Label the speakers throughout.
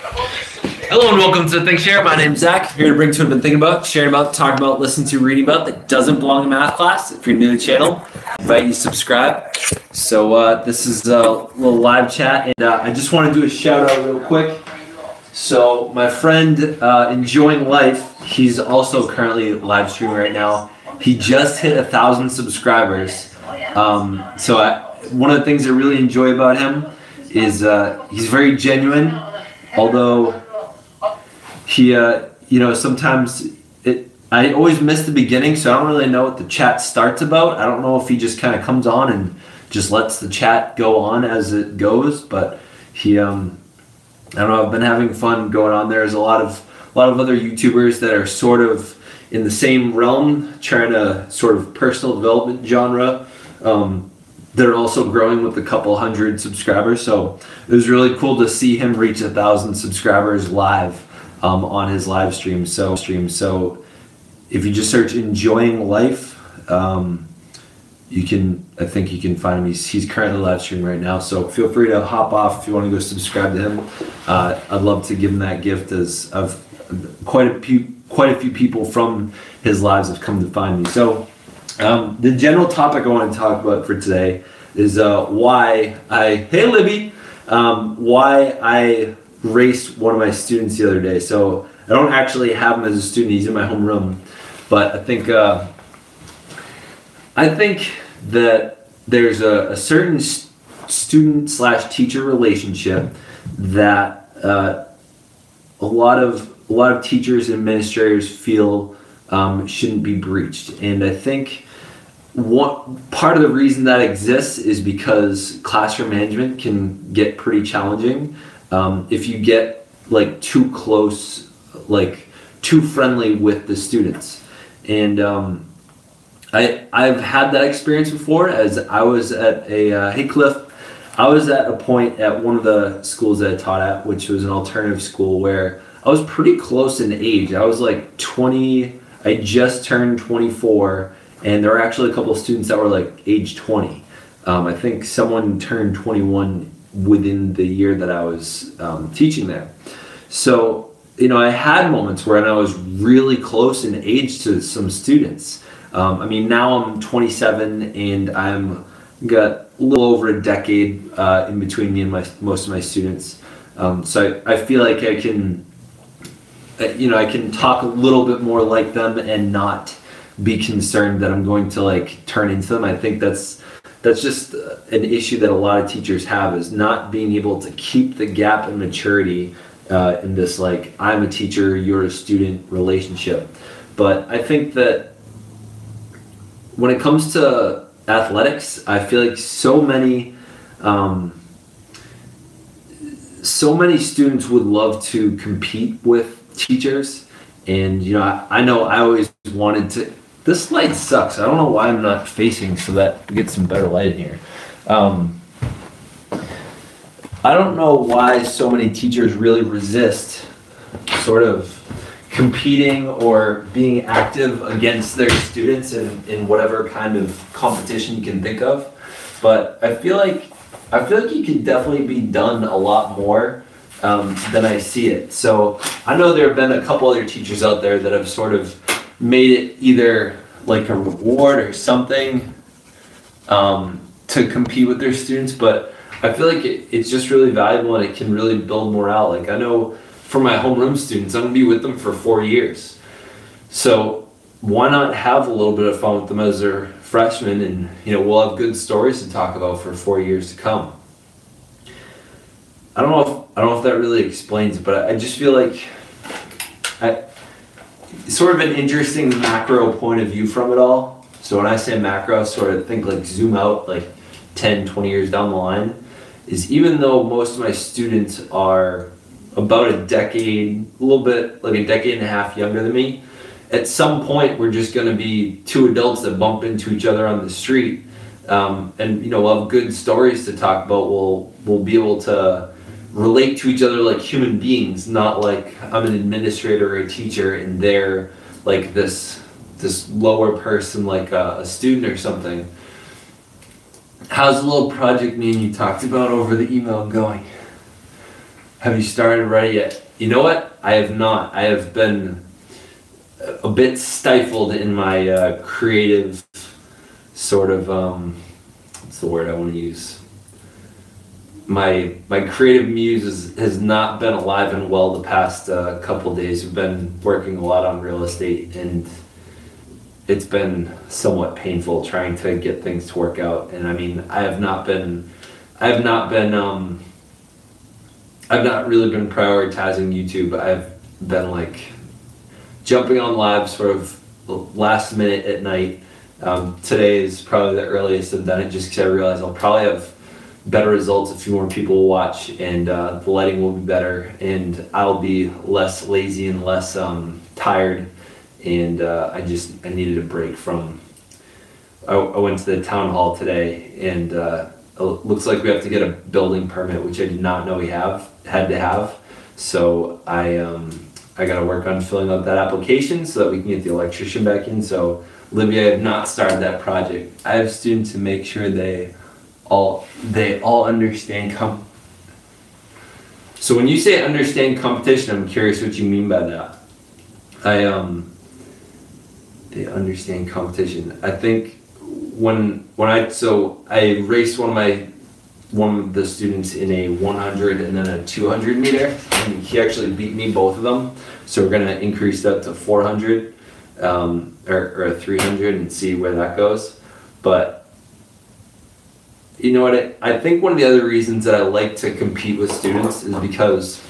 Speaker 1: Hello and welcome to Think Share. My name's Zach. Here to bring to what I've been thinking about, sharing about, talking about, listening to, reading about that doesn't belong in math class. If you're new to the channel, I invite you to subscribe. So this is a little live chat, and I just want to do a shout out real quick. So my friend Enjoying Life, he's also currently live streaming right now. He just hit 1,000 subscribers. One of the things I really enjoy about him is he's very genuine, although he, sometimes I always miss the beginning, so I don't really know what the chat starts about. I don't know if he just kind of comes on and just lets the chat go on as it goes, but he, I don't know, I've been having fun going on there. There's a lot of other YouTubers that are sort of in the same realm, trying to sort of personal development genre, that are also growing with a couple hundred subscribers. So it was really cool to see him reach 1,000 subscribers live on his live stream. So if you just search Enjoying Life, I think you can find him. He's currently live streaming right now. So feel free to hop off if you want to go subscribe to him. I'd love to give him that gift, as I've quite a few people from his lives have come to find me. So the general topic I want to talk about for today is why I raced one of my students the other day. So I don't actually have him as a student; he's in my homeroom. But I think that there's a certain student/teacher relationship that a lot of teachers and administrators feel shouldn't be breached. And I think part of the reason that exists is because classroom management can get pretty challenging if you get like too close, like too friendly with the students. And I've had that experience before, as I was at I was at a point at one of the schools that I taught at, which was an alternative school, where I was pretty close in age. I was like 20, I just turned 24, and there were actually a couple of students that were like age 20. I think someone turned 21 within the year that I was teaching there. So, I had moments where I was really close in age to some students. Now I'm 27 and I'm got a little over a decade in between me and most of my students. So I feel like I can talk a little bit more like them and not be concerned that I'm going to like turn into them. I think that's just an issue that a lot of teachers have, is not being able to keep the gap in maturity in this like I'm a teacher, you're a student relationship. Student. I think that when it comes to athletics, I feel like so many students would love to compete with teachers, and I know I always wanted to. This light sucks. I don't know why I'm not facing so that we get some better light in here. I don't know why so many teachers really resist sort of competing or being active against their students in whatever kind of competition you can think of. But I feel like it can definitely be done a lot more than I see it. So I know there have been a couple other teachers out there that have sort of made it either like a reward or something to compete with their students, but I feel like it's just really valuable and it can really build morale. Like I know for my homeroom students, I'm gonna be with them for 4 years. So why not have a little bit of fun with them as they're freshmen, and we'll have good stories to talk about for 4 years to come. I don't know if that really explains it, but I just feel like it's sort of an interesting macro point of view from it all. So when I say macro, I sort of think like zoom out like 10, 20 years down the line, is even though most of my students are about a decade, a little bit like a decade and a half younger than me, at some point we're just going to be two adults that bump into each other on the street, and we'll have good stories to talk about. We'll be able to relate to each other like human beings, not like I'm an administrator or a teacher and they're like this lower person, like a student or something. How's the little project me and you talked about over the email going? Have you started ready yet? You know what? I have not. I have been a bit stifled in my creative sort of, what's the word I want to use? My creative muse has not been alive and well the past couple days. We've been working a lot on real estate, and it's been somewhat painful trying to get things to work out. And I mean, I've not really been prioritizing YouTube. I've been like jumping on live sort of last minute at night. Today is probably the earliest I've done it, just because I realize I'll probably have better results, a few more people will watch, and the lighting will be better, and I'll be less lazy and less tired. And I needed a break from. I went to the town hall today, and it looks like we have to get a building permit, which I did not know we had to have. So I got to work on filling out that application so that we can get the electrician back in. So Libya, I have not started that project. I have students to make sure they all understand So when you say understand competition, I'm curious what you mean by that. They understand competition. I think when I raced one of the students in a 100 and then a 200 meter, and he actually beat me both of them. So we're gonna increase that to 400 or 300 and see where that goes. But you know what? I think one of the other reasons that I like to compete with students is because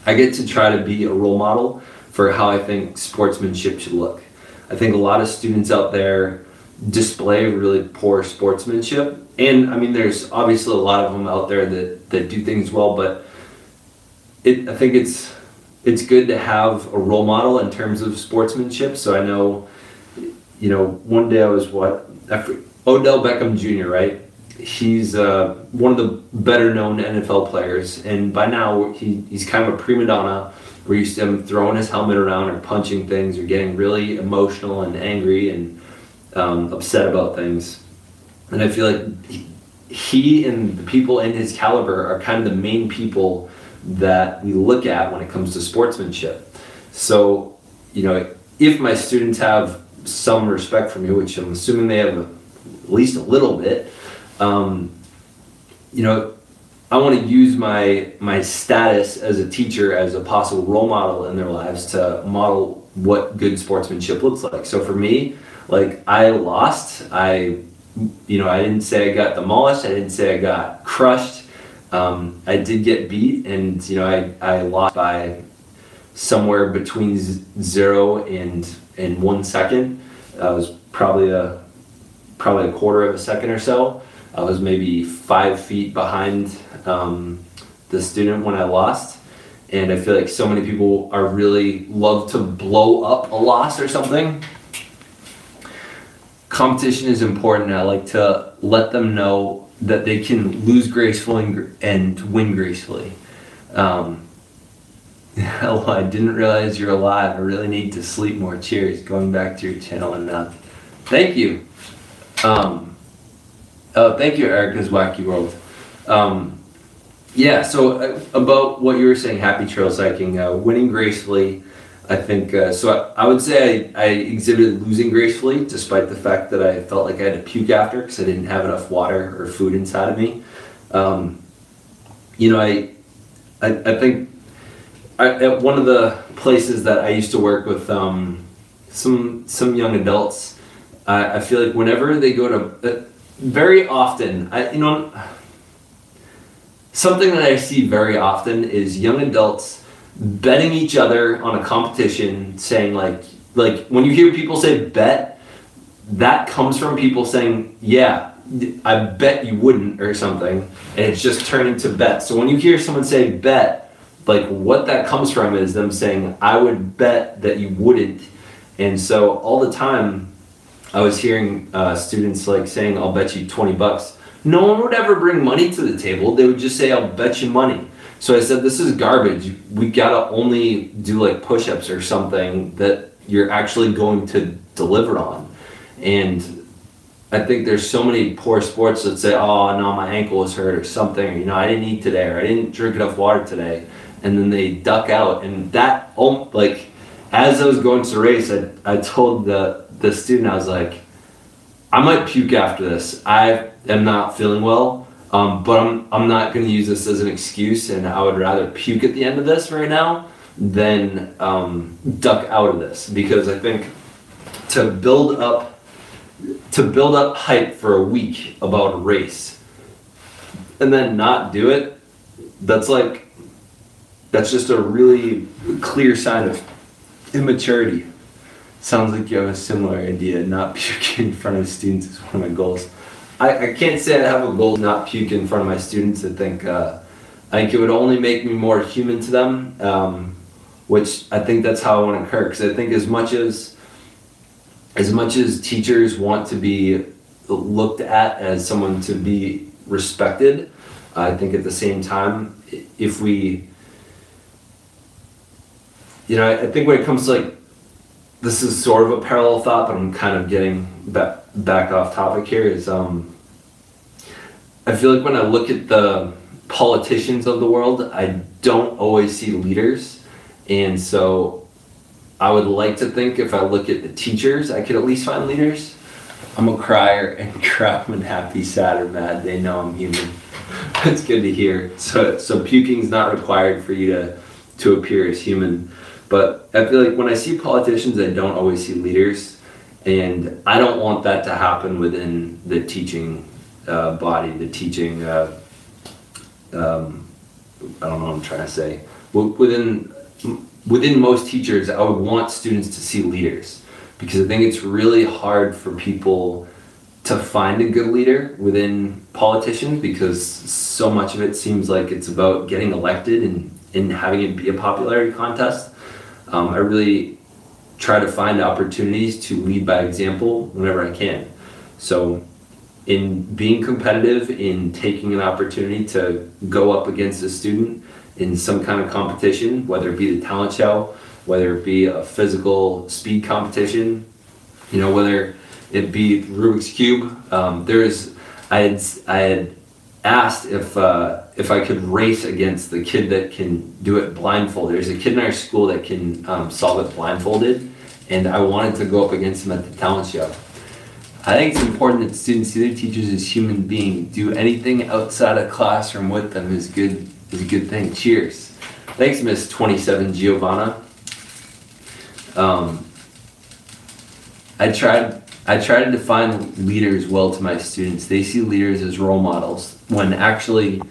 Speaker 1: I get to try to be a role model for how I think sportsmanship should look. I think a lot of students out there display really poor sportsmanship. And I mean, there's obviously a lot of them out there that do things well, but I think it's good to have a role model in terms of sportsmanship. So I know, one day I was Odell Beckham Jr., right? He's one of the better known NFL players, and by now he's kind of a prima donna. We're used to him throwing his helmet around or punching things or getting really emotional and angry and upset about things. And I feel like he and the people in his caliber are kind of the main people that we look at when it comes to sportsmanship. So, if my students have some respect for me, which I'm assuming they have at least a little bit, I want to use my status as a teacher as a possible role model in their lives to model what good sportsmanship looks like. So for me, like, I lost. I didn't say I got demolished. I didn't say I got crushed. I did get beat, and I lost by somewhere between 0 and 1 second. I was probably a quarter of a second or so. I was maybe 5 feet behind the student when I lost, and I feel like so many people are really love to blow up a loss or something. Competition is important. I like to let them know that they can lose gracefully and win gracefully. Hello, I didn't realize you're alive. I really need to sleep more. Cheers. Going back to your channel and thank you. Thank you, Erica's Wacky World. So about what you were saying, happy trail cycling, winning gracefully, I think, so I would say I exhibited losing gracefully, despite the fact that I felt like I had to puke after because I didn't have enough water or food inside of me. I think at one of the places that I used to work with some young adults, I feel like whenever they go to, very often, something that I see very often is young adults betting each other on a competition, saying like when you hear people say bet, that comes from people saying, yeah, I bet you wouldn't or something, and it's just turned into bet. So when you hear someone say bet, like what that comes from is them saying, I would bet that you wouldn't. And so all the time I was hearing students like saying, I'll bet you $20. No one would ever bring money to the table. They would just say, I'll bet you money. So I said, this is garbage. We gotta only do like push-ups or something that you're actually going to deliver on. And
Speaker 2: I think there's so many poor sports that say, oh no, my ankle is hurt or something, or, you know, I didn't eat today, or I didn't drink enough water today, and then they duck out. And that, like, as I was going to the race, I told the student, I was like, I might puke after this. I am not feeling well, but I'm not going to use this as an excuse, and I would rather puke at the end of this right now than duck out of this, because I think to build up hype for a week about a race and then not do it, that's just a really clear sign of immaturity. Sounds like you have a similar idea. Not puking in front of students is one of my goals. I can't say I have a goal to not puke in front of my students. I think it would only make me more human to them, which I think that's how I want to occur. Because I think as much as teachers want to be looked at as someone to be respected, I think at the same time, if we, you know, I think when it comes to, like, this is sort of a parallel thought, but I'm kind of getting back off topic here, is I feel like when I look at the politicians of the world, I don't always see leaders. And so I would like to think if I look at the teachers, I could at least find leaders. I'm a crier, and cry when happy, sad, or mad. They know I'm human. That's good to hear. So puking's not required for you to appear as human. But I feel like when I see politicians, I don't always see leaders. And I don't want that to happen within the teaching body, the teaching, I don't know what I'm trying to say. Within most teachers, I would want students to see leaders, because I think it's really hard for people to find a good leader within politicians, because so much of it seems like it's about getting elected and having it be a popularity contest. I really try to find opportunities to lead by example whenever I can. So in being competitive, in taking an opportunity to go up against a student in some kind of competition, whether it be the talent show, whether it be a physical speed competition, you know, whether it be Rubik's Cube. I had asked if I could race against the kid that can do it blindfolded. There's a kid in our school that can solve it blindfolded, and I wanted to go up against him at the talent show. I think it's important that students see their teachers as human beings. Do anything outside a classroom with them is a good thing. Cheers. Thanks, Miss 27 Giovanna. I try to define leaders well to my students. They see leaders as role models, when actually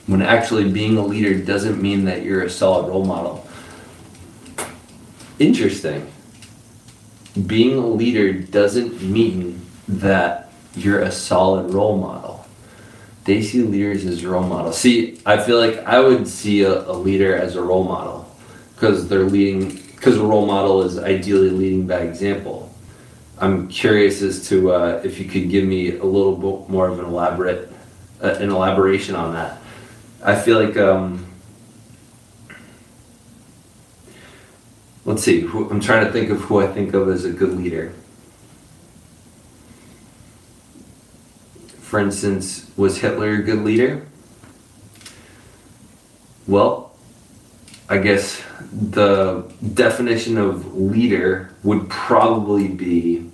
Speaker 2: being a leader doesn't mean that you're a solid role model. Interesting. Being a leader doesn't mean that you're a solid role model. They see leaders as role models. See, I feel like I would see a leader as a role model, because a role model is ideally leading by example. I'm curious as to if you could give me a little bit more of an elaboration on that. I feel like, let's see, I'm trying to think of who I think of as a good leader. For instance, was Hitler a good leader? Well, I guess the definition of leader would probably be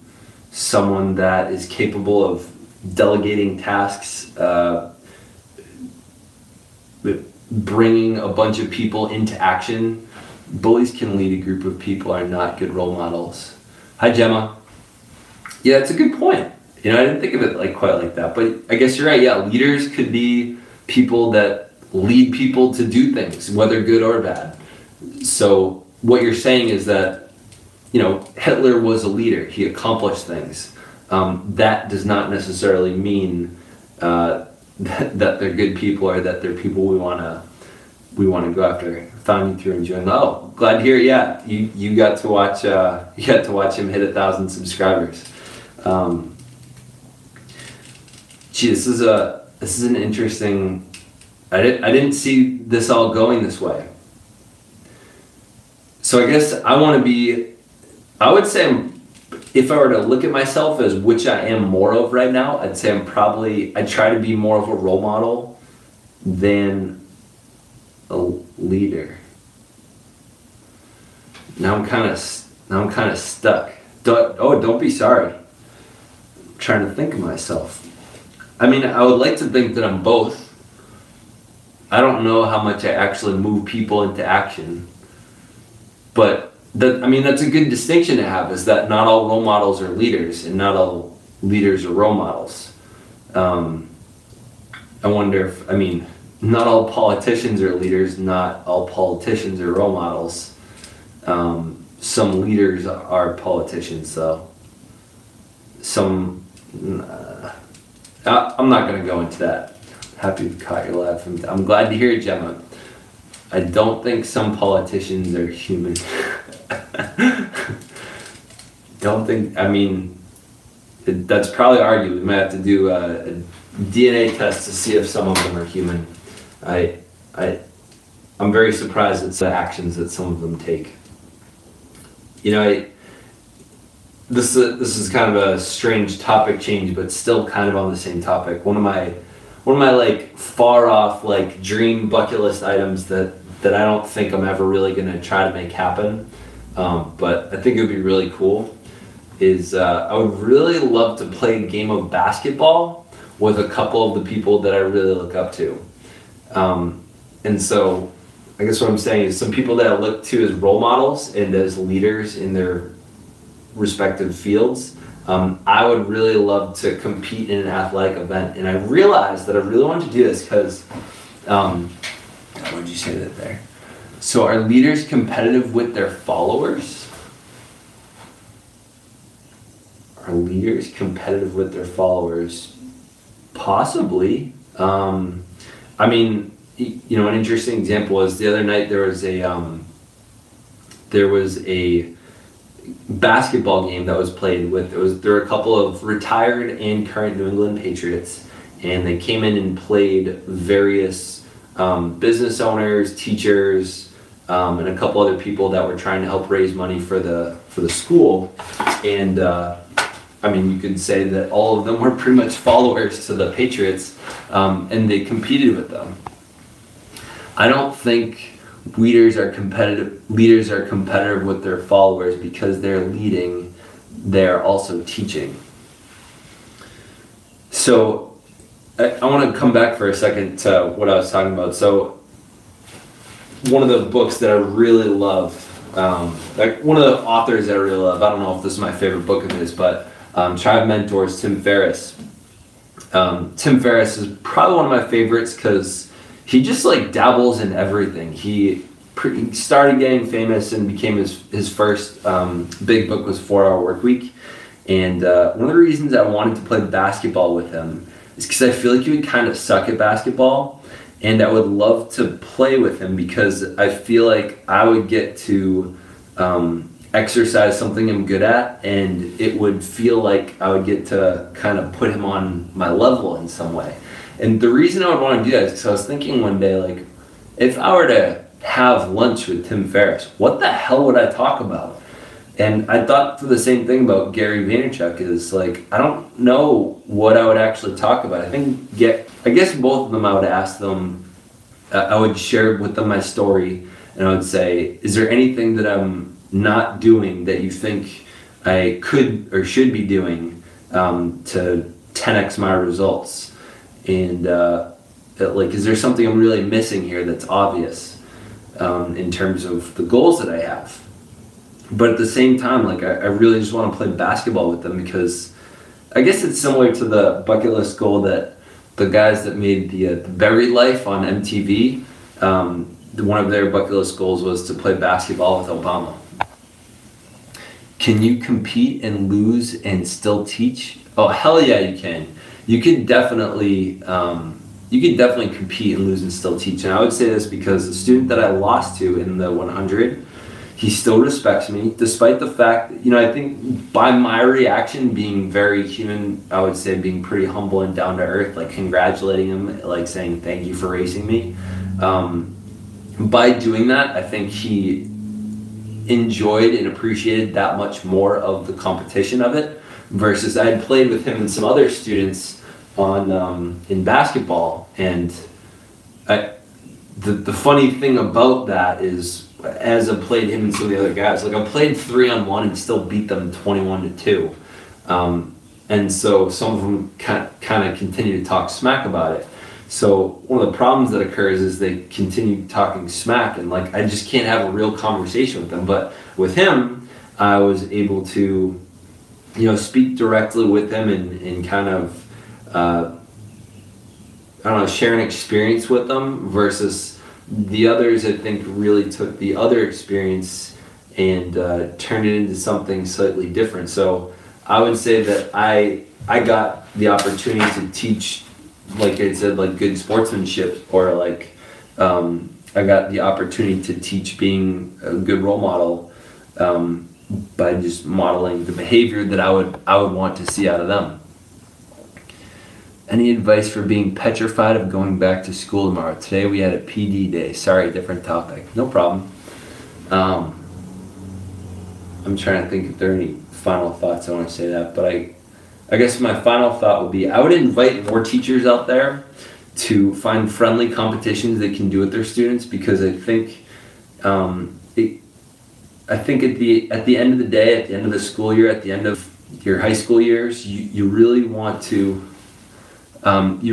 Speaker 2: someone that is capable of delegating tasks, bringing a bunch of people into action. Bullies can lead a group of people, are not good role models. Hi, Gemma. Yeah, it's a good point. You know, I didn't think of it quite like that, but I guess you're right. Yeah, leaders could be people that lead people to do things, whether good or bad. So what you're saying is that, you know, Hitler was a leader. He accomplished things. That does not necessarily mean that they're good people, or that they're people we want to go after. Found you through enjoying. Oh, glad to hear. Yeah, you got to watch him hit 1,000 subscribers. Gee, this is an interesting. I didn't see this all going this way. So I guess I would say if I were to look at myself as which I am more of right now, I'd say I try to be more of a role model than a leader. Now I'm kind of stuck. Don't be sorry. I'm trying to think of myself. I mean, I would like to think that I'm both. I don't know how much I actually move people into action, but that's a good distinction to have, is that not all role models are leaders and not all leaders are role models. I wonder if, not all politicians are leaders, not all politicians are role models. Some leaders are politicians, though. I'm not going to go into that. Happy you caught your laugh. I'm glad to hear it, Gemma. I don't think some politicians are human. That's probably argued. We might have to do a DNA test to see if some of them are human. I'm very surprised at the actions that some of them take. This is kind of a strange topic change, but still kind of on the same topic. One of my like far off like dream bucket list items that I don't think I'm ever really gonna try to make happen, but I think it would be really cool, is I would really love to play a game of basketball with a couple of the people that I really look up to. And so I guess what I'm saying is some people that I look to as role models and as leaders in their respective fields, I would really love to compete in an athletic event. And I realized that I really wanted to do this because, what did you say that there? So are leaders competitive with their followers? Are leaders competitive with their followers? Possibly. An interesting example is the other night there was a basketball game that was played with. There were a couple of retired and current New England Patriots, and they came in and played various business owners, teachers, and a couple other people that were trying to help raise money for the school. And you could say that all of them were pretty much followers to the Patriots, and they competed with them. I don't think leaders are competitive with their followers because they're leading, they're also teaching. So I want to come back for a second to what I was talking about. So one of the books that I really love, one of the authors that I really love, I don't know if this is my favorite book of his, but Tribe Mentors, Tim Ferriss. Tim Ferriss is probably one of my favorites because he just like dabbles in everything. He started getting famous and became his first big book was 4 Hour Workweek. And one of the reasons I wanted to play basketball with him is because I feel like he would kind of suck at basketball, and I would love to play with him because I feel like I would get to exercise something I'm good at, and it would feel like I would get to kind of put him on my level in some way. And the reason I would want to do that is because I was thinking one day, like, if I were to have lunch with Tim Ferriss, what the hell would I talk about? And I thought the same thing about Gary Vaynerchuk, is like, I don't know what I would actually talk about. I guess both of them I would ask them, I would share with them my story, and I would say, is there anything that I'm not doing that you think I could or should be doing to 10x my results? And is there something I'm really missing here that's obvious in terms of the goals that I have? But at the same time, like, I really just want to play basketball with them because I guess it's similar to the bucket list goal that the guys that made the Buried Life on MTV, one of their bucket list goals was to play basketball with Obama. Can you compete and lose and still teach? Oh, hell yeah, you can. You can definitely compete and lose and still teach. And I would say this because the student that I lost to in the 100, he still respects me, despite the fact that, I think by my reaction being very human, I would say being pretty humble and down to earth, like congratulating him, like saying thank you for racing me. By doing that, I think he enjoyed and appreciated that much more of the competition of it, versus I had played with him and some other students on in basketball, and the funny thing about that is, as I played him and some of the other guys, like I played 3-on-1 and still beat them 21-2, and so some of them kind of continue to talk smack about it. So one of the problems that occurs is they continue talking smack, and like I just can't have a real conversation with them. But with him, I was able to, speak directly with him and kind of, I don't know, share an experience with them, versus the others, I think, really took the other experience and turned it into something slightly different. So I would say that I got the opportunity to teach, like I said, like good sportsmanship, or like I got the opportunity to teach being a good role model by just modeling the behavior that I would want to see out of them. Any advice for being petrified of going back to school tomorrow? Today we had a PD day. Sorry, different topic. No problem. I'm trying to think if there are any final thoughts I want to say that, but I guess my final thought would be, I would invite more teachers out there to find friendly competitions they can do with their students, because I think at the end of the day, at the end of the school year, at the end of your high school years, you really want to have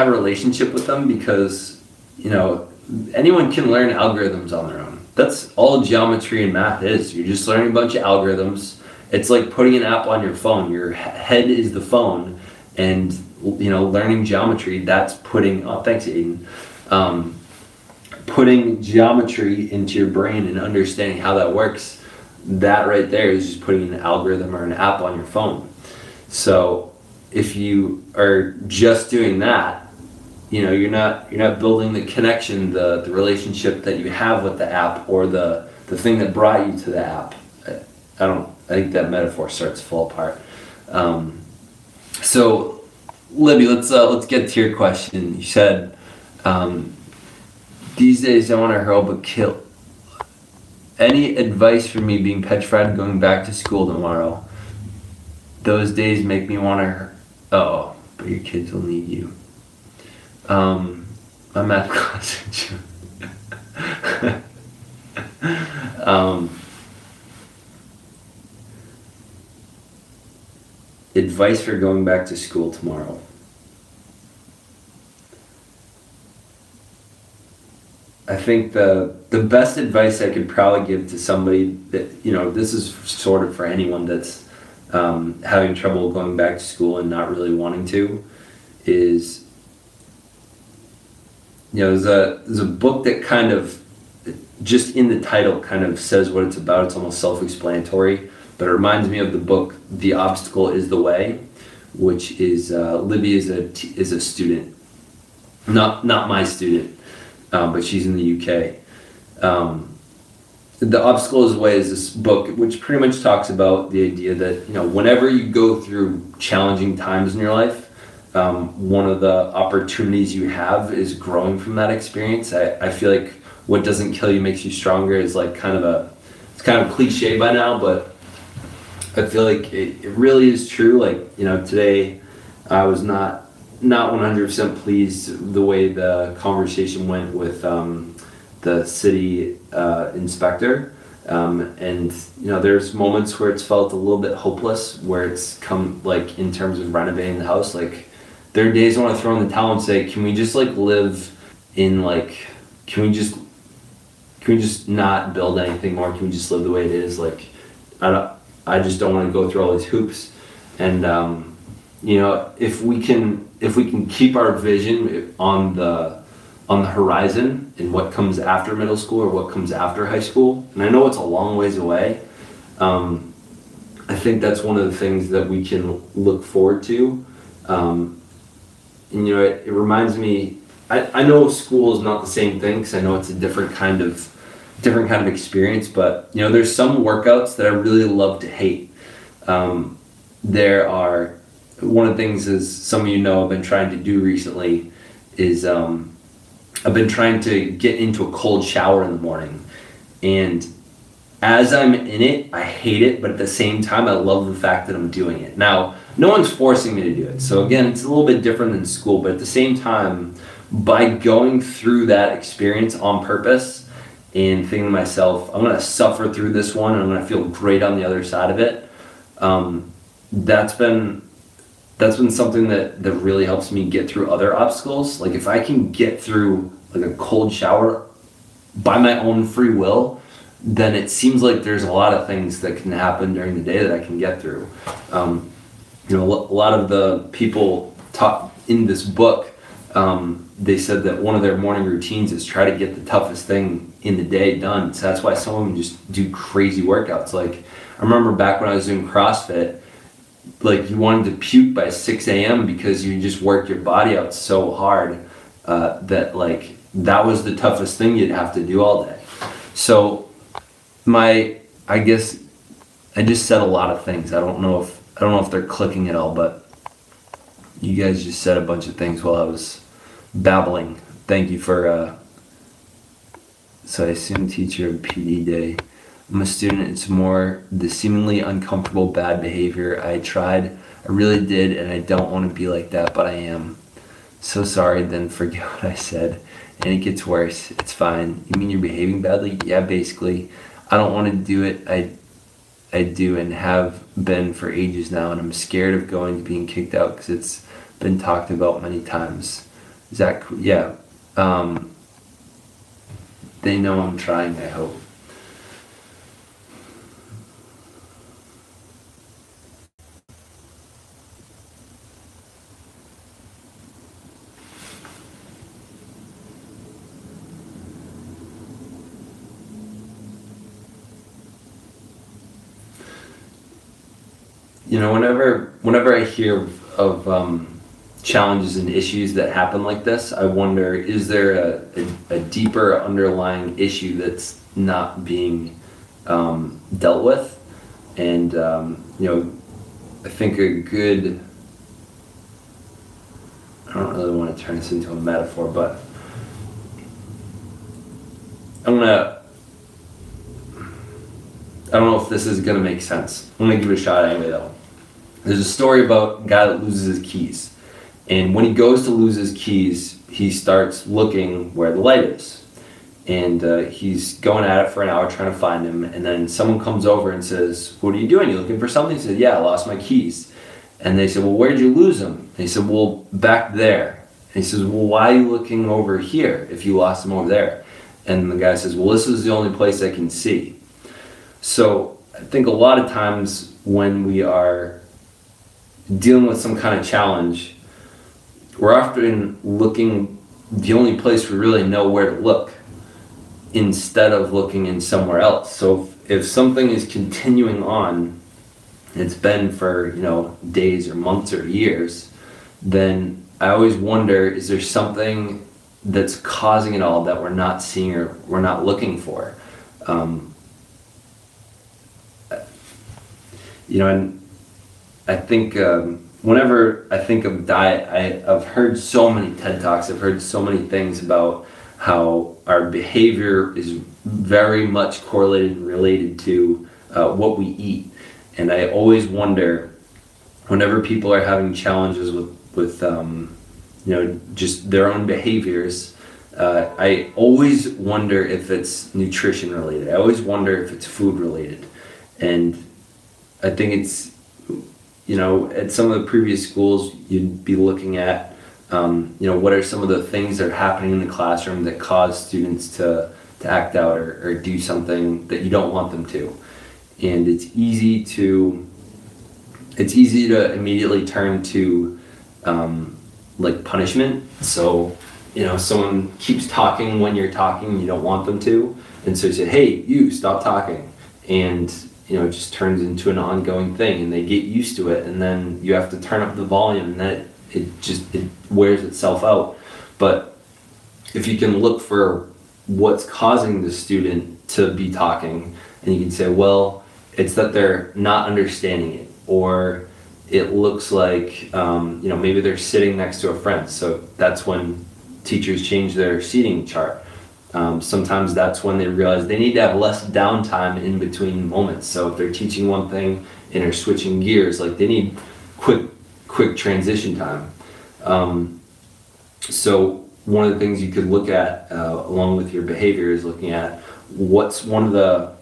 Speaker 2: a relationship with them, because anyone can learn algorithms on their own. That's all geometry and math is. You're just learning a bunch of algorithms. It's like putting an app on your phone. Your head is the phone, and learning geometry, that's putting, oh, thanks Aiden, putting geometry into your brain and understanding how that works. That right there is just putting an algorithm or an app on your phone. So if you are just doing that, you're not building the connection, the relationship that you have with the app, or the thing that brought you to the app. I think that metaphor starts to fall apart. So Libby, let's get to your question. You said, these days I want to hurl but kill. Any advice for me being petrified of going back to school tomorrow? Those days make me want to but your kids will need you. My math class. Advice for going back to school tomorrow. I think the best advice I could probably give to somebody that, this is sort of for anyone that's having trouble going back to school and not really wanting to, is, there's a book that kind of, just in the title, kind of says what it's about. It's almost self-explanatory, but it reminds me of the book The Obstacle is the Way, which is Libby is a student, not my student, but she's in the UK. The Obstacle is the Way is this book which pretty much talks about the idea that whenever you go through challenging times in your life, one of the opportunities you have is growing from that experience. I feel like what doesn't kill you makes you stronger is like it's kind of cliche by now, but I feel like it really is true. Like, today I was not 100% pleased the way the conversation went with the city inspector. And there's moments where it's felt a little bit hopeless, where it's come, like, in terms of renovating the house. Like, there are days I want to throw in the towel and say, can we just live in can we just not build anything more? Can we just live the way it is? Like, I just don't want to go through all these hoops. And if we can keep our vision on the horizon and what comes after middle school or what comes after high school, and I know it's a long ways away, I think that's one of the things that we can look forward to. And it reminds me, I know school is not the same thing, because I know it's a different kind of experience, but there's some workouts that I really love to hate. There are, one of the things, as some of I've been trying to do recently, is I've been trying to get into a cold shower in the morning, and as I'm in it, I hate it, but at the same time, I love the fact that I'm doing it. Now, no one's forcing me to do it. So again, it's a little bit different than school, but at the same time, by going through that experience on purpose and thinking to myself, I'm going to suffer through this one and I'm going to feel great on the other side of it. That's been something that really helps me get through other obstacles. Like if I can get through like a cold shower by my own free will, then it seems like there's a lot of things that can happen during the day that I can get through. A lot of the people taught in this book, they said that one of their morning routines is try to get the toughest thing in the day done. So that's why some of them just do crazy workouts. Like I remember back when I was doing CrossFit, like you wanted to puke by 6 a.m. because you just worked your body out so hard that like that was the toughest thing you'd have to do all day. So I guess I just said a lot of things. I don't know if they're clicking at all, but you guys just said a bunch of things while I was babbling. Thank you for so I assume teacher of PD day. I'm a student. It's more the seemingly uncomfortable bad behavior. I really did, and I don't want to be like that, but I am. So sorry, then forget what I said. And it gets worse. It's fine. You mean you're behaving badly? Yeah, basically. I don't want to do it. I do and have been for ages now, and I'm scared of going to being kicked out because it's been talked about many times. Zach, yeah. They know I'm trying, I hope. Whenever I hear of challenges and issues that happen like this, I wonder, is there a deeper underlying issue that's not being dealt with? And I think I don't really want to turn this into a metaphor, but I don't know if this is gonna make sense. I'm gonna give it a shot anyway though. There's a story about a guy that loses his keys. And when he goes to lose his keys, he starts looking where the light is. And he's going at it for an hour trying to find him. And then someone comes over and says, "What are you doing? You looking for something?" He said, "Yeah, I lost my keys." And they said, "Well, where'd you lose them?" And he said, "Well, back there." And he says, "Well, why are you looking over here if you lost them over there?" And the guy says, "Well, this is the only place I can see." So I think a lot of times when we are dealing with some kind of challenge, we're often looking the only place we really know where to look instead of looking in somewhere else. So if something is continuing on, it's been for days or months or years, then I always wonder, is there something that's causing it all that we're not seeing or we're not looking for? And I think whenever I think of diet, I've heard so many TED Talks, I've heard so many things about how our behavior is very much correlated and related to what we eat. And I always wonder, whenever people are having challenges with just their own behaviors, I always wonder if it's nutrition related. I always wonder if it's food related. And I think it's, at some of the previous schools, you'd be looking at, what are some of the things that are happening in the classroom that cause students to act out or do something that you don't want them to. And it's easy to immediately turn to punishment. So, someone keeps talking when you're talking and you don't want them to. And so you say, "Hey, you stop talking." And it just turns into an ongoing thing, and they get used to it, and then you have to turn up the volume, and then it wears itself out. But if you can look for what's causing the student to be talking, and you can say, well, it's that they're not understanding it, or it looks like maybe they're sitting next to a friend, so that's when teachers change their seating chart. Sometimes that's when they realize they need to have less downtime in between moments. So if they're teaching one thing and they're switching gears, like they need quick transition time. So one of the things you could look at along with your behavior is looking at what's one of the,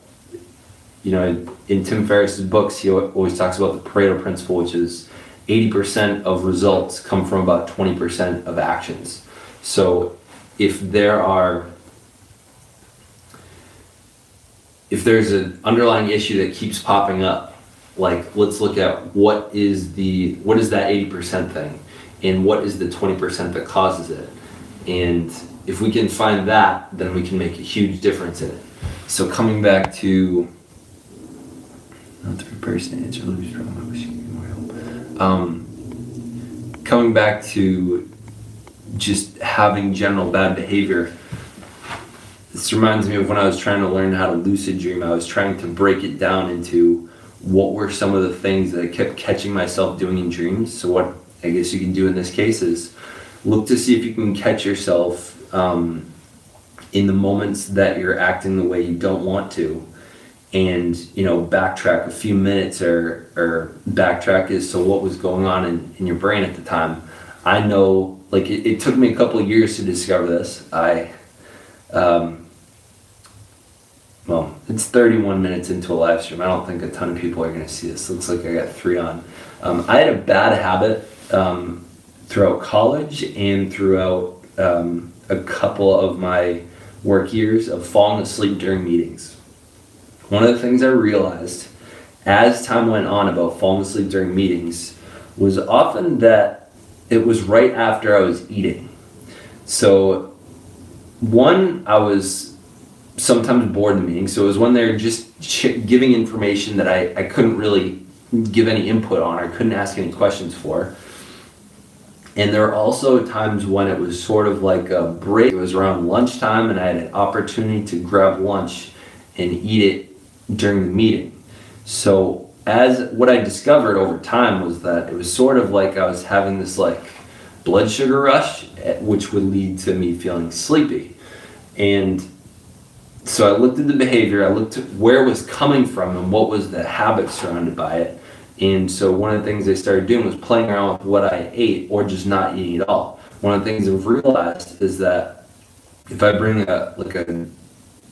Speaker 2: in Tim Ferriss's books, he always talks about the Pareto principle, which is 80% of results come from about 20% of actions. So if there's an underlying issue that keeps popping up, like let's look at what is that 80% thing and what is the 20% that causes it. And if we can find that, then we can make a huge difference in it. So coming back to not the person answer Libby's problem, I wish you could more help. Coming back to just having general bad behavior, this reminds me of when I was trying to learn how to lucid dream. I was trying to break it down into what were some of the things that I kept catching myself doing in dreams. So what I guess you can do in this case is look to see if you can catch yourself in the moments that you're acting the way you don't want to, and backtrack a few minutes or backtrack as to what was going on in your brain at the time. I know, like it took me a couple of years to discover this. Well, it's 31 minutes into a live stream. I don't think a ton of people are going to see this. Looks like I got 3 on. I had a bad habit throughout college and throughout a couple of my work years of falling asleep during meetings. One of the things I realized as time went on about falling asleep during meetings was often that it was right after I was eating. So one, I was sometimes bored in the meeting, so it was when they're just giving information that I couldn't really give any input on or couldn't ask any questions for. And there were also times when it was sort of like a break. It was around lunchtime and I had an opportunity to grab lunch and eat it during the meeting. So what I discovered over time was that it was sort of like I was having this like blood sugar rush, which would lead to me feeling sleepy. And so I looked at the behavior, I looked at where it was coming from and what was the habit surrounded by it. And so one of the things I started doing was playing around with what I ate or just not eating at all. One of the things I've realized is that if I bring a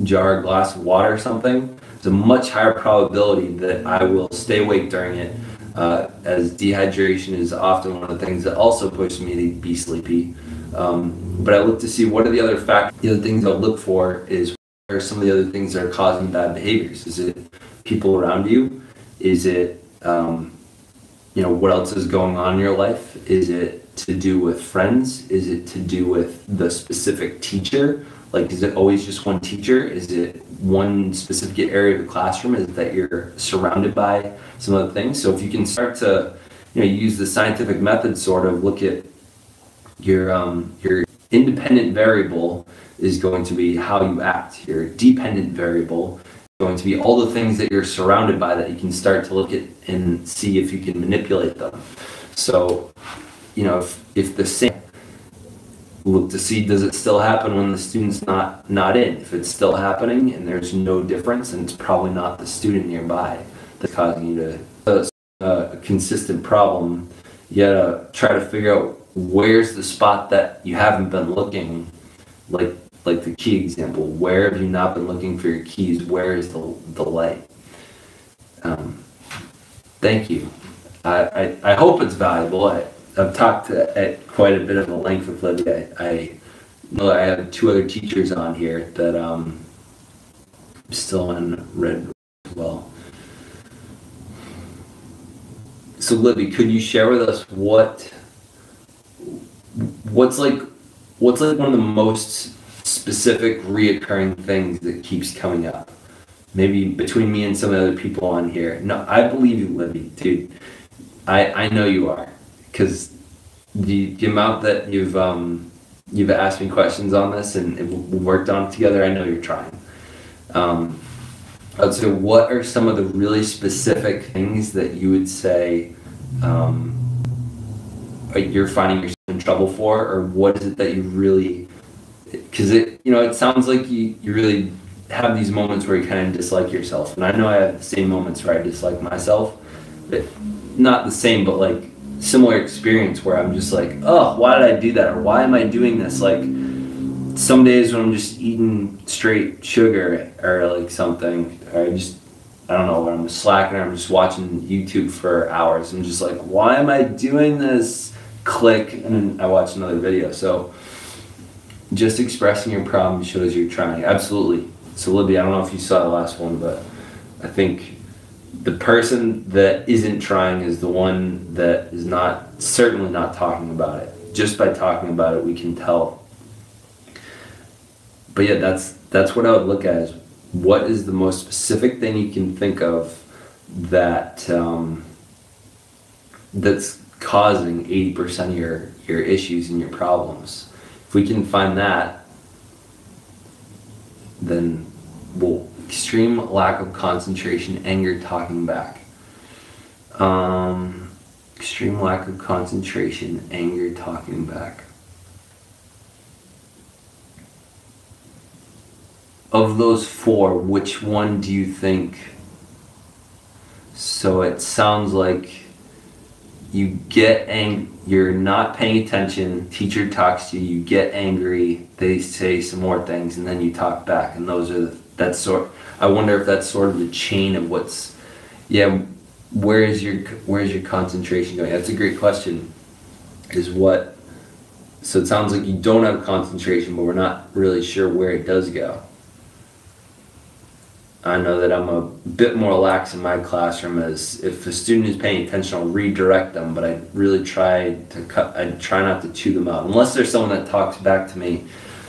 Speaker 2: jar or glass of water or something, there's a much higher probability that I will stay awake during it, as dehydration is often one of the things that also pushes me to be sleepy. But I look to see what are the other factors. The other things I'll look for is what are some of the other things that are causing bad behaviors. Is it people around you? Is it what else is going on in your life? Is it to do with friends? Is it to do with the specific teacher? Like, is it always just one teacher? Is it one specific area of the classroom? Is it that you're surrounded by some other things? So if you can start to, use the scientific method, sort of look at your independent variable is going to be how you act. Your dependent variable going to be all the things that you're surrounded by that you can start to look at and see if you can manipulate them. So, if the same, look to see, does it still happen when the student's not in? If it's still happening and there's no difference, then it's probably not the student nearby that's causing you to a consistent problem. You gotta try to figure out where's the spot that you haven't been looking, like the key example. Where have you not been looking for your keys? Where is the light? Thank you. I hope it's valuable. I've talked at quite a bit of a length with Libby. I know I have 2 other teachers on here that still in red as well. So Libby, could you share with us what's like one of the most specific reoccurring things that keeps coming up? Maybe between me and some of the other people on here. No, I believe you, Libby, dude. I know you are, because the amount that you've asked me questions on this and we worked on it together, I know you're trying. I'd say, what are some of the really specific things that you would say you're finding yourself in trouble for, or what is it that you really, because it sounds like you really have these moments where you kind of dislike yourself. And I know I have the same moments where I dislike myself, but not the same, but like similar experience where I'm just like, oh, why did I do that? Or why am I doing this? Like some days when I'm just eating straight sugar or like something, or I don't know, when I'm slacking or I'm just watching YouTube for hours. I'm just like, why am I doing this? Click, and then I watch another video. So just expressing your problem shows you're trying. Absolutely. So Libby, I don't know if you saw the last one, but I think the person that isn't trying is the one that is certainly not talking about it. Just by talking about it, we can tell. But yeah, that's what I would look at is, what is the most specific thing you can think of that that's causing 80% of your issues and your problems? If we can find that, then extreme lack of concentration, anger, talking back. Extreme lack of concentration, anger, talking back. Of those four, which one do you think? So it sounds like you get you're not paying attention, teacher talks to you, you get angry, they say some more things, and then you talk back, and I wonder if that's sort of the chain of where's your concentration going? That's a great question. So it sounds like you don't have concentration, but we're not really sure where it does go. I know that I'm a bit more lax in my classroom, as if a student is paying attention, I'll redirect them, but I really try not to chew them out. Unless there's someone that talks back to me,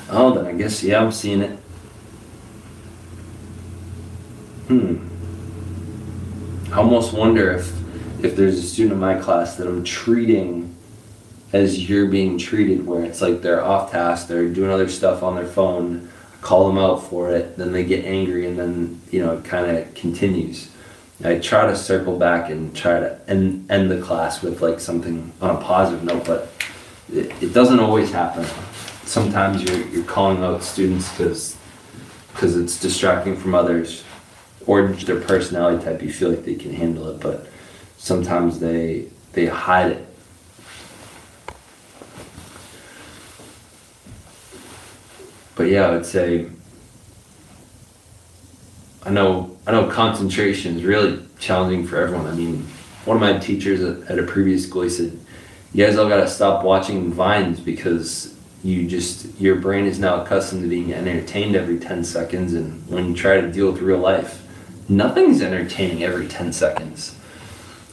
Speaker 2: oh, then I guess, yeah, I'm seeing it. I almost wonder if there's a student in my class that I'm treating as you're being treated, where it's like they're off task, they're doing other stuff on their phone, call them out for it, then they get angry, and then it kind of continues. I try to circle back and try to end the class with like something on a positive note, but it doesn't always happen. Sometimes you're calling out students because it's distracting from others, or their personality type, you feel like they can handle it, but sometimes they hide it. But yeah, I would say, I know concentration is really challenging for everyone. I mean, one of my teachers at a previous school, he said, you guys all gotta stop watching Vines, because your brain is now accustomed to being entertained every 10 seconds, and when you try to deal with real life, nothing's entertaining every 10 seconds.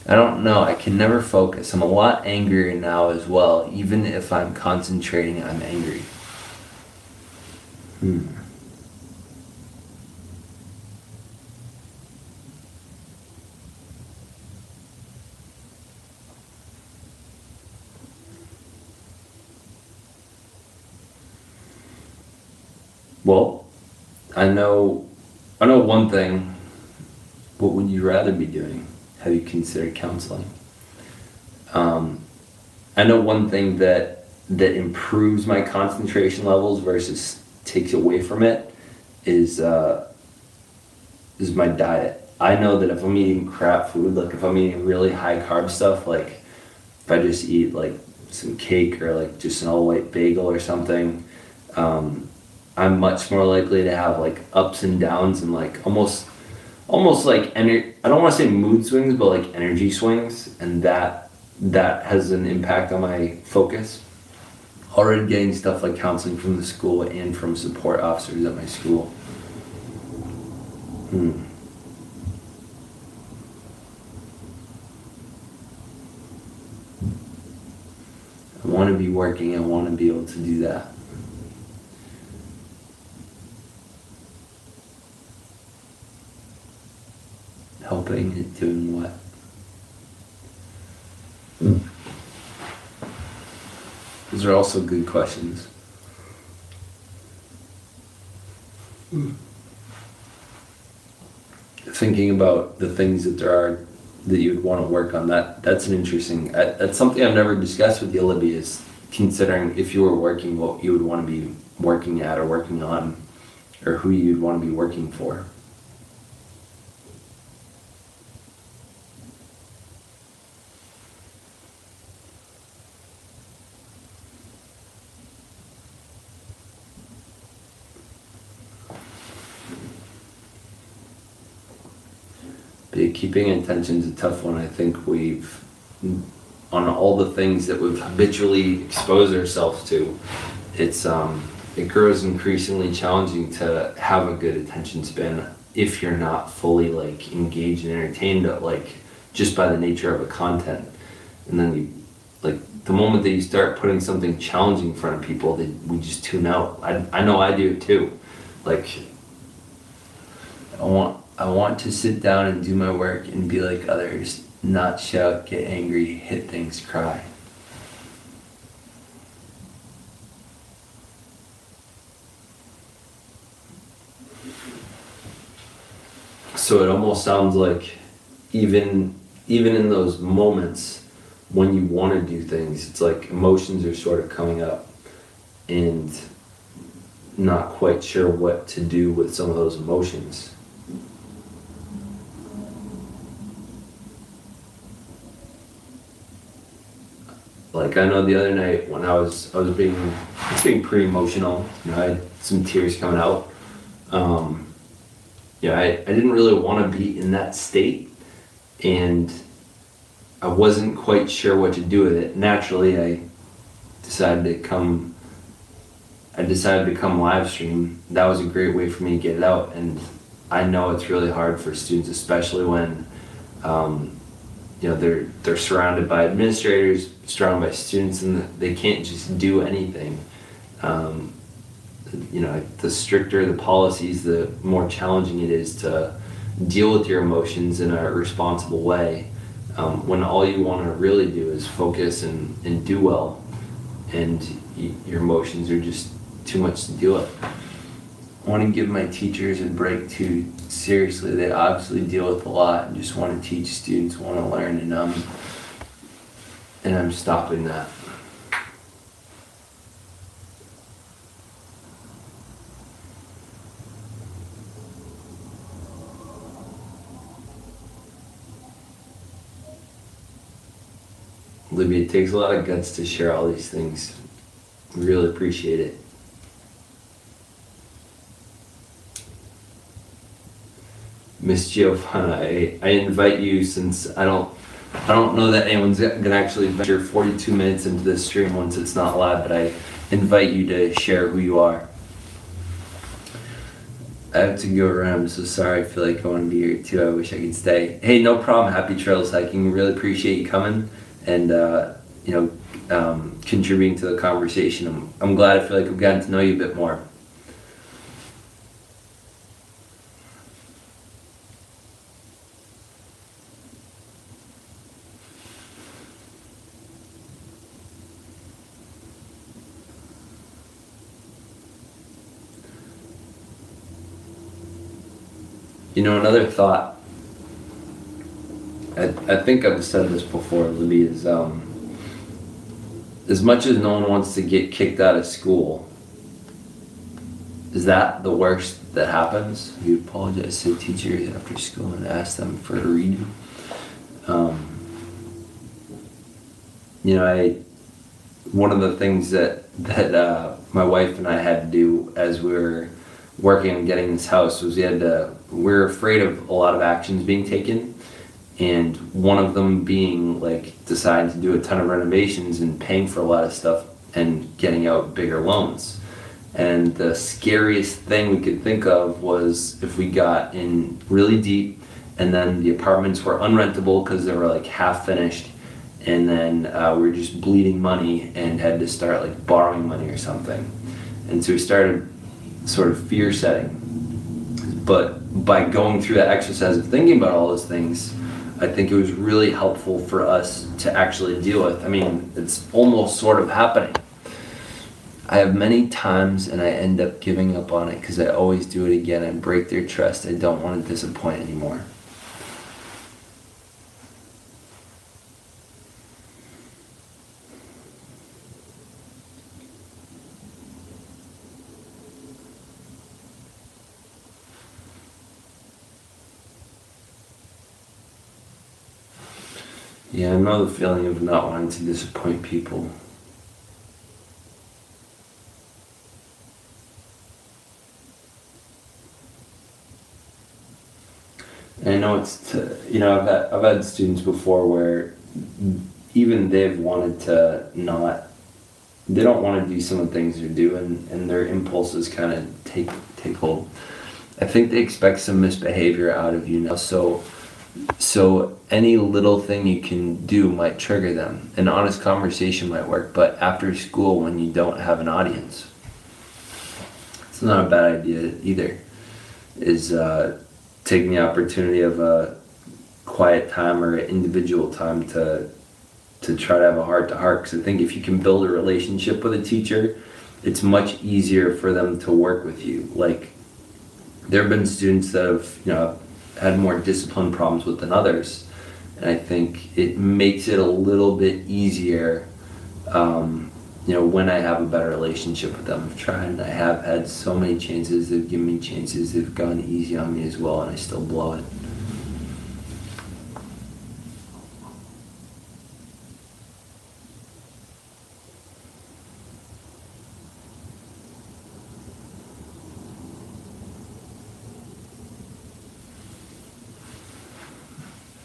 Speaker 2: I don't know, I can never focus. I'm a lot angrier now as well. Even if I'm concentrating, I'm angry. Well, I know one thing. What would you rather be doing? Have you considered counseling? I know one thing that improves my concentration levels versus takes away from it is my diet. I know that if I'm eating crap food, like if I'm eating really high carb stuff, like if I just eat like some cake or like just an all white bagel or something, I'm much more likely to have like ups and downs and like almost like I don't want to say mood swings, but like energy swings, and that has an impact on my focus. Already getting stuff like counseling from the school and from support officers at my school. I want to be working, I want to be able to do that. Helping and doing what? Those are also good questions. Thinking about the things that there are that you'd want to work on, that's an interesting, that's something I've never discussed with you, Libby, is considering if you were working, what you would want to be working at or working on, or who you'd want to be working for. But keeping attention is a tough one. I think we've, on all the things that we've habitually exposed ourselves to, it grows increasingly challenging to have a good attention span if you're not fully like engaged and entertained, like just by the nature of the content. And then you, like the moment that you start putting something challenging in front of people, we just tune out. I know I do it too. Like I want to sit down and do my work and be like others, not shout, get angry, hit things, cry. So it almost sounds like even in those moments when you want to do things, it's like emotions are sort of coming up and not quite sure what to do with some of those emotions. Like I know the other night when I was being pretty emotional, you know, I had some tears coming out. I didn't really want to be in that state, and I wasn't quite sure what to do with it. Naturally, I decided to come live stream. That was a great way for me to get it out, and I know it's really hard for students, especially when they're surrounded by administrators, surrounded by students, and they can't just do anything. The stricter the policies, the more challenging it is to deal with your emotions in a responsible way, when all you want to really do is focus and do well, and your emotions are just too much to deal with. I want to give my teachers a break too. Seriously, they obviously deal with a lot and just want to teach students, want to learn, and I'm stopping that. Libby, it takes a lot of guts to share all these things. Really appreciate it. Miss Giovanna, I invite you, since I don't know that anyone's gonna actually venture 42 minutes into this stream once it's not live, but I invite you to share who you are. I have to go around. I'm so sorry. I feel like I want to be here too. I wish I could stay. Hey, no problem. Happy trails hiking. Really appreciate you coming and contributing to the conversation. I'm glad. I feel like I've gotten to know you a bit more. You know, another thought, I think I've said this before, Libby, is as much as no one wants to get kicked out of school, is that the worst that happens? You apologize to teachers after school and ask them for a redo. One of the things that my wife and I had to do as we were working on getting this house was we're afraid of a lot of actions being taken, and one of them being like deciding to do a ton of renovations and paying for a lot of stuff and getting out bigger loans. And the scariest thing we could think of was if we got in really deep and then the apartments were unrentable because they were like half finished, and then we were just bleeding money and had to start like borrowing money or something. And so we started sort of fear setting. But by going through that exercise of thinking about all those things, I think it was really helpful for us to actually deal with. I mean, it's almost sort of happening. I have many times and I end up giving up on it because I always do it again. I break their trust. I don't want to disappoint anymore. Yeah, I know the feeling of not wanting to disappoint people. And I know I've had students before where even they've wanted to not, they don't want to do some of the things they're doing, and their impulses kind of take hold. I think they expect some misbehavior out of you now, so any little thing you can do might trigger them. An honest conversation might work, but after school when you don't have an audience, it's not a bad idea either, is taking the opportunity of a quiet time or an individual time to try to have a heart-to-heart. Because I think if you can build a relationship with a teacher, it's much easier for them to work with you. Like, there have been students that have had more discipline problems with than others, and I think it makes it a little bit easier when I have a better relationship with them. I have had so many chances, they've given me chances, they've gone easy on me as well, and I still blow it.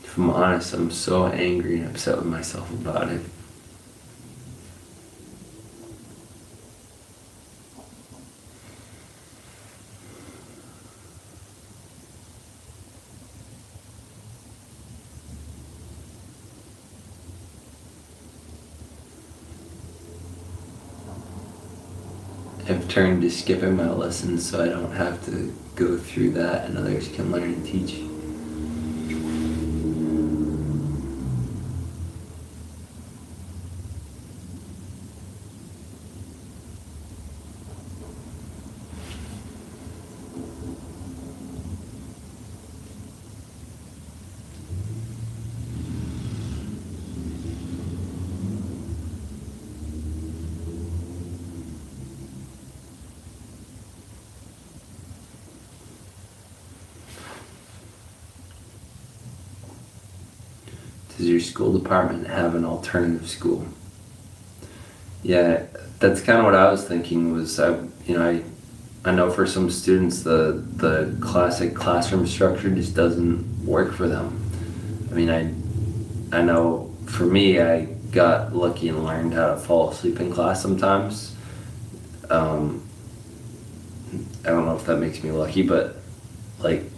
Speaker 2: If I'm honest, I'm so angry and upset with myself about it. I've turned to skipping my lessons so I don't have to go through that and others can learn and teach. Does your school department have an alternative school? Yeah, that's kind of what I was thinking. I know for some students the classic classroom structure just doesn't work for them. I mean, I know for me, I got lucky and learned how to fall asleep in class sometimes. I don't know if that makes me lucky, but like,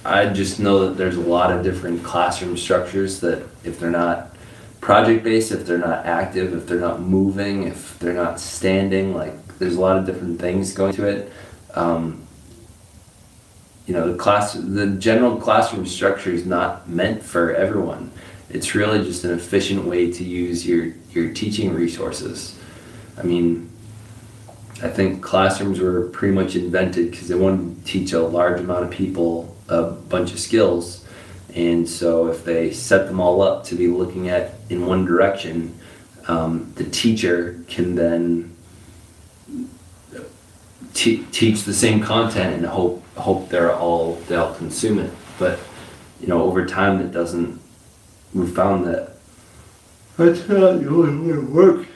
Speaker 2: I just know that there's a lot of different classroom structures that if they're not project-based, if they're not active, if they're not moving, if they're not standing, like, there's a lot of different things going to it. The general classroom structure is not meant for everyone. It's really just an efficient way to use your teaching resources. I mean, I think classrooms were pretty much invented because they wanted to teach a large amount of people a bunch of skills, and so if they set them all up to be looking at in one direction, the teacher can then teach the same content and hope they'll consume it. But over time we found that that's not the only way it works.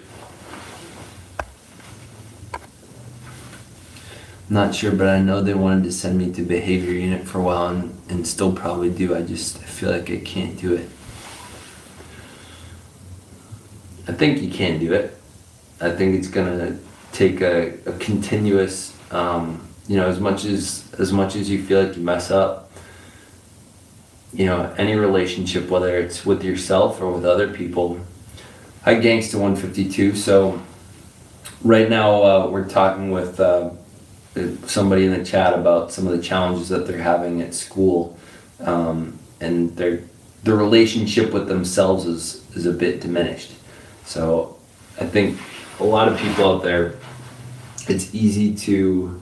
Speaker 2: Not sure, but I know they wanted to send me to behavior unit for a while and still probably do. I feel like I can't do it. I think you can do it. I think it's gonna take a continuous, as much as you feel like you mess up, any relationship, whether it's with yourself or with other people. Hi, Gangsta 152. So right now we're talking with somebody in the chat about some of the challenges that they're having at school, and their relationship with themselves is a bit diminished. So I think a lot of people out there, it's easy to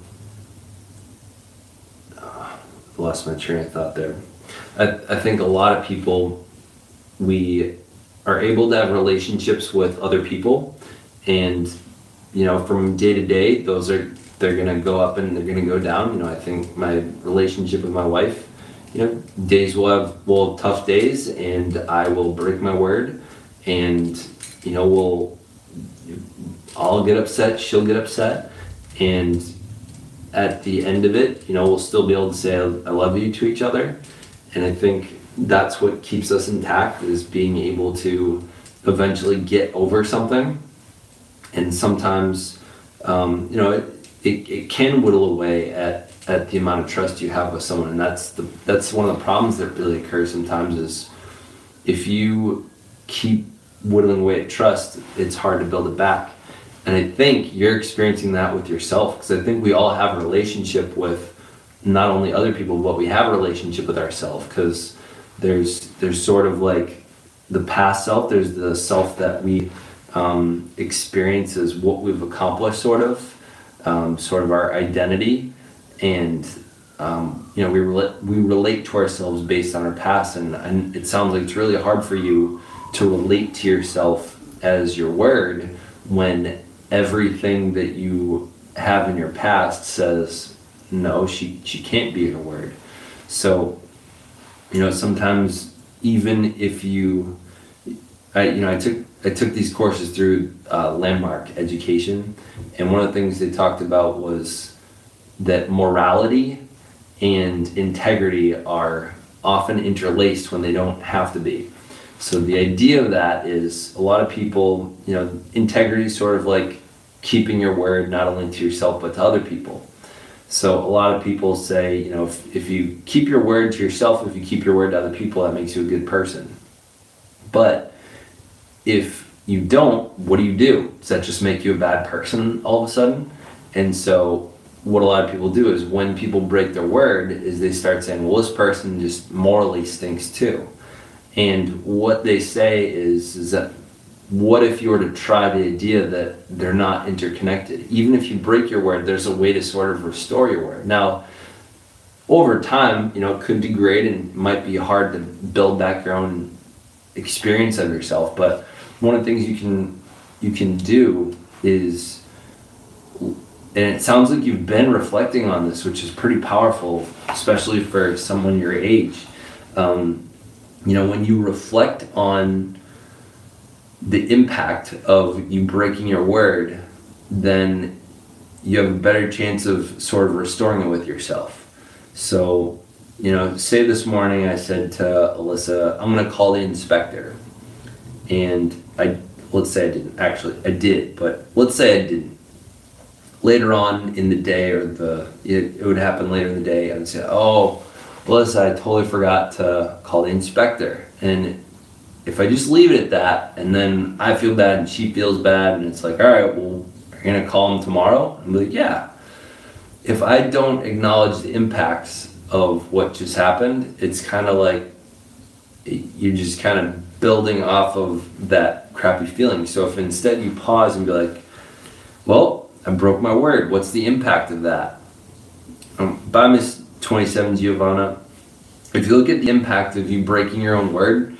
Speaker 2: lost my train of thought there. I think a lot of people, we are able to have relationships with other people, and from day to day, they're gonna go up and they're gonna go down. I think my relationship with my wife days we'll have tough days, and I will break my word, and I'll get upset, she'll get upset, and at the end of it, we'll still be able to say I love you to each other. And I think that's what keeps us intact, is being able to eventually get over something. And sometimes, it can whittle away at the amount of trust you have with someone. And that's one of the problems that really occurs sometimes, is if you keep whittling away at trust, it's hard to build it back. And I think you're experiencing that with yourself, because I think we all have a relationship with not only other people, but we have a relationship with ourselves, because there's sort of like the past self, there's the self that we experience as what we've accomplished, sort of our identity, and we relate to ourselves based on our past, and it sounds like it's really hard for you to relate to yourself as your word when everything that you have in your past says no, she can't be her word. So sometimes, even if I took these courses through Landmark Education, and one of the things they talked about was that morality and integrity are often interlaced when they don't have to be. So the idea of that is, a lot of people, integrity is sort of like keeping your word not only to yourself but to other people. So a lot of people say, if you keep your word to yourself, if you keep your word to other people, that makes you a good person. But if you don't, what do? Does that just make you a bad person all of a sudden? And so what a lot of people do is, when people break their word, is they start saying, well, this person just morally stinks too. And what they say is that, what if you were to try the idea that they're not interconnected? Even if you break your word, there's a way to sort of restore your word. Now, over time, it could degrade and might be hard to build back your own experience of yourself. But one of the things you can do is, and it sounds like you've been reflecting on this, which is pretty powerful, especially for someone your age. When you reflect on the impact of you breaking your word, then you have a better chance of sort of restoring it with yourself. So, say this morning I said to Alyssa, I'm going to call the inspector. And let's say I didn't. Actually, I did, but let's say I didn't. Later on in the day, it would happen later in the day, I would say, oh, Alyssa, I totally forgot to call the inspector. And if I just leave it at that, and then I feel bad and she feels bad, and it's like, all right, well, are you going to call him tomorrow? I'm like, yeah. If I don't acknowledge the impacts of what just happened, it's kind of like you're just kind of building off of that crappy feeling. So if instead you pause and be like, well, I broke my word. What's the impact of that? By Miss 27 Giovanna, if you look at the impact of you breaking your own word,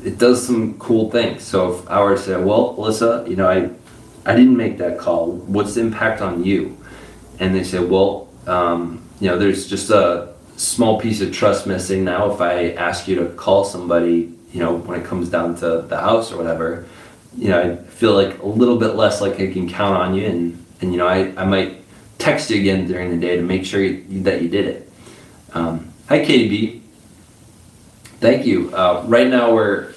Speaker 2: it does some cool things. So if I were to say, well, Alyssa, I didn't make that call. What's the impact on you? And they say, well, there's just a small piece of trust missing now. If I ask you to call somebody, when it comes down to the house or whatever, I feel like a little bit less like I can count on you. And I might text you again during the day to make sure that you did it. Hi, KDB. Thank you. Right now we're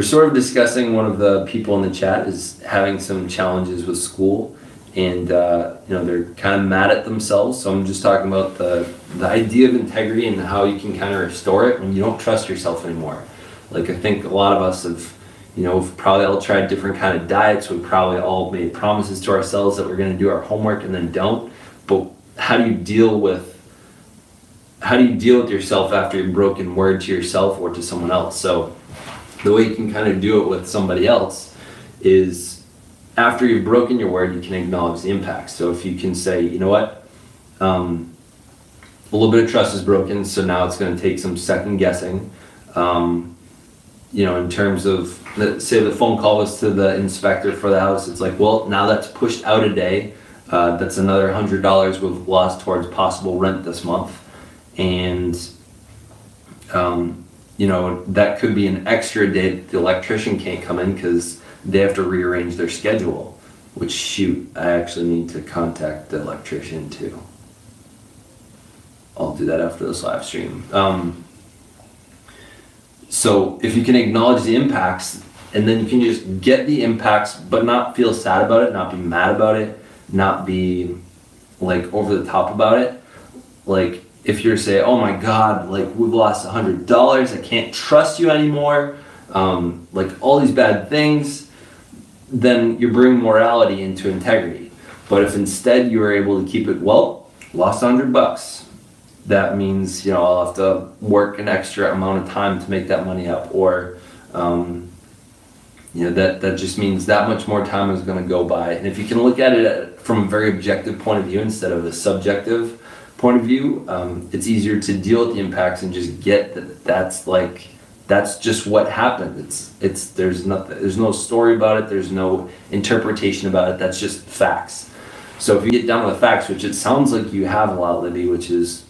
Speaker 2: sort of discussing, one of the people in the chat is having some challenges with school, and they're kind of mad at themselves. So I'm just talking about the idea of integrity and how you can kind of restore it when you don't trust yourself anymore. Like, I think a lot of us have, we've probably all tried different kind of diets. We've probably all made promises to ourselves that we're going to do our homework and then don't. But how do you deal with yourself after you've broken word to yourself or to someone else? So the way you can kind of do it with somebody else is, after you've broken your word, you can acknowledge the impact. So if you can say, you know what, a little bit of trust is broken, so now it's going to take some second guessing. In terms of, say the phone call was to the inspector for the house, it's like, well, now that's pushed out a day. That's another $100 we've lost towards possible rent this month. and that could be an extra day that the electrician can't come in because they have to rearrange their schedule. Which, shoot, I actually need to contact the electrician too. I'll do that after this live stream. So if you can acknowledge the impacts, and then you can just get the impacts, but not feel sad about it, not be mad about it, not be like over the top about it. Like if you're saying, oh my God, like we've lost $100, I can't trust you anymore, like all these bad things, then you're bringing morality into integrity. But if instead you were able to keep it, well, lost $100, that means, I'll have to work an extra amount of time to make that money up, or, that just means that much more time is going to go by. And if you can look at it from a very objective point of view instead of a subjective point of view, it's easier to deal with the impacts and just get that that's just what happened. There's no story about it. There's no interpretation about it. That's just facts. So if you get down to the facts, which it sounds like you have a lot, Libby, which is,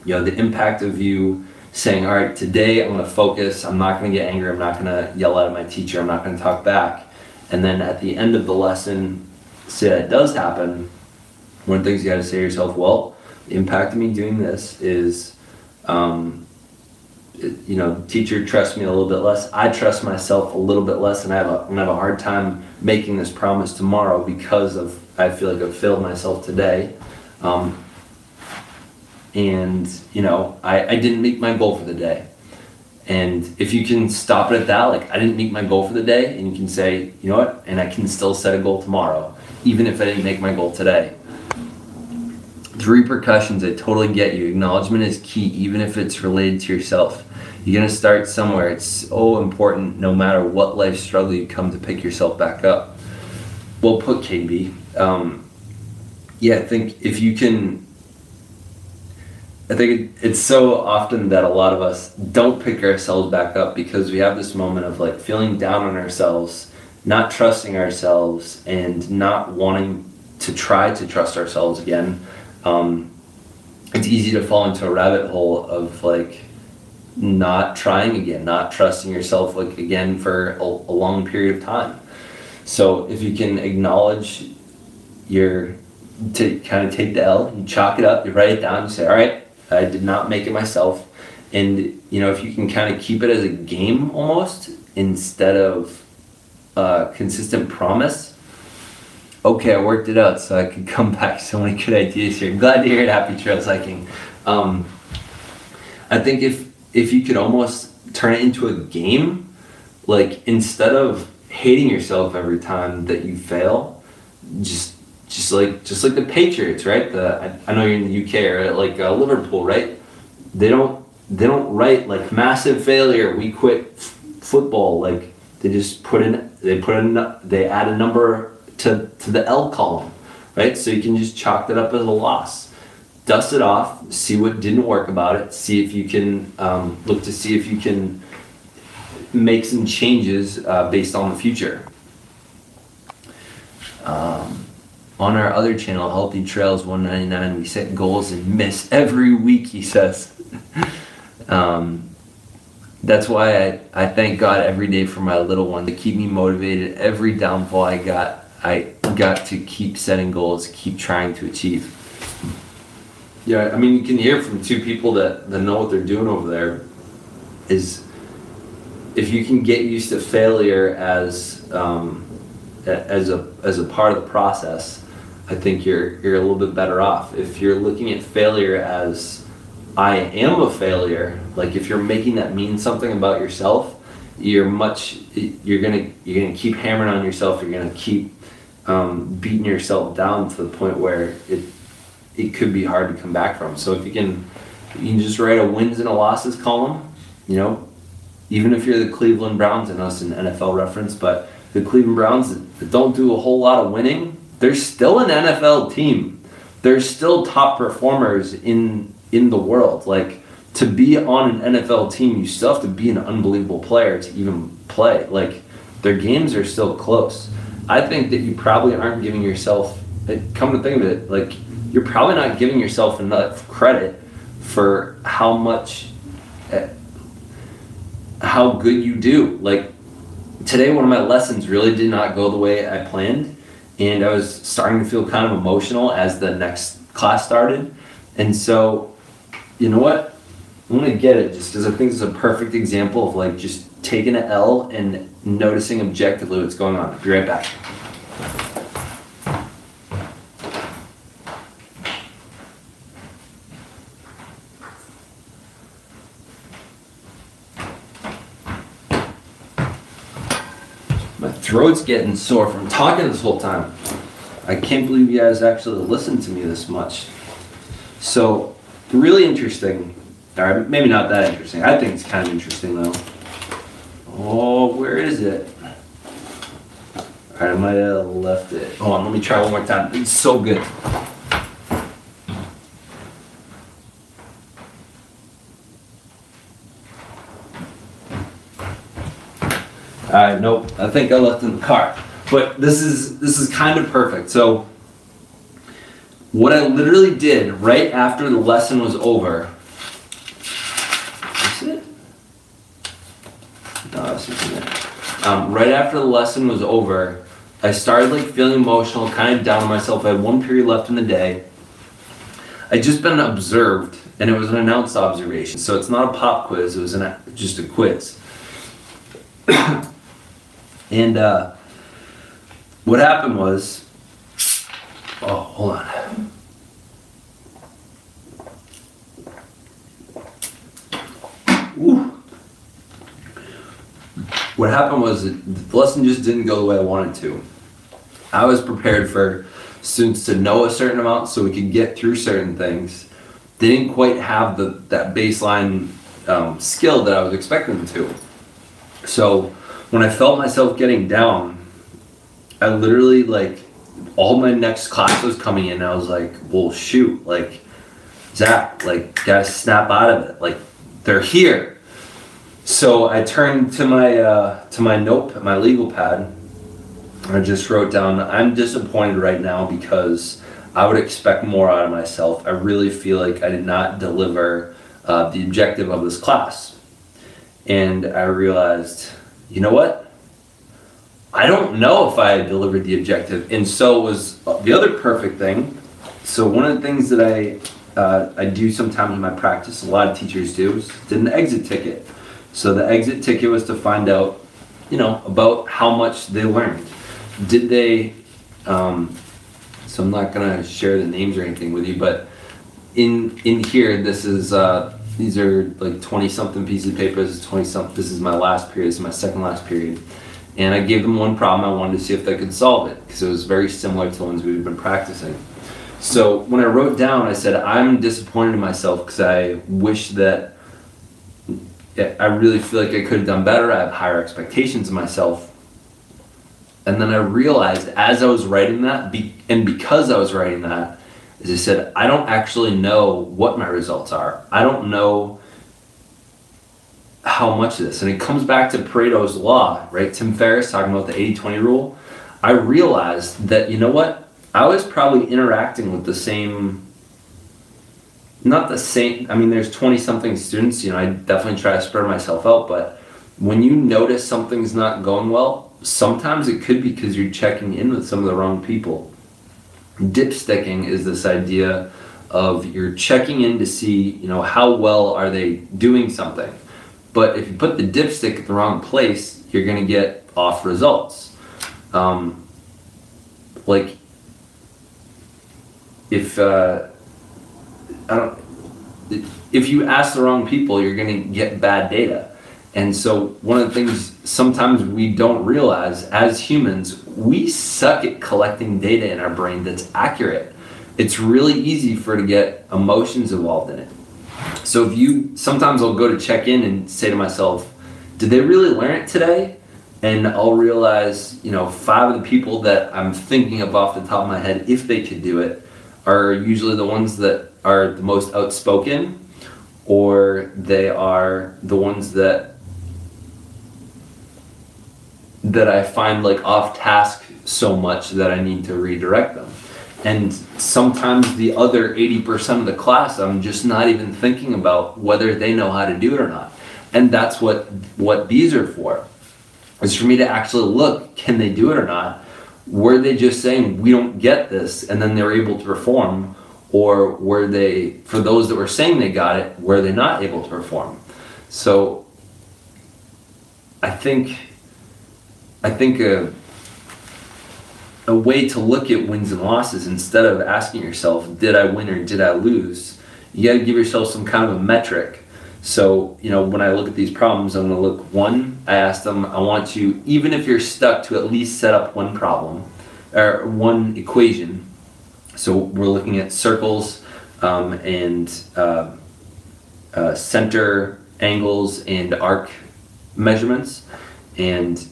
Speaker 2: the impact of you saying, all right, today I'm going to focus. I'm not going to get angry. I'm not going to yell at my teacher. I'm not going to talk back. And then at the end of the lesson, say that does happen. One of the things you got to say to yourself, well, the impact of me doing this is, teacher trusts me a little bit less. I trust myself a little bit less, and I'm gonna have a hard time making this promise tomorrow because I feel like I've failed myself today. I didn't meet my goal for the day. And if you can stop it at that, like I didn't meet my goal for the day, and you can say, you know what, and I can still set a goal tomorrow, even if I didn't make my goal today. The repercussions, I totally get you. Acknowledgement is key, even if it's related to yourself. You're going to start somewhere. It's so important no matter what life struggle you come to pick yourself back up. Well put, KB. I think if you can, it's so often that a lot of us don't pick ourselves back up because we have this moment of like feeling down on ourselves, not trusting ourselves, and not wanting to try to trust ourselves again. It's easy to fall into a rabbit hole of like not trying again, not trusting yourself like again for a long period of time. So if you can acknowledge to kind of take the L, you chalk it up, you write it down, you say, all right, I did not make it myself. And if you can kind of keep it as a game almost instead of a consistent promise. Okay, I worked it out so I could come back. So many good ideas here. Glad to hear it. Happy trails hiking. I think if you could almost turn it into a game, like instead of hating yourself every time that you fail, just like the Patriots, right? I know you're in the UK, or like Liverpool, right? They don't write like massive failure, we quit football. Like they add a number to the L column, right? So you can just chalk that up as a loss. Dust it off, see what didn't work about it, see if you can look to see if you can make some changes based on the future. On our other channel, Healthy Trails 199, we set goals and miss every week, he says. That's why I thank God every day for my little one to keep me motivated. Every downfall I got to keep setting goals, keep trying to achieve. Yeah, I mean, you can hear from two people that know what they're doing over there, is if you can get used to failure as a part of the process, I think you're a little bit better off. If you're looking at failure as I am a failure, like if you're making that mean something about yourself, you're gonna keep hammering on yourself. You're gonna keep beating yourself down to the point where it could be hard to come back from. So if you can just write a wins and a losses column, even if you're the Cleveland Browns, I know it's an NFL reference, but the Cleveland Browns that don't do a whole lot of winning, they're still an NFL team. They're still top performers in the world. Like, to be on an NFL team, you still have to be an unbelievable player to even play. Like, their games are still close. I think that you probably aren't giving yourself, come to think of it, like, you're probably not giving yourself enough credit for how good you do. Like today, one of my lessons really did not go the way I planned, and I was starting to feel kind of emotional as the next class started. And so, you know what? I'm gonna get it just because I think it's a perfect example of like just taking an L and noticing objectively what's going on. I'll be right back. My throat's getting sore from talking this whole time. I can't believe you guys actually listened to me this much. So, really interesting. Or maybe not that interesting. I think it's kind of interesting though. Oh, where is it? Alright, I might have left it. Hold on, let me try one more time. It's so good. Alright, nope. I think I left it in the car. But this is kind of perfect. So what I literally did right after the lesson was over. Is it? No, that's not it. Right after the lesson was over, I started like feeling emotional, kind of down on myself. I had one period left in the day. I'd just been observed, and it was an announced observation. So it's not a pop quiz, it was just a quiz. And what happened was, oh, hold on. Woo. What happened was the lesson just didn't go the way I wanted to. I was prepared for students to know a certain amount so we could get through certain things. They didn't quite have that baseline skill that I was expecting them to. So when I felt myself getting down, I literally, like, all my next class was coming in, and I was like, well, shoot, like, Zach, like, gotta snap out of it. Like, they're here. So I turned to my note, my legal pad, and I just wrote down, I'm disappointed right now because I would expect more out of myself. I really feel like I did not deliver the objective of this class. And I realized, you know what? I don't know if I delivered the objective. And so was the other perfect thing. So one of the things that I do sometimes in my practice, a lot of teachers do, is did an exit ticket. So the exit ticket was to find out, you know, about how much they learned. Did they, so I'm not gonna share the names or anything with you, but in here, this is, these are like 20-something pieces of paper. This is 20-something, this is my last period, this is my second last period. And I gave them one problem. I wanted to see if they could solve it because it was very similar to the ones we've been practicing. So when I wrote down, I said, I'm disappointed in myself because I wish that, I really feel like I could have done better. I have higher expectations of myself. And then I realized as I was writing that, and because I was writing that, as I said, I don't actually know what my results are. I don't know how much of this, and it comes back to Pareto's law, right? Tim Ferriss talking about the 80-20 rule. I realized that, you know what? I was probably interacting with the same, not the same, I mean, there's 20-something students, you know, I definitely try to spread myself out, but when you notice something's not going well, sometimes it could be because you're checking in with some of the wrong people. Dipsticking is this idea of you're checking in to see, you know, how well are they doing something. But if you put the dipstick at the wrong place, you're going to get off results. Like, if if you ask the wrong people, you're going to get bad data. And so one of the things sometimes we don't realize as humans, we suck at collecting data in our brain that's accurate. It's really easy for to get emotions involved in it. So sometimes I'll go to check in and say to myself, did they really learn it today? And I'll realize, you know, 5 of the people that I'm thinking of off the top of my head, if they could do it, are usually the ones that are the most outspoken, or they are the ones that I find like off task so much that I need to redirect them. And sometimes the other 80% of the class, I'm just not even thinking about whether they know how to do it or not. And that's what these are for, is for me to actually look, can they do it or not? Were they just saying, we don't get this, and then they were able to perform? Or were they, for those that were saying they got it, were they not able to perform? So I think a way to look at wins and losses, instead of asking yourself, did I win or did I lose? You got to give yourself some kind of a metric. So, when I look at these problems, I'm going to look, one, I asked them, I want you, even if you're stuck, to at least set up one problem or one equation. So we're looking at circles and center angles and arc measurements. And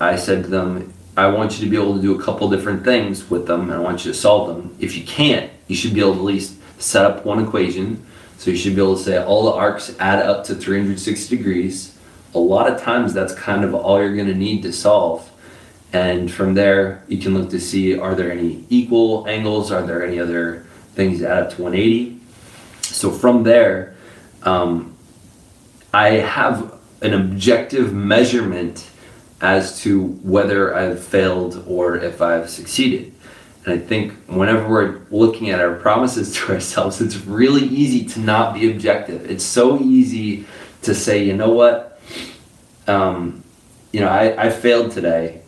Speaker 2: I said to them, I want you to be able to do a couple different things with them, and I want you to solve them. If you can't, you should be able to at least set up one equation. So you should be able to say all the arcs add up to 360 degrees. A lot of times that's kind of all you're going to need to solve. And from there, you can look to see, are there any equal angles? Are there any other things that add up to 180? So from there, I have an objective measurement as to whether I've failed or if I've succeeded. And I think whenever we're looking at our promises to ourselves, it's really easy to not be objective. It's so easy to say, you know what, I failed today,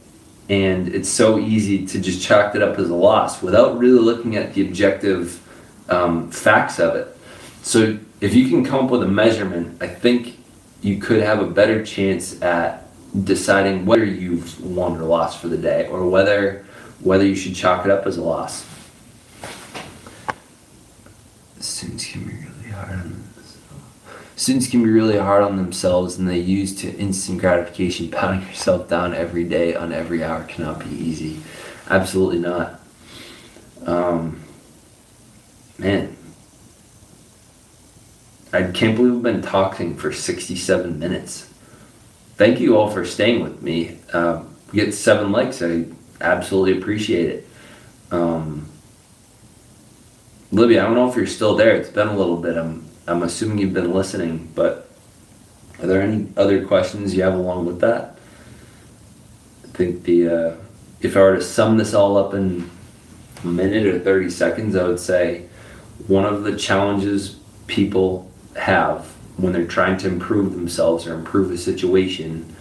Speaker 2: and it's so easy to just chalk it up as a loss without really looking at the objective facts of it. So if you can come up with a measurement, I think you could have a better chance at deciding whether you've won or lost for the day, or whether you should chalk it up as a loss. Students can be really hard on themselves, and they use to instant gratification. Pounding yourself down every day on every hour cannot be easy. Absolutely not. Man, I can't believe we've been talking for 67 minutes. Thank you all for staying with me. We get 7 likes. I absolutely appreciate it. Libby, I don't know if you're still there. It's been a little bit. I'm assuming you've been listening, but are there any other questions you have along with that? I think if I were to sum this all up in a minute or 30 seconds, I would say one of the challenges people have when they're trying to improve themselves or improve a situation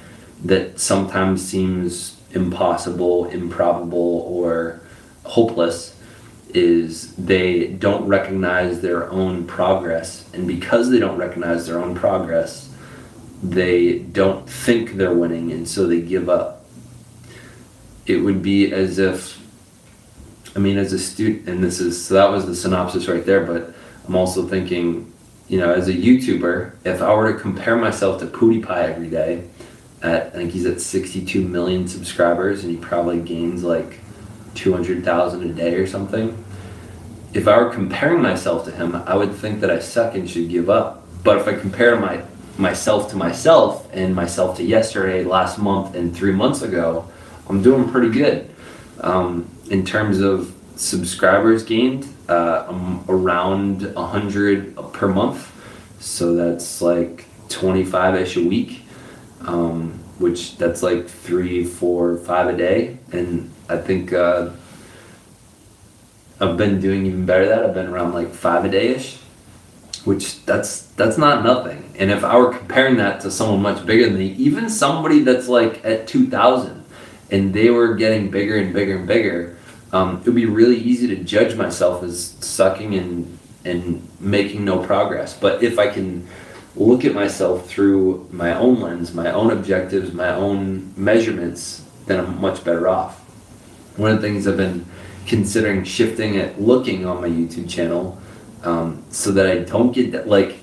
Speaker 2: that sometimes seems impossible, improbable, or hopeless, is they don't recognize their own progress. And because they don't recognize their own progress, they don't think they're winning, and so they give up. It would be as if, as a student, and so that was the synopsis right there, but I'm also thinking, as a YouTuber, if I were to compare myself to PewDiePie every day, I think he's at 62 million subscribers, and he probably gains like 200,000 a day or something. If I were comparing myself to him, I would think that I suck and should give up. But if I compare myself to myself, and myself to yesterday, last month, and 3 months ago, I'm doing pretty good. In terms of subscribers gained, I'm around 100 per month, so that's like 25-ish a week, which that's like 3, 4, 5 a day. And I think I've been doing even better than that. I've been around like 5 a day-ish, which that's not nothing. And if I were comparing that to someone much bigger than me, even somebody that's like at 2,000, and they were getting bigger and bigger and bigger, it would be really easy to judge myself as sucking and making no progress. But if I can look at myself through my own lens, my own objectives, my own measurements, then I'm much better off. One of the things I've been considering shifting at looking on my YouTube channel, so that I don't get that, like,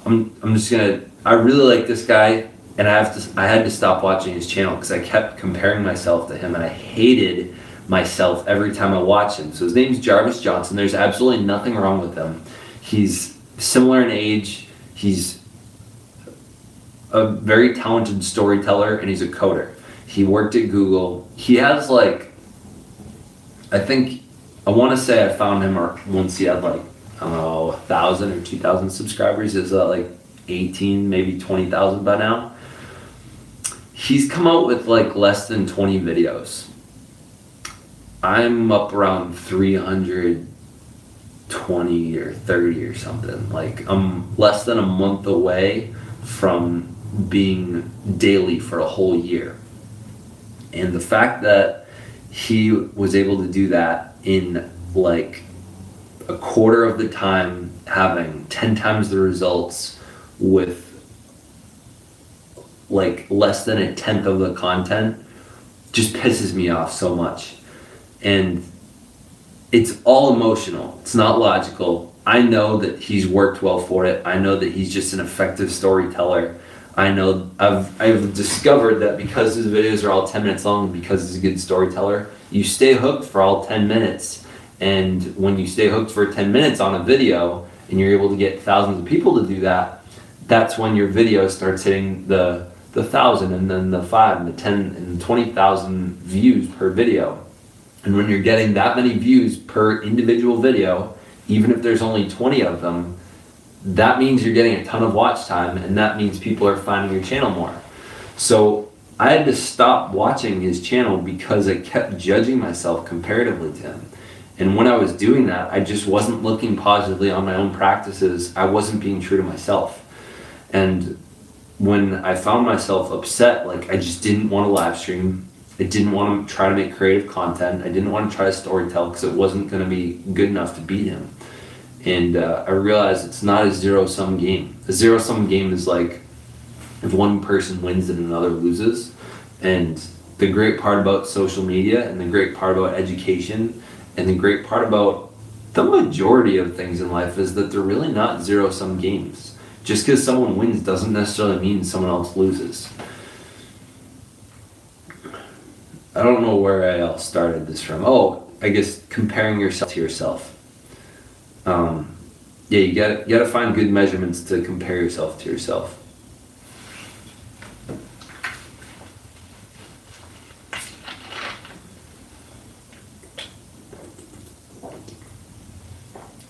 Speaker 2: I really like this guy, and I had to stop watching his channel because I kept comparing myself to him, and I hated myself every time I watched him. So his name's Jarvis Johnson. There's absolutely nothing wrong with him. He's similar in age. He's a very talented storyteller, and he's a coder. He worked at Google. He has, like, I think I want to say I found him once he had like, I don't know, 1,000 or 2,000 subscribers. Is that like 18, maybe 20,000 by now? He's come out with like less than 20 videos. I'm up around 320 or 30 or something. Like I'm less than a month away from being daily for a whole year. And the fact that he was able to do that in like a quarter of the time, having 10 times the results with like less than a tenth of the content, just pisses me off so much. And it's all emotional. It's not logical. I know that he's worked well for it. I know that he's just an effective storyteller. I know I've discovered that because his videos are all 10 minutes long, because he's a good storyteller, you stay hooked for all 10 minutes. And when you stay hooked for 10 minutes on a video and you're able to get thousands of people to do that, that's when your video starts hitting the 1,000 and then the 5 and the 10 and 20,000 views per video. And when you're getting that many views per individual video, even if there's only 20 of them, that means you're getting a ton of watch time, and that means people are finding your channel more. So I had to stop watching his channel because I kept judging myself comparatively to him. And when I was doing that, I just wasn't looking positively on my own practices. I wasn't being true to myself. And when I found myself upset, like I just didn't want to live stream. I didn't want to try to make creative content. I didn't want to try to storytell because it wasn't going to be good enough to beat him. And I realized it's not a zero-sum game. A zero-sum game is like if one person wins and another loses. And the great part about social media and the great part about education and the great part about the majority of things in life is that they're really not zero-sum games. Just because someone wins doesn't necessarily mean someone else loses. I don't know where I else started this from. Oh, I guess comparing yourself to yourself. Yeah, you gotta find good measurements to compare yourself to yourself.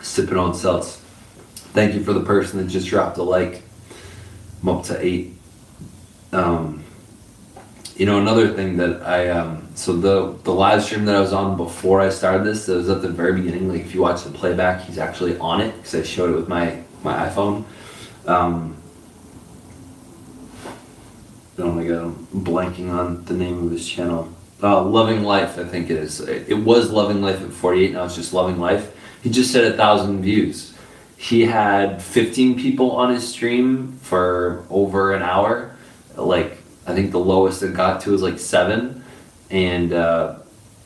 Speaker 2: Sipping on seltz. Thank you for the person that just dropped a like. I'm up to 8. You know, another thing that so the live stream that I was on before I started this, it was at the very beginning. Like if you watch the playback, he's actually on it because I showed it with my iPhone. Oh my god, I'm blanking on the name of his channel. Loving Life, I think it is. It was Loving Life at 48, now it's just Loving Life. He just said 1,000 views. He had 15 people on his stream for over an hour. Like, I think the lowest it got to was like 7. And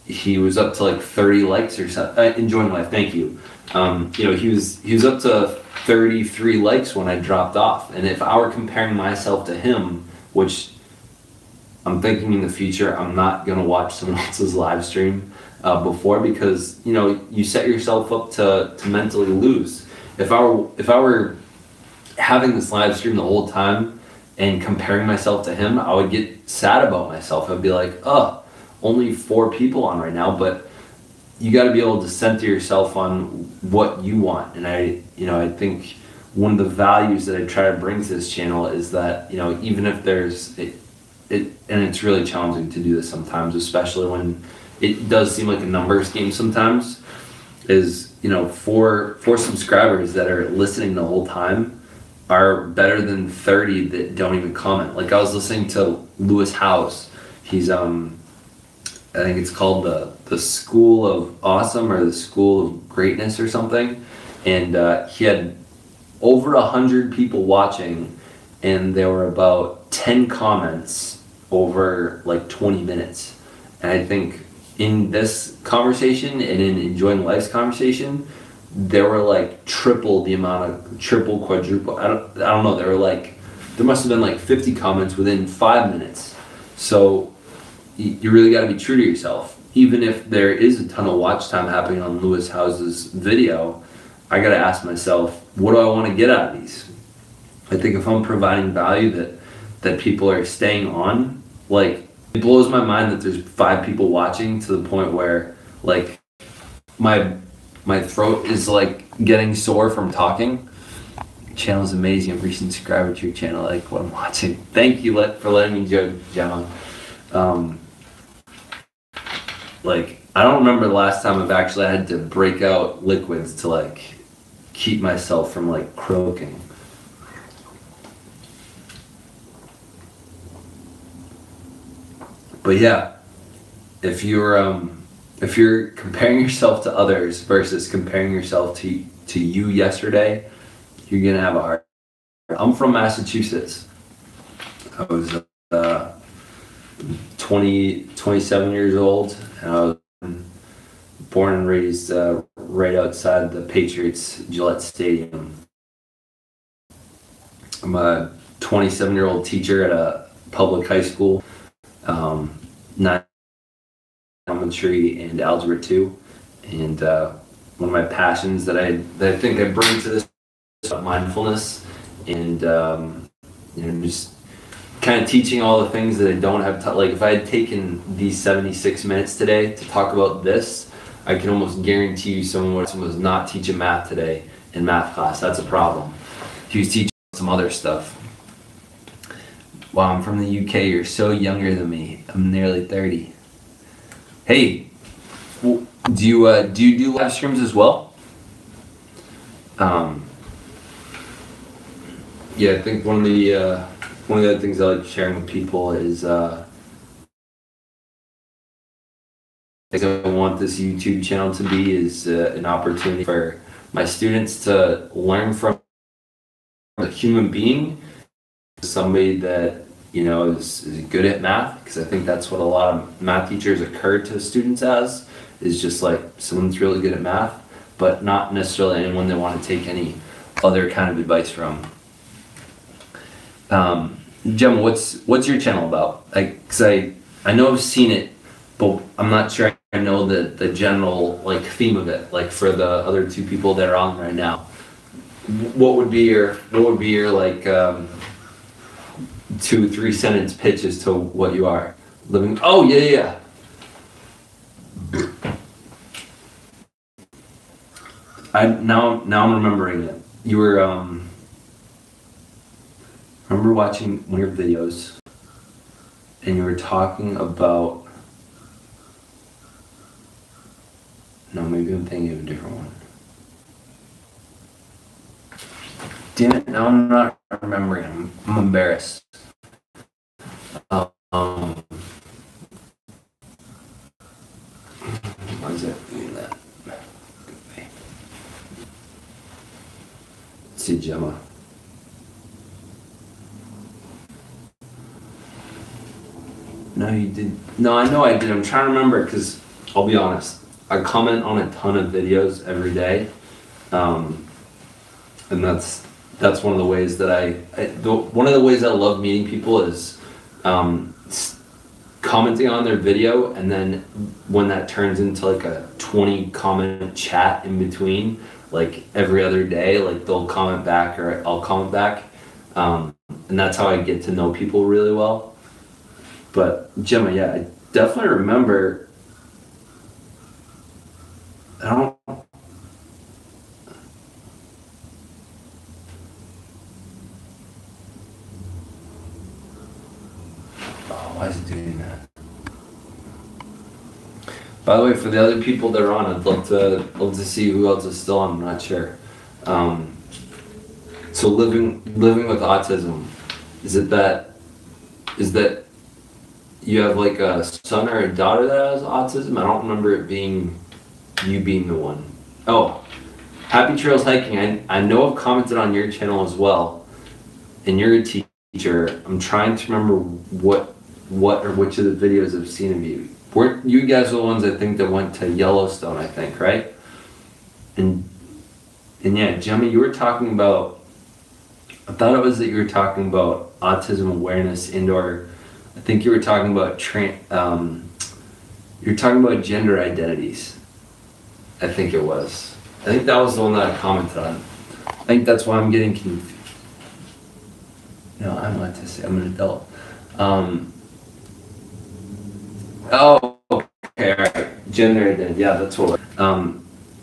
Speaker 2: he was up to like 30 likes or something. Enjoying Life, thank you. You know, he was up to 33 likes when I dropped off. And if I were comparing myself to him, which I'm thinking in the future, I'm not gonna watch someone else's live stream before, because you know you set yourself up to mentally lose. If I were having this live stream the whole time and comparing myself to him, I would get sad about myself. I'd be like, oh, only 4 people on right now. But you got to be able to center yourself on what you want. And I think one of the values that I try to bring to this channel is that, you know, even if there's and it's really challenging to do this sometimes, especially when it does seem like a numbers game sometimes, is, you know, 4 subscribers that are listening the whole time are better than 30 that don't even comment. Like I was listening to Lewis Howes. He's I think it's called the School of Awesome or the School of Greatness or something, and he had over 100 people watching, and there were about 10 comments over like 20 minutes. And I think in this conversation and in Enjoying Life's conversation, there were like triple, quadruple, I don't know, there must have been like 50 comments within 5 minutes. So you really got to be true to yourself. Even if there is a ton of watch time happening on Lewis Howes' video, I got to ask myself, what do I want to get out of these? I think if I'm providing value that people are staying on, like, it blows my mind that there's 5 people watching, to the point where, like, my throat is like getting sore from talking. Your channel is amazing. I'm recently subscribed to your channel. I like what I'm watching. Thank you for letting me judge, Gemma. Like, I don't remember the last time I've actually had to break out liquids to like keep myself from like croaking. But yeah, if you're comparing yourself to others versus comparing yourself to you yesterday, you're gonna have a hard. I'm from Massachusetts. I was 27 years old, and I was born and raised right outside the Patriots Gillette Stadium. I'm a 27-year-old teacher at a public high school, geometry and algebra 2, and one of my passions that I think I bring to this is mindfulness, and just kind of teaching all the things that I don't have to, like if I had taken these 76 minutes today to talk about this, I can almost guarantee you someone was not teaching math today in math class. That's a problem. He was teaching some other stuff. Wow, I'm from the UK. You're so younger than me. I'm nearly 30. Hey, do you do live streams as well? Yeah, I think one of the other things I like sharing with people is I want this YouTube channel to be is an opportunity for my students to learn from a human being, somebody that is good at math, because I think that's what a lot of math teachers occur to students as, is just like someone's really good at math, but not necessarily anyone they want to take any other kind of advice from. Gemma, what's your channel about? Because I know I've seen it, but I'm not sure I know the general like theme of it. Like for the other two people that are on right now, what would be your like 2-3 sentence pitch as to what you are living? Oh yeah. Now I'm remembering it. You were I remember watching one of your videos, and you were talking about. No, maybe I'm thinking of a different one. Damn it! Now I'm not remembering. I'm embarrassed. Why is it doing that? Let's see, Gemma. No, you did. No, I know I did. I'm trying to remember because I'll be honest. I comment on a ton of videos every day, and that's one of the ways that one of the ways I love meeting people is commenting on their video, and then when that turns into like a 20 comment chat in between, like every other day, like they'll comment back or I'll comment back, and that's how I get to know people really well. But Gemma, yeah, I definitely remember. I don't. Oh, why is it doing that? By the way, for the other people that are on, I'd love to see who else is still on. I'm not sure. So living with autism, is that you have like a son or a daughter that has autism? I don't remember it being you being the one. Oh, Happy Trails Hiking. I know I've commented on your channel as well, and you're a teacher. I'm trying to remember what or which of the videos I've seen of you. Weren't you guys the ones I think that went to Yellowstone, I think, right? And yeah, Gemma, you were talking about, I thought it was that you were talking about autism awareness indoor. I think you were talking about you're talking about gender identities. I think it was. I think that was the one that I commented on. I think that's why I'm getting confused. No, I'm autistic. I'm an adult. Oh, okay, all right. Gender identity. Yeah, that's what.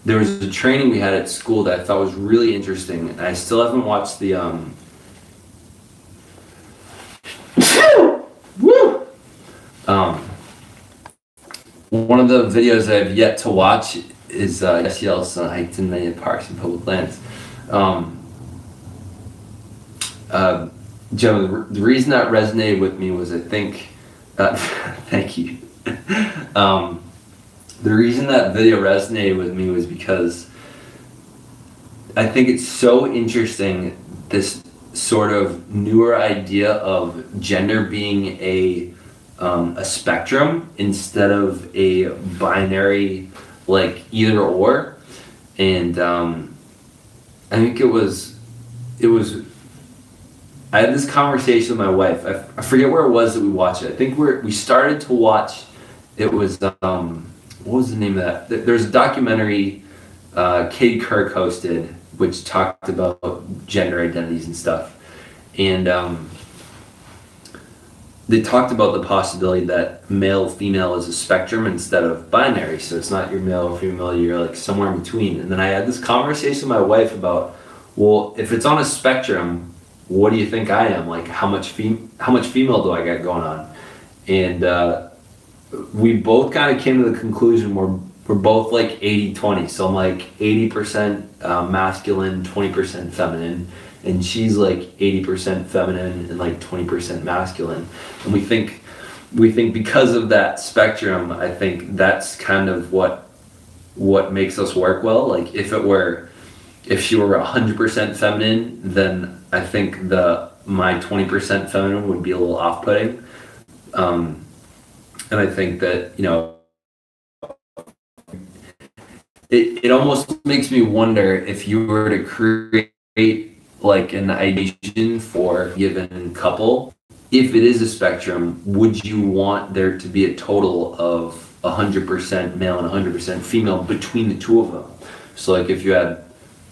Speaker 2: there was a training we had at school that I thought was really interesting, and I still haven't watched the one of the videos I have yet to watch is Jesse Yeltsin hiked in many parks and public lands. Joe, the reason that resonated with me was, I think, thank you. The reason that video resonated with me was because I think it's so interesting, this sort of newer idea of gender being a spectrum instead of a binary, like either or. And I think it was I had this conversation with my wife. I forget where it was that we watched it. I think we started to watch, it was what was the name of that? There's a documentary Katie Couric hosted, which talked about gender identities and stuff. And they talked about the possibility that male female is a spectrum instead of binary. So it's not you're male or female, you're like somewhere in between. And then I had this conversation with my wife about, well, if it's on a spectrum, what do you think I am? Like, how much female do I got going on? And we both kind of came to the conclusion we're both like 80-20. So I'm like 80% masculine, 20% feminine, and she's like 80% feminine and like 20% masculine. And we think because of that spectrum, I think that's kind of what makes us work well. Like if she were 100% feminine, then I think my 20% feminine would be a little off-putting. And I think that, you know, it almost makes me wonder if you were to create like an ideation for a given couple, if it is a spectrum, would you want there to be a total of 100% male and 100% female between the two of them? So like if you had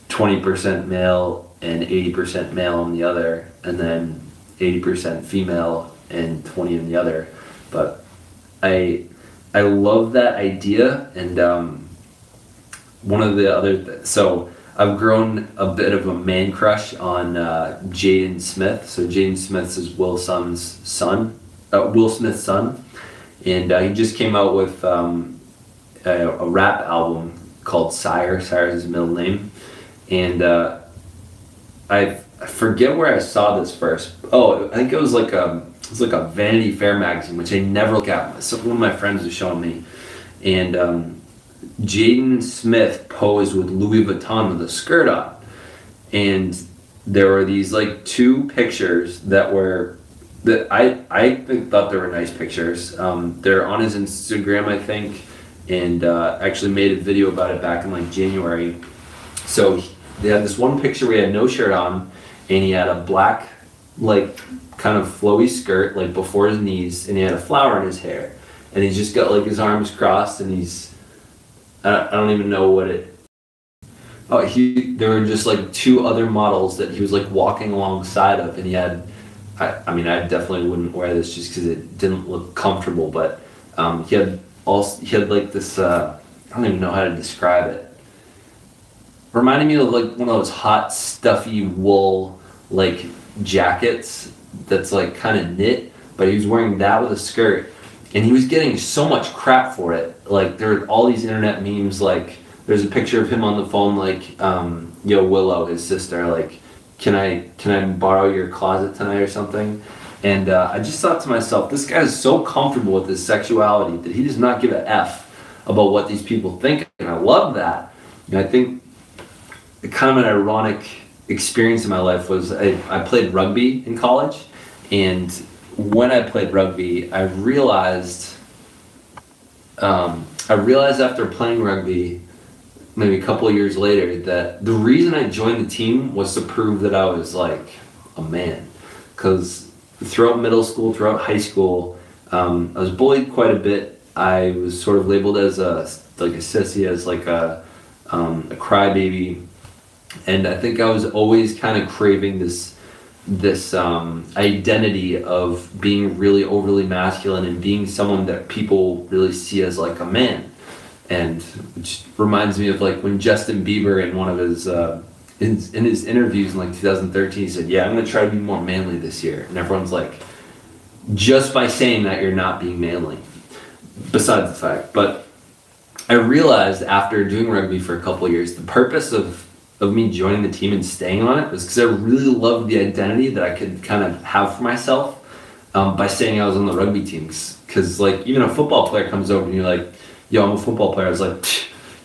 Speaker 2: 20% male and 80% male on the other, and then 80% female and 20 on the other. But I love that idea. And one of the other so I've grown a bit of a man crush on Jaden Smith. So Jaden Smith is Will Smith's son, and he just came out with a rap album called Sire. Sire is his middle name, and I forget where I saw this first. Oh, I think it was like a Vanity Fair magazine, which I never look at. So one of my friends was showing me, and Jaden Smith posed with Louis Vuitton with a skirt on, and there were these like two pictures that I thought they were nice pictures. They're on his Instagram, I think, and actually made a video about it back in like January. So they had this one picture where he had no shirt on, and he had a black, like, kind of flowy skirt, like before his knees, and he had a flower in his hair, and he's just got like his arms crossed, and I don't even know what it. Oh, there were just like two other models that he was like walking alongside of, and he had. I mean, I definitely wouldn't wear this just because it didn't look comfortable, but he had like this. I don't even know how to describe it. Reminded me of like one of those hot, stuffy wool like jackets that's like kind of knit, but he was wearing that with a skirt, and he was getting so much crap for it. Like there were all these internet memes, like there's a picture of him on the phone, like Willow, his sister, like, can I borrow your closet tonight or something? And I just thought to myself, this guy is so comfortable with his sexuality that he does not give a F about what these people think, and I love that. And I think kind of an ironic experience in my life was I played rugby in college, and when I played rugby, I realized after playing rugby maybe a couple of years later that the reason I joined the team was to prove that I was like a man, because throughout middle school, throughout high school, I was bullied quite a bit. I was sort of labeled as a sissy, as like a crybaby. And I think I was always kind of craving this identity of being really overly masculine and being someone that people really see as like a man. And which reminds me of like when Justin Bieber in one of his in his interviews in like 2013, he said, "Yeah, I'm gonna try to be more manly this year," and everyone's like, just by saying that you're not being manly. Besides the fact, but I realized after doing rugby for a couple of years, the purpose of me joining the team and staying on it was because I really loved the identity that I could kind of have for myself by saying I was on the rugby team. Because like even a football player comes over and you're like, "Yo, I'm a football player." I was like,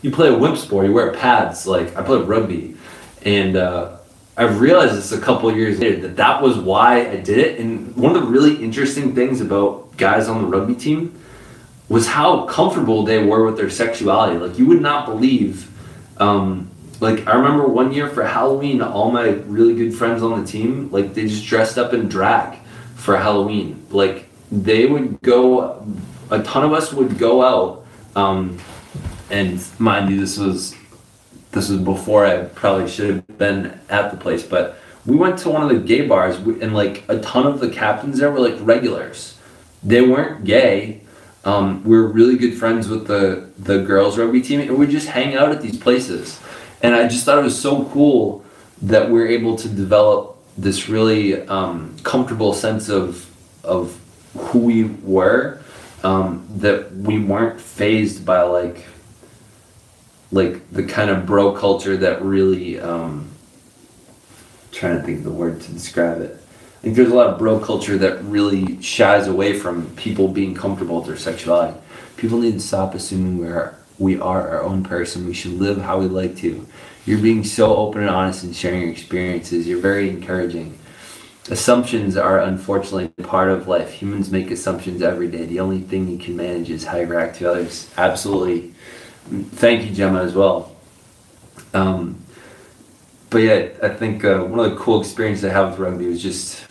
Speaker 2: "You play a wimp sport, you wear pads." Like I play rugby, and I realized this a couple of years later that was why I did it. And one of the really interesting things about guys on the rugby team was how comfortable they were with their sexuality. Like you would not believe. Like I remember one year for Halloween, all my really good friends on the team, like they just dressed up in drag for Halloween. Like they would go, a ton of us would go out, and mind you, this was before I probably should have been at the place, but we went to one of the gay bars and like a ton of the captains there were like regulars. They weren't gay. We were really good friends with the girls rugby team, and we'd just hang out at these places. And I just thought it was so cool that we were able to develop this really comfortable sense of who we were, that we weren't fazed by like the kind of bro culture that really trying to think of the word to describe it. I think there's a lot of bro culture that really shies away from people being comfortable with their sexuality. People need to stop assuming we are our own person. We should live how we like to. You're being so open and honest and sharing your experiences. You're very encouraging. Assumptions are unfortunately part of life. Humans make assumptions every day. The only thing you can manage is how you react to others. Absolutely. Thank you, Gemma, as well. But yeah, I think one of the cool experiences I have with rugby was just,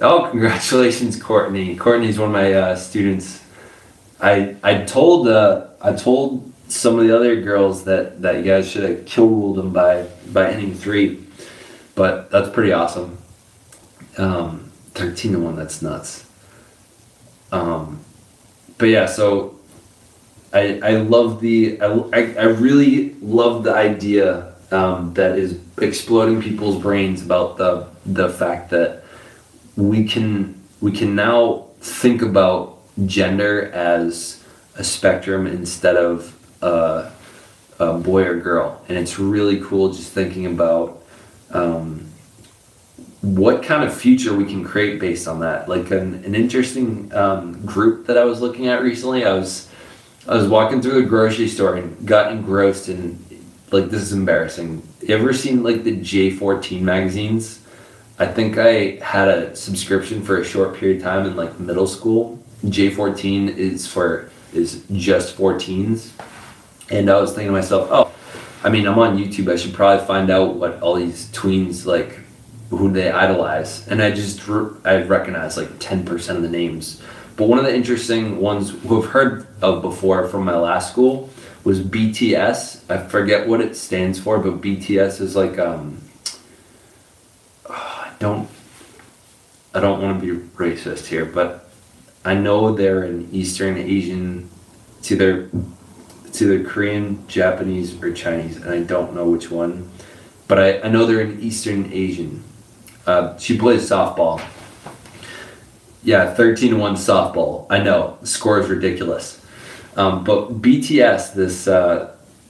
Speaker 2: oh, congratulations, Courtney. Courtney's one of my students. I told some of the other girls that you guys should have kill ruled them by inning 3, but that's pretty awesome. 13-1, that's nuts. But yeah, so I love I really love the idea that is exploding people's brains about the fact that we can now think about gender as a spectrum instead of a boy or girl, and it's really cool just thinking about what kind of future we can create based on that. Like an interesting group that I was looking at recently, I was walking through the grocery store and got engrossed in, like, this is embarrassing. You ever seen like the J14 magazines? I think I had a subscription for a short period of time in like middle school. J14 is just 14s. And I was thinking to myself, oh, I mean, I'm on YouTube. I should probably find out what all these tweens, like, who they idolize. And I recognized like 10% of the names. But one of the interesting ones who I've heard of before from my last school was BTS. I forget what it stands for, but BTS is like, I don't want to be racist here, but I know they're an Eastern Asian, it's either Korean, Japanese, or Chinese, and I don't know which one, but I know they're an Eastern Asian. She plays softball. Yeah, 13-1 softball. I know, the score is ridiculous. But BTS,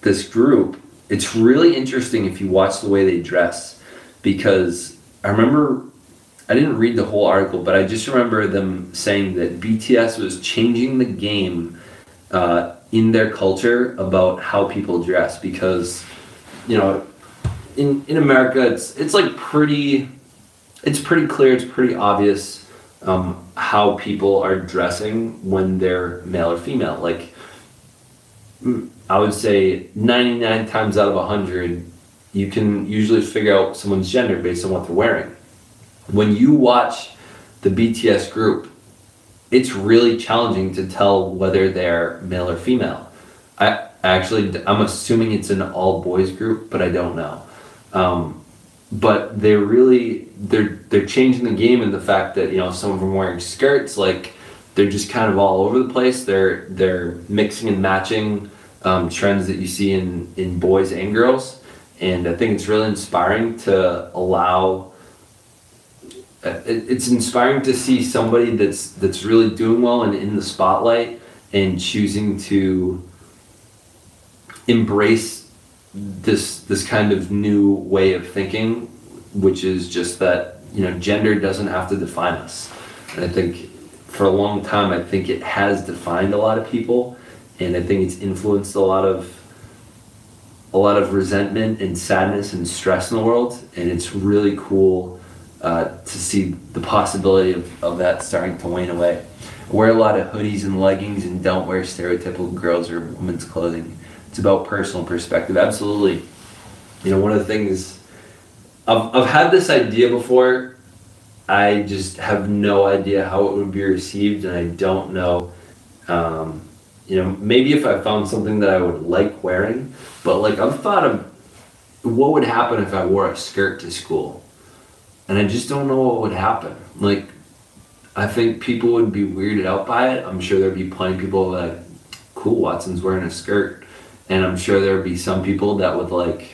Speaker 2: this group, it's really interesting if you watch the way they dress, because I remember, I didn't read the whole article, but I just remember them saying that BTS was changing the game in their culture about how people dress, because, you know, in America, it's like pretty clear, it's pretty obvious how people are dressing when they're male or female. Like, I would say 99 times out of 100, you can usually figure out someone's gender based on what they're wearing. When you watch the BTS group, it's really challenging to tell whether they're male or female. I'm assuming it's an all boys group, but I don't know. But they're changing the game in the fact that, you know, some of them wearing skirts, like they're just kind of all over the place. They're mixing and matching trends that you see in boys and girls. And I think it's really inspiring to allow, it's inspiring to see somebody that's really doing well and in the spotlight and choosing to embrace this kind of new way of thinking, which is just that, gender doesn't have to define us. And I think for a long time, I think it has defined a lot of people, and I think it's influenced a lot of resentment and sadness and stress in the world. And it's really cool to see the possibility of that starting to wane away. I wear a lot of hoodies and leggings and don't wear stereotypical girls or women's clothing. It's about personal perspective. Absolutely. One of the things, I've had this idea before. I just have no idea how it would be received, and I don't know. Maybe if I found something that I would like wearing, but I've thought of what would happen if I wore a skirt to school, and I just don't know what would happen. I think people would be weirded out by it. I'm sure there'd be plenty of people like, cool, Watson's wearing a skirt. And I'm sure there'd be some people that would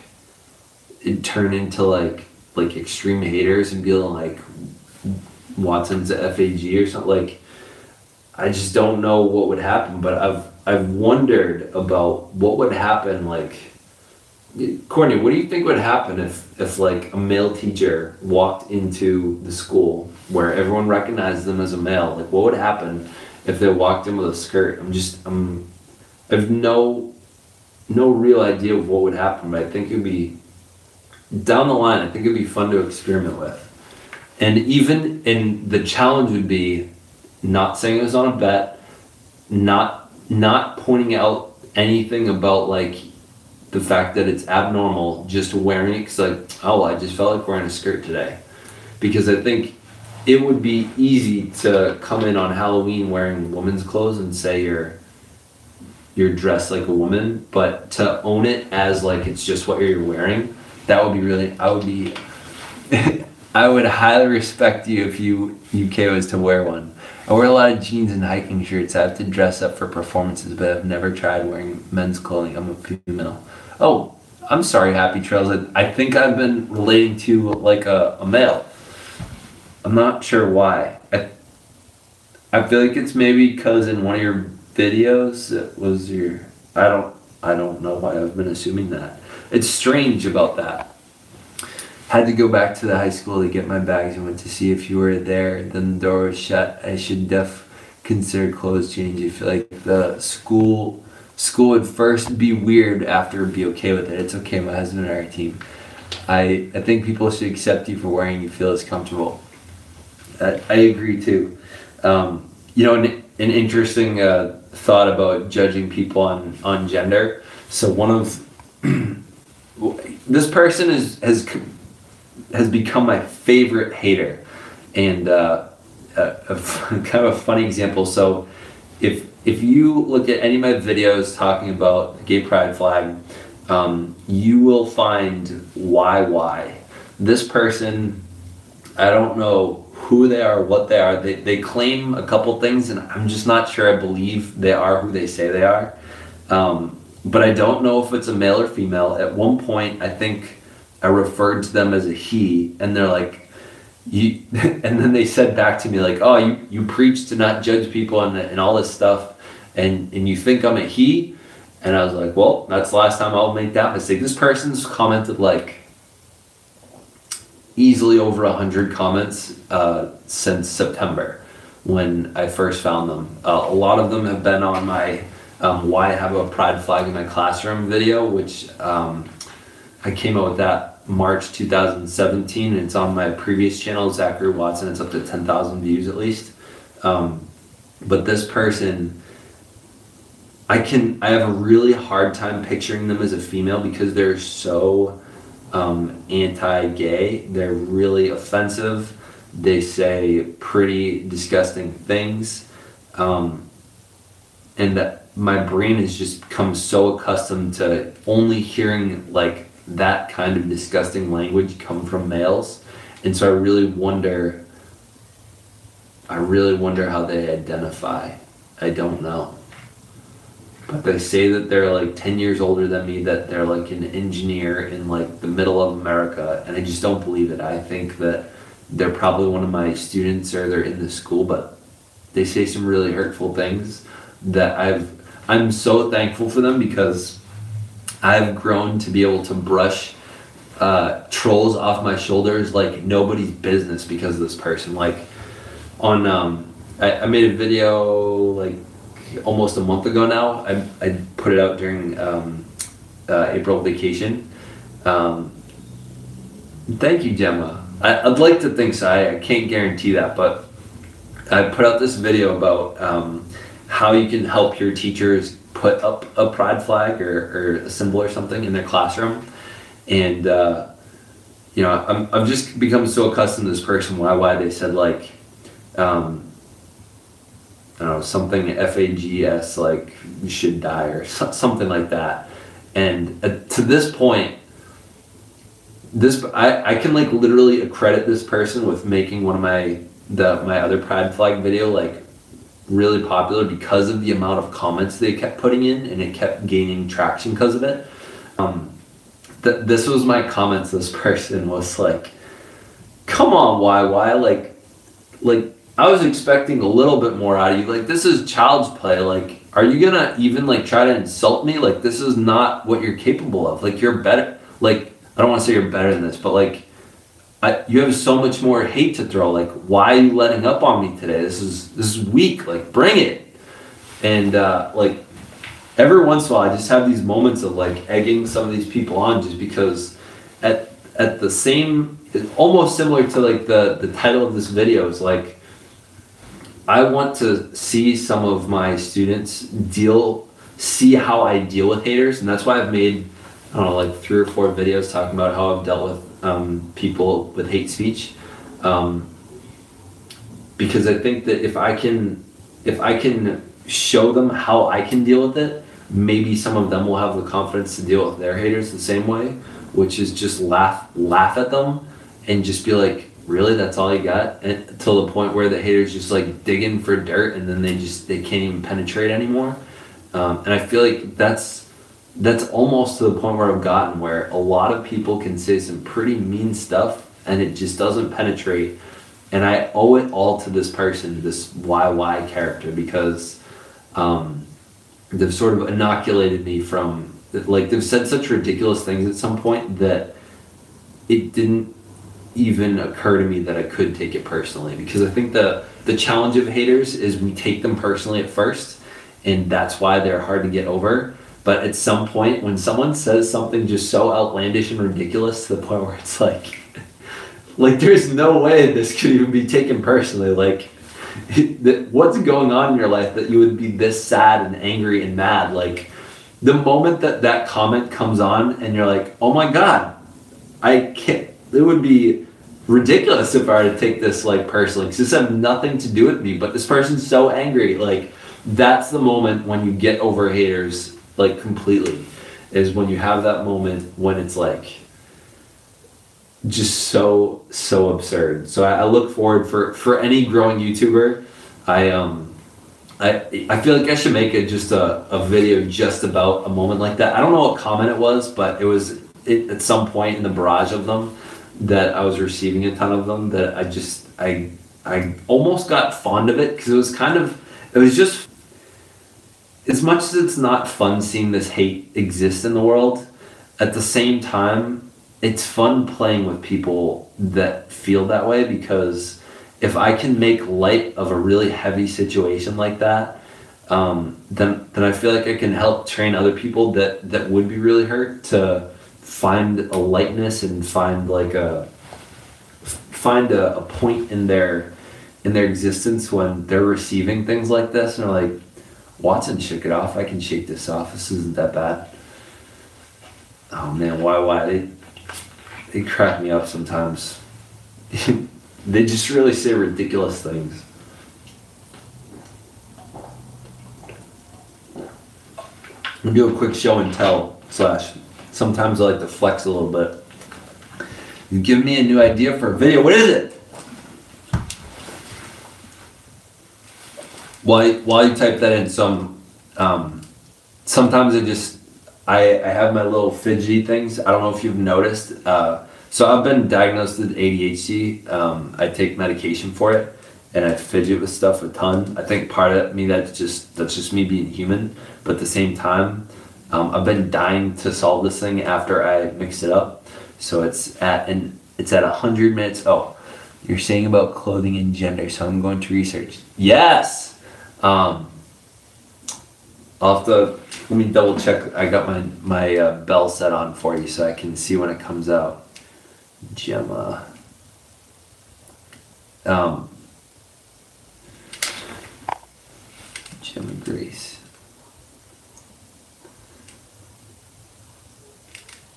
Speaker 2: it turn into like extreme haters and be like, Watson's a FAG or something. I just don't know what would happen, but I've wondered about what would happen. Courtney, what do you think would happen if a male teacher walked into the school where everyone recognized them as a male? What would happen if they walked in with a skirt? I have no real idea of what would happen, but I think it'd be down the line. I think it'd be fun to experiment with. And the challenge would be not saying it was on a bet, not pointing out anything about the fact that it's abnormal, just wearing it because I just felt like wearing a skirt today. Because I think it would be easy to come in on Halloween wearing women's clothes and say you're dressed like a woman, but to own it as it's just what you're wearing, that would be really, I would highly respect you if you was to wear one. I wear a lot of jeans and hiking shirts. I have to dress up for performances, but I've never tried wearing men's clothing. I'm a female. Oh, I'm sorry, Happy Trails. I think I've been relating to a male. I'm not sure why. I feel like it's maybe because in one of your videos it was I don't know why I've been assuming that. It's strange about that. Had to go back to the high school to get my bags and went to see if you were there. Then the door was shut. I should consider clothes change. I feel like the school would first be weird, after be okay with it. It's okay, my husband and I are a team. I think people should accept you for wearing you feel as comfortable. I agree too. An interesting thought about judging people on gender. So one of this person has become my favorite hater, and kind of a funny example. So if you look at any of my videos talking about the gay pride flag, you will find why. This person, I don't know who they are, what they are. They claim a couple things, and I'm just not sure I believe they are who they say they are. But I don't know if it's a male or female. At one point, I think I referred to them as a he, and they're like, and then they said back to me oh, you preach to not judge people and all this stuff, and you think I'm a he? And I was like, well, that's the last time I'll make that mistake. This person's commented easily over 100 comments since September when I first found them. A lot of them have been on my why I have a pride flag in my classroom video, which I came out with that March 2017, and it's on my previous channel, Zachary Watson. It's up to 10,000 views at least. But this person, I have a really hard time picturing them as a female because they're so anti-gay. They're really offensive. They say pretty disgusting things. And that my brain has just become so accustomed to only hearing that kind of disgusting language come from males. And so I really wonder how they identify. I don't know. but they say that they're like 10 years older than me, that they're like an engineer in like the middle of America, and I just don't believe it. I think that they're probably one of my students or they're in the school, but they say some really hurtful things that I'm so thankful for them, because I've grown to be able to brush trolls off my shoulders like nobody's business because of this person. Like on I made a video like almost a month ago now. I put it out during April vacation. Thank you, Gemma. I'd like to think so. I can't guarantee that, but I put out this video about how you can help your teachers put up a pride flag or a symbol or something in their classroom. And you know, I've just become so accustomed to this person. Why they said like I don't know, something FAGS, like you should die or something like that. And to this point, I can like literally accredit this person with making one of my other pride flag video like really popular because of the amount of comments they kept putting in, and it kept gaining traction because of it. This was my comments. This person was like, come on, why like I was expecting a little bit more out of you. Like, this is child's play. Like, are you gonna even like try to insult me? Like, this is not what you're capable of. Like, you're better. Like, I don't want to say you're better than this, but like you have so much more hate to throw. Like, why are you letting up on me today? This is weak. Like, bring it. And like every once in a while I just have these moments of like egging some of these people on, just because at the same, it's almost similar to like the title of this video is like, I want to see some of my students see how I deal with haters. And that's why I've made, I don't know, like 3 or 4 videos talking about how I've dealt with people with hate speech. Because I think that if I can show them how I can deal with it, maybe some of them will have the confidence to deal with their haters the same way, which is just laugh at them and just be like, really, that's all you got? Until the point where the haters just like digging for dirt, and then they can't even penetrate anymore. And I feel like that's almost to the point where I've gotten, where a lot of people can say some pretty mean stuff and it just doesn't penetrate. And I owe it all to this person, this YY character, because they've sort of inoculated me from, like, they've said such ridiculous things at some point that it didn't even occur to me that I could take it personally. Because I think the challenge of haters is we take them personally at first, and that's why they're hard to get over. But at some point, when someone says something just so outlandish and ridiculous to the point where it's like there's no way this could even be taken personally. Like, what's going on in your life that you would be this sad and angry and mad? Like, the moment that comment comes on and you're like, oh my God, I can't, it would be ridiculous if I were to take this like personally, because this had nothing to do with me, but this person's so angry. Like, that's the moment when you get over haters like completely, is when you have that moment when it's like just so absurd. So I look forward for any growing YouTuber. I feel like I should make just a video just about a moment like that. I don't know what comment it was, but it was at some point in the barrage of them that I was receiving a ton of them, that I almost got fond of it, because it was just, as much as it's not fun seeing this hate exist in the world, at the same time, it's fun playing with people that feel that way, because if I can make light of a really heavy situation like that, then I feel like I can help train other people that would be really hurt to find a lightness and find a point in their existence when they're receiving things like this, and they're like, Watson shook it off, I can shake this off, this isn't that bad. Oh man, why they crack me up sometimes. They just really say ridiculous things. We'll do a quick show and tell / sometimes I like to flex a little bit. You give me a new idea for a video. What is it? While you type that in, some sometimes I have my little fidgety things. I don't know if you've noticed. So I've been diagnosed with ADHD. I take medication for it, and I fidget with stuff a ton. I think part of me that's just me being human. But at the same time, I've been dying to solve this thing after I mix it up. So it's at 100 minutes. Oh, you're saying about clothing and gender, so I'm going to research. Yes. I'll have to, let me double check. I got my bell set on for you so I can see when it comes out. Gemma. Gemma Grace.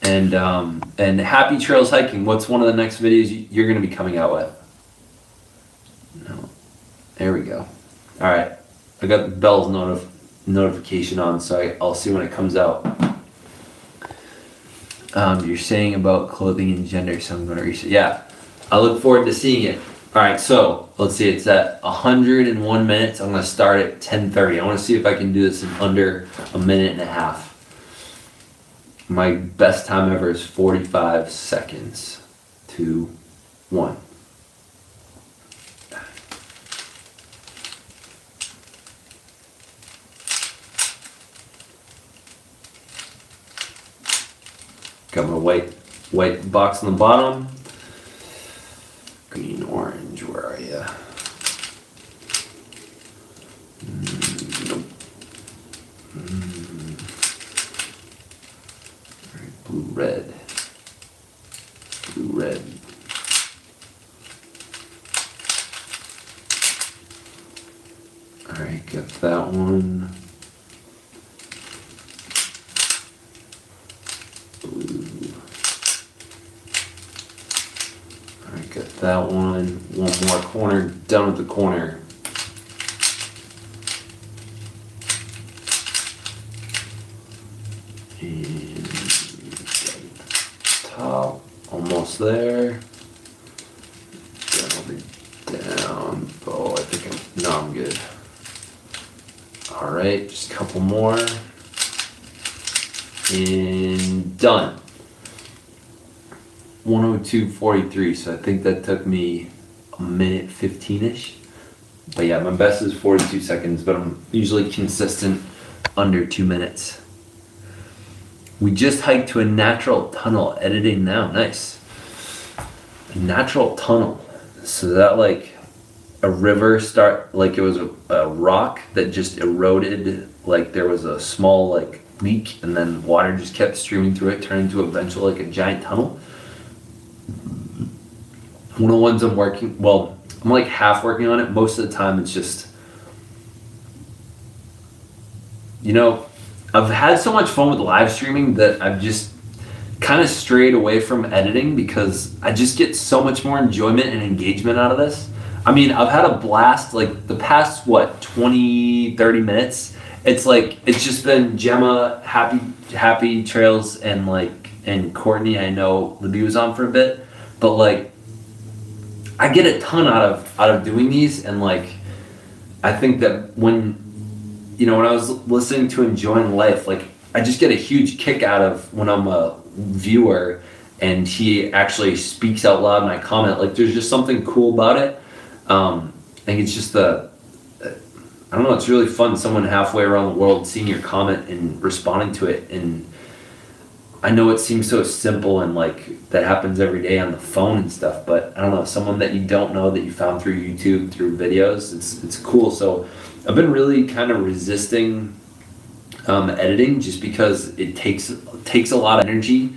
Speaker 2: And Happy Trails Hiking. What's one of the next videos you're going to be coming out with? No. There we go. All right. I got the bell's notification on, so I'll see when it comes out. You're saying about clothing and gender, so I'm going to research. Yeah. I look forward to seeing it. All right. So let's see. It's at 101 minutes. I'm going to start at 10:30. I want to see if I can do this in under a minute and a half. My best time ever is 45 seconds. 2, 1. Got my white box on the bottom. Green, orange, where are you? Nope. Blue, red. Blue, red. Alright, got that one. Blue. Alright, got that one. One more corner, done with the corner. And top, almost there. Down. Oh, I think I'm good. All right, just a couple more. And done. 102.43, so I think that took me a minute 15-ish. But yeah, my best is 42 seconds, but I'm usually consistent under 2 minutes. We just hiked to a natural tunnel, editing now, nice. A natural tunnel, so that like a river like it was a rock that just eroded, like there was a small like leak and then water just kept streaming through it, turning into eventually like a giant tunnel. One of the ones I'm like half working on it. Most of the time it's just, you know, I've had so much fun with live streaming that I've just kind of strayed away from editing because I just get so much more enjoyment and engagement out of this. I mean, I've had a blast like the past, 20, 30 minutes. It's like, it's just been Gemma, Happy Trails, and Courtney. I know Libby was on for a bit, but like, I get a ton out of doing these, and like, I think that when I was listening to Enjoying Life, like I just get a huge kick out of when I'm a viewer and he actually speaks out loud and I comment. Like there's just something cool about it. I think it's just I don't know, it's really fun, someone halfway around the world seeing your comment and responding to it. And I know it seems so simple and like that happens every day on the phone and stuff, but I don't know, someone that you don't know that you found through YouTube, through videos, it's cool. So I've been really kind of resisting editing just because it takes a lot of energy,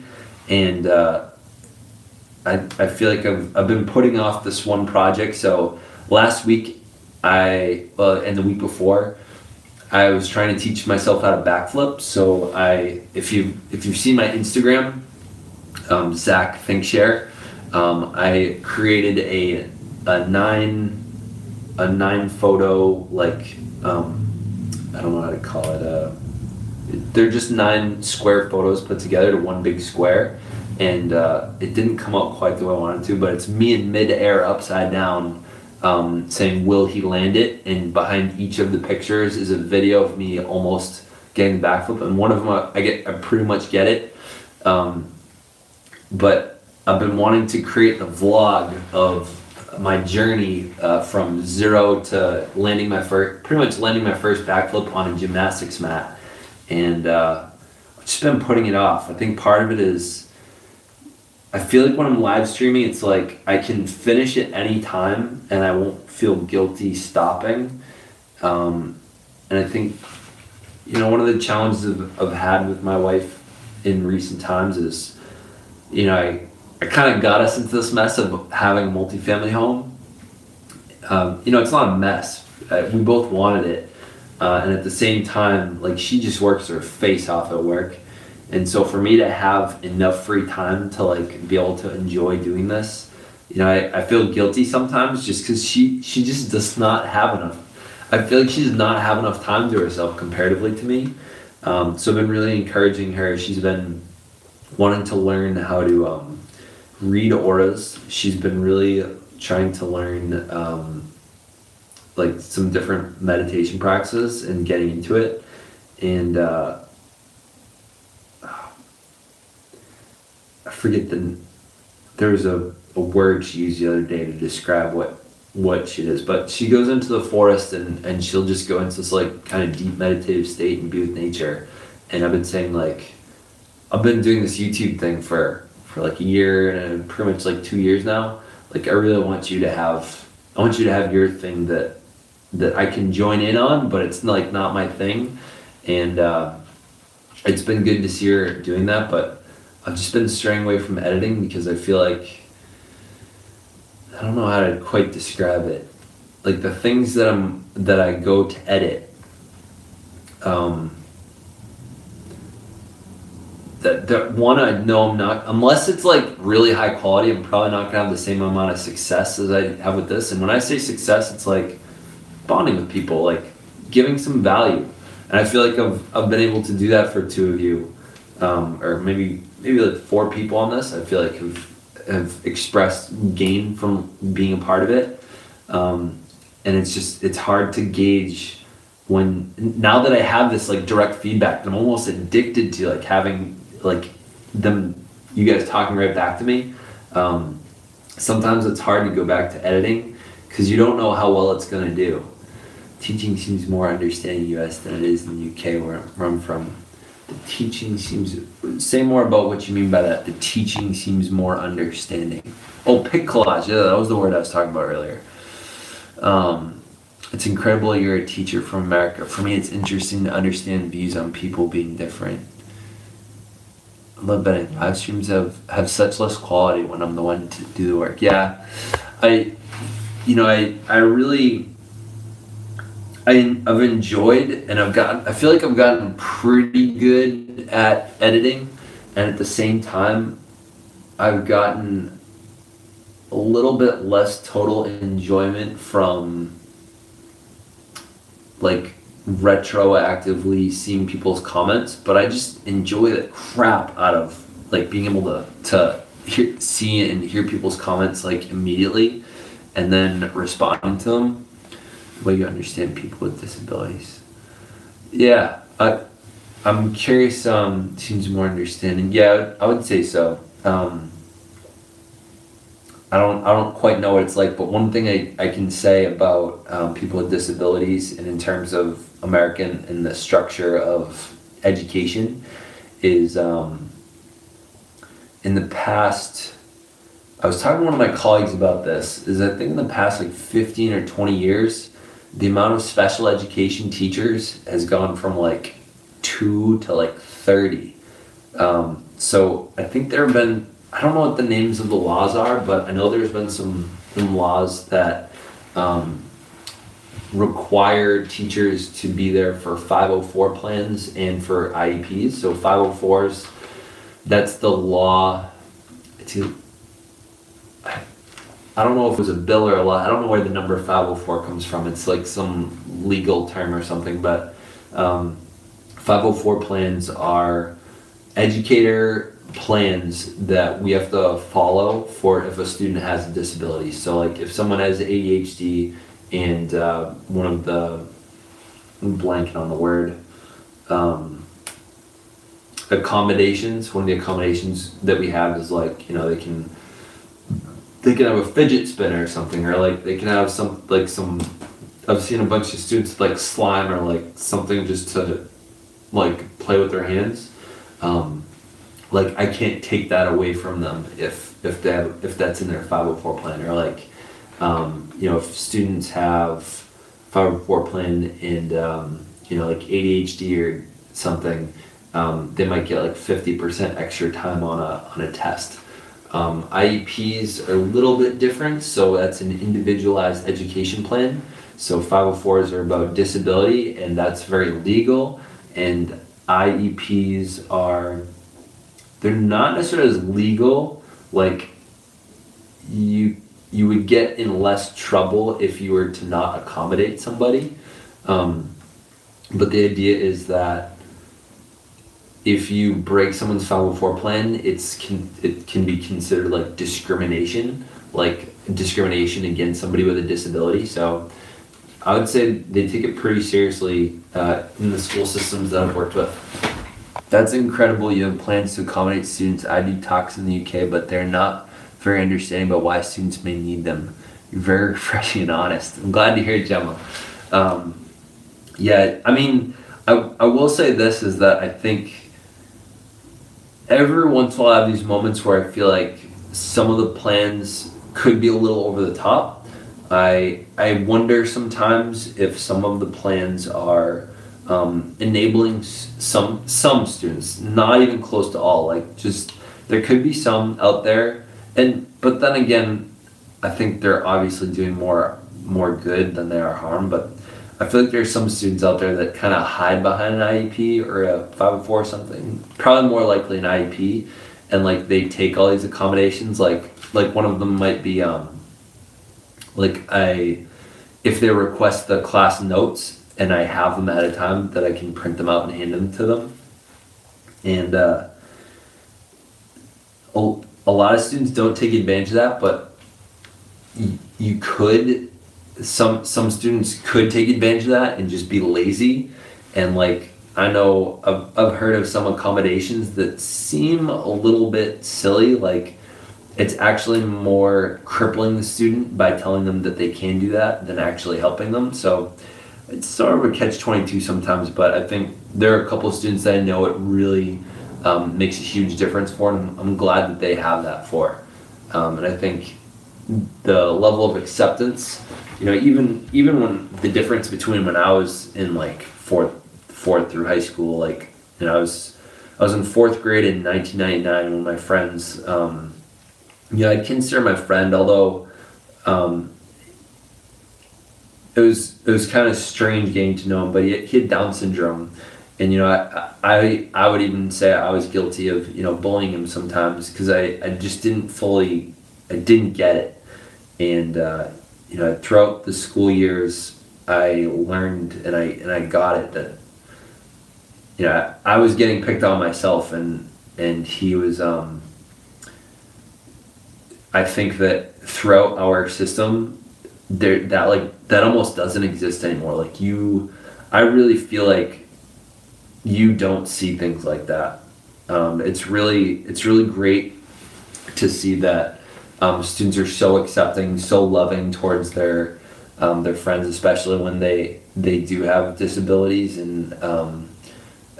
Speaker 2: and I feel like I've been putting off this one project. So last week and the week before, I was trying to teach myself how to backflip. So if you've seen my Instagram, Zach ThinkShare, I created a nine photo, like I don't know how to call it. They're just 9 square photos put together to one big square, and it didn't come out quite the way I wanted to. But it's me in midair, upside down, saying, "Will he land it?" And behind each of the pictures is a video of me almost getting the backflip, and one of them I pretty much get it. But I've been wanting to create the vlog of my journey from zero to landing my first backflip on a gymnastics mat, and I've just been putting it off. I think part of it is I feel like when I'm live streaming, it's like I can finish at any time and I won't feel guilty stopping. And I think, one of the challenges I've had with my wife in recent times is, I kind of got us into this mess of having a multifamily home. It's not a mess. We both wanted it. And at the same time, like, she just works her face off at work. And so for me to have enough free time to, like, be able to enjoy doing this, I feel guilty sometimes just because she just does not have enough. I feel like she does not have enough time to herself comparatively to me. So I've been really encouraging her. She's been wanting to learn how to read auras. She's been really trying to learn like some different meditation practices and getting into it. And I forget there was a word she used the other day to describe what she is, but she goes into the forest and she'll just go into this like kind of deep meditative state and be with nature. And I've been saying, like, I've been doing this YouTube thing for like a year and pretty much like 2 years now. Like, I really want you to have your thing that I can join in on, but it's like not my thing. And it's been good to see her doing that, but I've just been straying away from editing because I feel like, I don't know how to quite describe it. Like, the things that I go to edit, that one, I know I'm not, unless it's like really high quality, I'm probably not gonna have the same amount of success as I have with this. And when I say success, it's like bonding with people, like giving some value. And I feel like I've been able to do that for two of you, or maybe like 4 people on this. I feel like have expressed gain from being a part of it. And it's hard to gauge now that I have this like direct feedback, I'm almost addicted to like having like you guys talking right back to me. Sometimes it's hard to go back to editing because you don't know how well it's going to do. Teaching seems more understanding US than it is in the UK where I'm from. The teaching seems, say more about what you mean by that. The teaching seems more understanding. Oh, pic collage, yeah, that was the word I was talking about earlier. It's incredible you're a teacher from America. For me, it's interesting to understand views on people being different. I love that live streams have such less quality when I'm the one to do the work. Yeah, I've enjoyed, and I feel like I've gotten pretty good at editing, and at the same time, I've gotten a little bit less total enjoyment from like retroactively seeing people's comments, but I just enjoy the crap out of like being able to see and hear people's comments like immediately and then responding to them. The way you understand people with disabilities. Yeah, I'm curious, seems more understanding. Yeah, I would say so. I don't quite know what it's like, but one thing I can say about people with disabilities and in terms of American and the structure of education is in the past, I was talking to one of my colleagues about this, is I think in the past like 15 or 20 years, the amount of special education teachers has gone from like 2 to like 30. So I think there have been, I don't know what the names of the laws are, but I know there's been some laws that require teachers to be there for 504 plans and for IEPs. So 504s, that's the law. I don't know if it was a bill or a law. I don't know where the number 504 comes from. It's like some legal term or something, but 504 plans are educator plans that we have to follow for if a student has a disability. So like if someone has ADHD and I'm blanking on the word, um, accommodations. One of the accommodations that we have is like, they can have a fidget spinner or something, or like they can have some I've seen a bunch of students like slime or like something just to like play with their hands. Like I can't take that away from them if that's in their 504 plan, or like if students have 504 plan and like ADHD or something, they might get like 50% extra time on a test. IEPs are a little bit different, so that's an individualized education plan. So 504s are about disability, and that's very legal. And IEPs they're not necessarily as legal. Like you would get in less trouble if you were to not accommodate somebody. But the idea is that if you break someone's 504 plan, it can be considered like discrimination against somebody with a disability. So I would say they take it pretty seriously in the school systems that I've worked with. That's incredible. You have plans to accommodate students. I do talks in the UK, but they're not very understanding about why students may need them. You're very refreshing and honest. I'm glad to hear it, Gemma. Yeah, I mean, I will say this, is that I think every once in a while I have these moments where I feel like some of the plans could be a little over the top. I wonder sometimes if some of the plans are enabling some students, not even close to all. Like, just there could be some out there, but then again, I think they're obviously doing more good than they are harm. But I feel like there's some students out there that kind of hide behind an IEP or a 504 or something. Probably more likely an IEP, and like they take all these accommodations. Like one of them might be if they request the class notes and I have them ahead of time, that I can print them out and hand them to them. And a lot of students don't take advantage of that, but you could. Some students could take advantage of that and just be lazy. And like, I know I've heard of some accommodations that seem a little bit silly. Like, it's actually more crippling the student by telling them that they can do that than actually helping them. So it's sort of a catch-22 sometimes, but I think there are a couple of students that I know it really makes a huge difference for, and I'm glad that they have that for. And I think the level of acceptance, even when the difference between when I was in like fourth through high school, like, I was in fourth grade in 1999 when my friends, I'd consider my friend, although it was kind of strange getting to know him, but he had Down syndrome, and I would even say I was guilty of bullying him sometimes, because I just didn't get it. And throughout the school years, I learned and I got it that I was getting picked on myself, and he was. I think that throughout our system, that almost doesn't exist anymore. Like, I really feel like you don't see things like that. It's really great to see that students are so accepting, so loving towards their friends, especially when they do have disabilities. And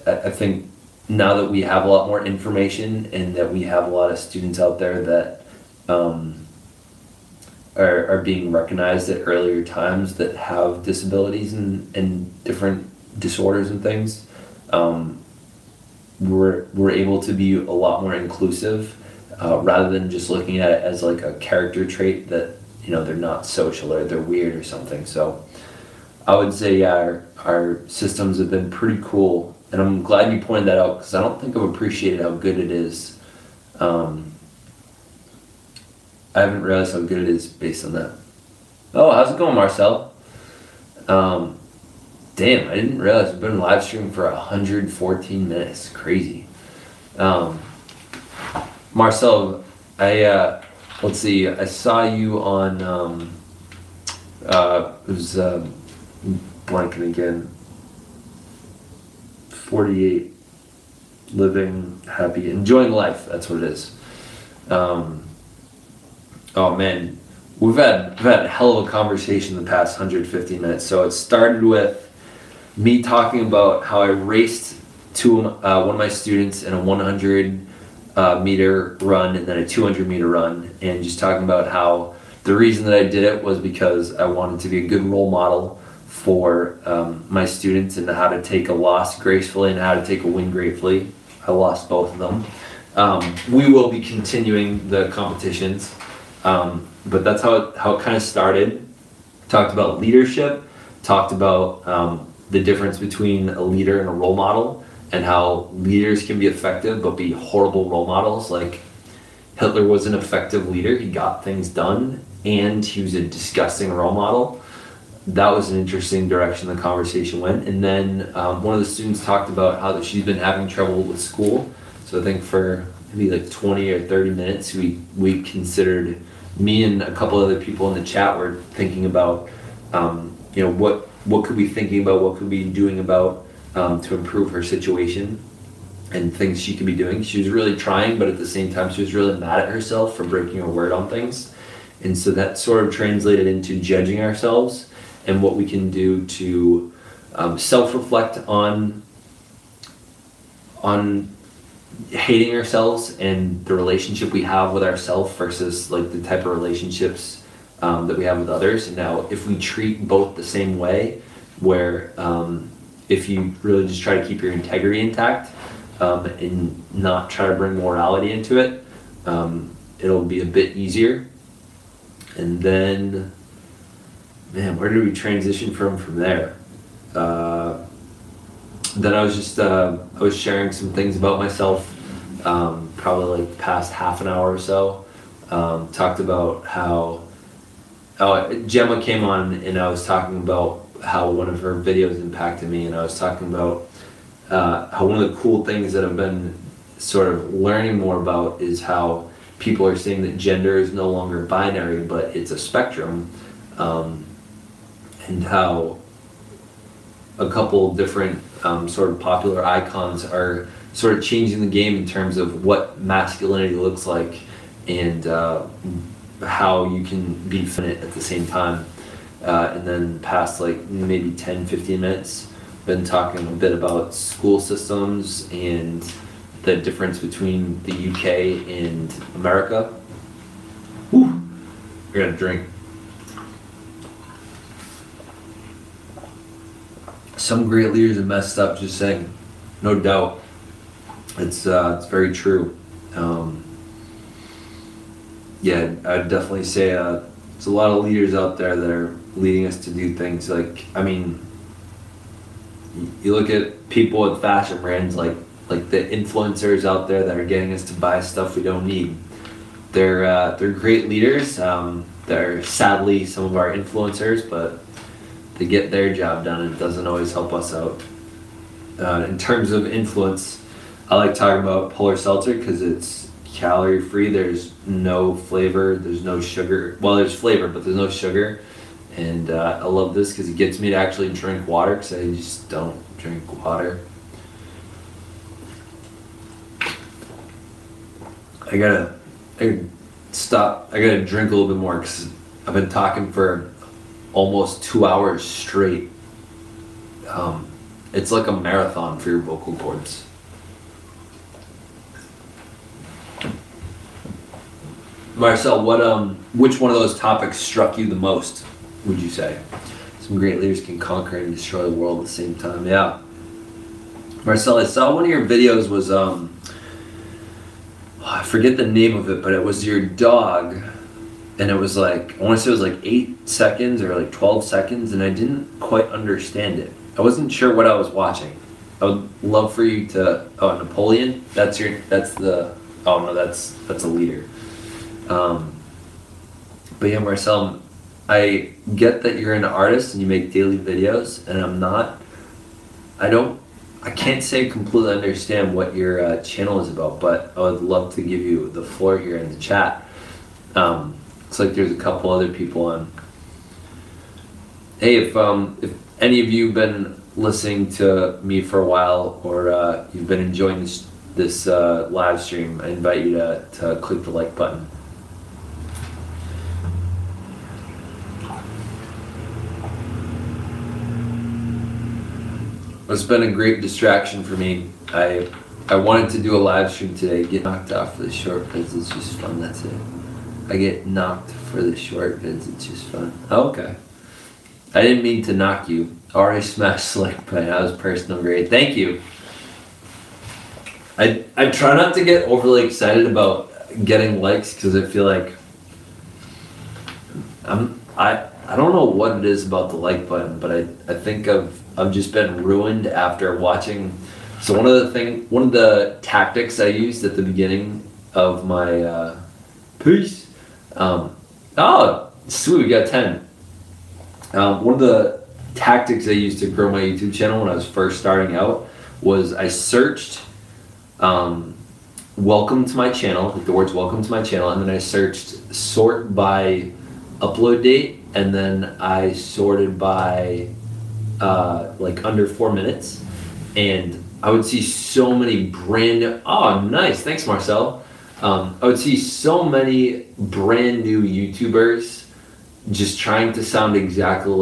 Speaker 2: I think now that we have a lot more information, and that we have a lot of students out there that are being recognized at earlier times that have disabilities and different disorders and things, we're able to be a lot more inclusive, rather than just looking at it as like a character trait that they're not social or they're weird or something. So I would say, yeah, our systems have been pretty cool, and I'm glad you pointed that out, because I don't think I've appreciated how good it is. I haven't realized how good it is based on that. Oh, how's it going, Marcel? Damn, I didn't realize we've been live streaming for 114 minutes. Crazy. Marcel, let's see, I saw you on, it was, blanking again.
Speaker 1: 48. Living happy, enjoying life. That's what it is. Oh man, we've had a hell of a conversation the past 150 minutes. So it started with me talking about how I raced to one of my students in a 100 meter run and then a 200 meter run, and just talking about how the reason that I did it was because I wanted to be a good role model for my students and how to take a loss gracefully and how to take a win gratefully. I lost both of them. We will be continuing the competitions, but that's how it kind of started. Talked about leadership, talked about the difference between a leader and a role model, and how leaders can be effective but be horrible role models. Like Hitler was an effective leader, he got things done, and he was a disgusting role model. That was an interesting direction the conversation went. And then one of the students talked about how that she's been having trouble with school. So I think for maybe like 20 or 30 minutes, we considered, me and a couple other people in the chat were thinking about, what could we be thinking about, what could we be doing about to improve her situation and things she could be doing. She was really trying, but at the same time, she was really mad at herself for breaking her word on things. And so that sort of translated into judging ourselves and what we can do to self-reflect on hating ourselves and the relationship we have with ourselves versus like the type of relationships that we have with others. And now if we treat both the same way, where if you really just try to keep your integrity intact and not try to bring morality into it, it'll be a bit easier. And then, man, where did we transition from there? Then I was just I was sharing some things about myself, probably like the past half an hour or so. Talked about how Gemma came on, and I was talking about how one of her videos impacted me, and I was talking about how one of the cool things that I've been sort of learning more about is how people are saying that gender is no longer binary, but it's a spectrum. And how a couple different sort of popular icons are sort of changing the game in terms of what masculinity looks like and how you can be feminine at the same time. And then past like maybe 10-15 minutes, been talking a bit about school systems and the difference between the UK and America. Whew. I gotta drink. Some great leaders have messed up, just saying, no doubt. It's very true. Yeah, I'd definitely say there's a lot of leaders out there that are leading us to do things like, I mean, you look at people with fashion brands like the influencers out there that are getting us to buy stuff we don't need. They're great leaders. They're sadly some of our influencers, but they get their job done, and it doesn't always help us out. In terms of influence, I like talking about Polar Seltzer because it's calorie free. There's no flavor, there's no sugar. Well, there's flavor, but there's no sugar. And I love this because it gets me to actually drink water because I just don't drink water. I gotta stop. I gotta drink a little bit more because I've been talking for almost 2 hours straight. It's like a marathon for your vocal cords. Marcel, which one of those topics struck you the most, would you say? Some great leaders can conquer and destroy the world at the same time. Yeah. Marcel, I saw one of your videos was, I forget the name of it, but it was your dog. And it was like, I want to say it was like 8 seconds or like 12 seconds, and I didn't quite understand it. I wasn't sure what I was watching. I would love for you to, Napoleon? That's a leader. But yeah, Marcel, I get that you're an artist and you make daily videos, and I can't say completely understand what your channel is about, but I would love to give you the floor here in the chat. Looks like there's a couple other people on. Hey, if any of you been
Speaker 2: listening to me for a while, or you've been enjoying this live stream, I invite you to click the like button. It's been a great distraction for me. I wanted to do a live stream today. Get knocked out for the short vids. It's just fun. That's it. I get knocked for the short vids. It's just fun. Oh, okay. I didn't mean to knock you. Already smashed the like button. That was personal grade. Thank you. I try not to get overly excited about getting likes because I feel like I don't know what it is about the like button, but I think I've just been ruined after watching. So one of the tactics I used at the beginning of my piece. Oh, sweet, we got 10. One of the tactics I used to grow my YouTube channel when I was first starting out was I searched welcome to my channel, like the words welcome to my channel, and then I searched sort by upload date, and then I sorted by like under 4 minutes, and I would see so many brand new, oh nice, thanks Marcel. I would see so many brand new YouTubers just trying to sound exactly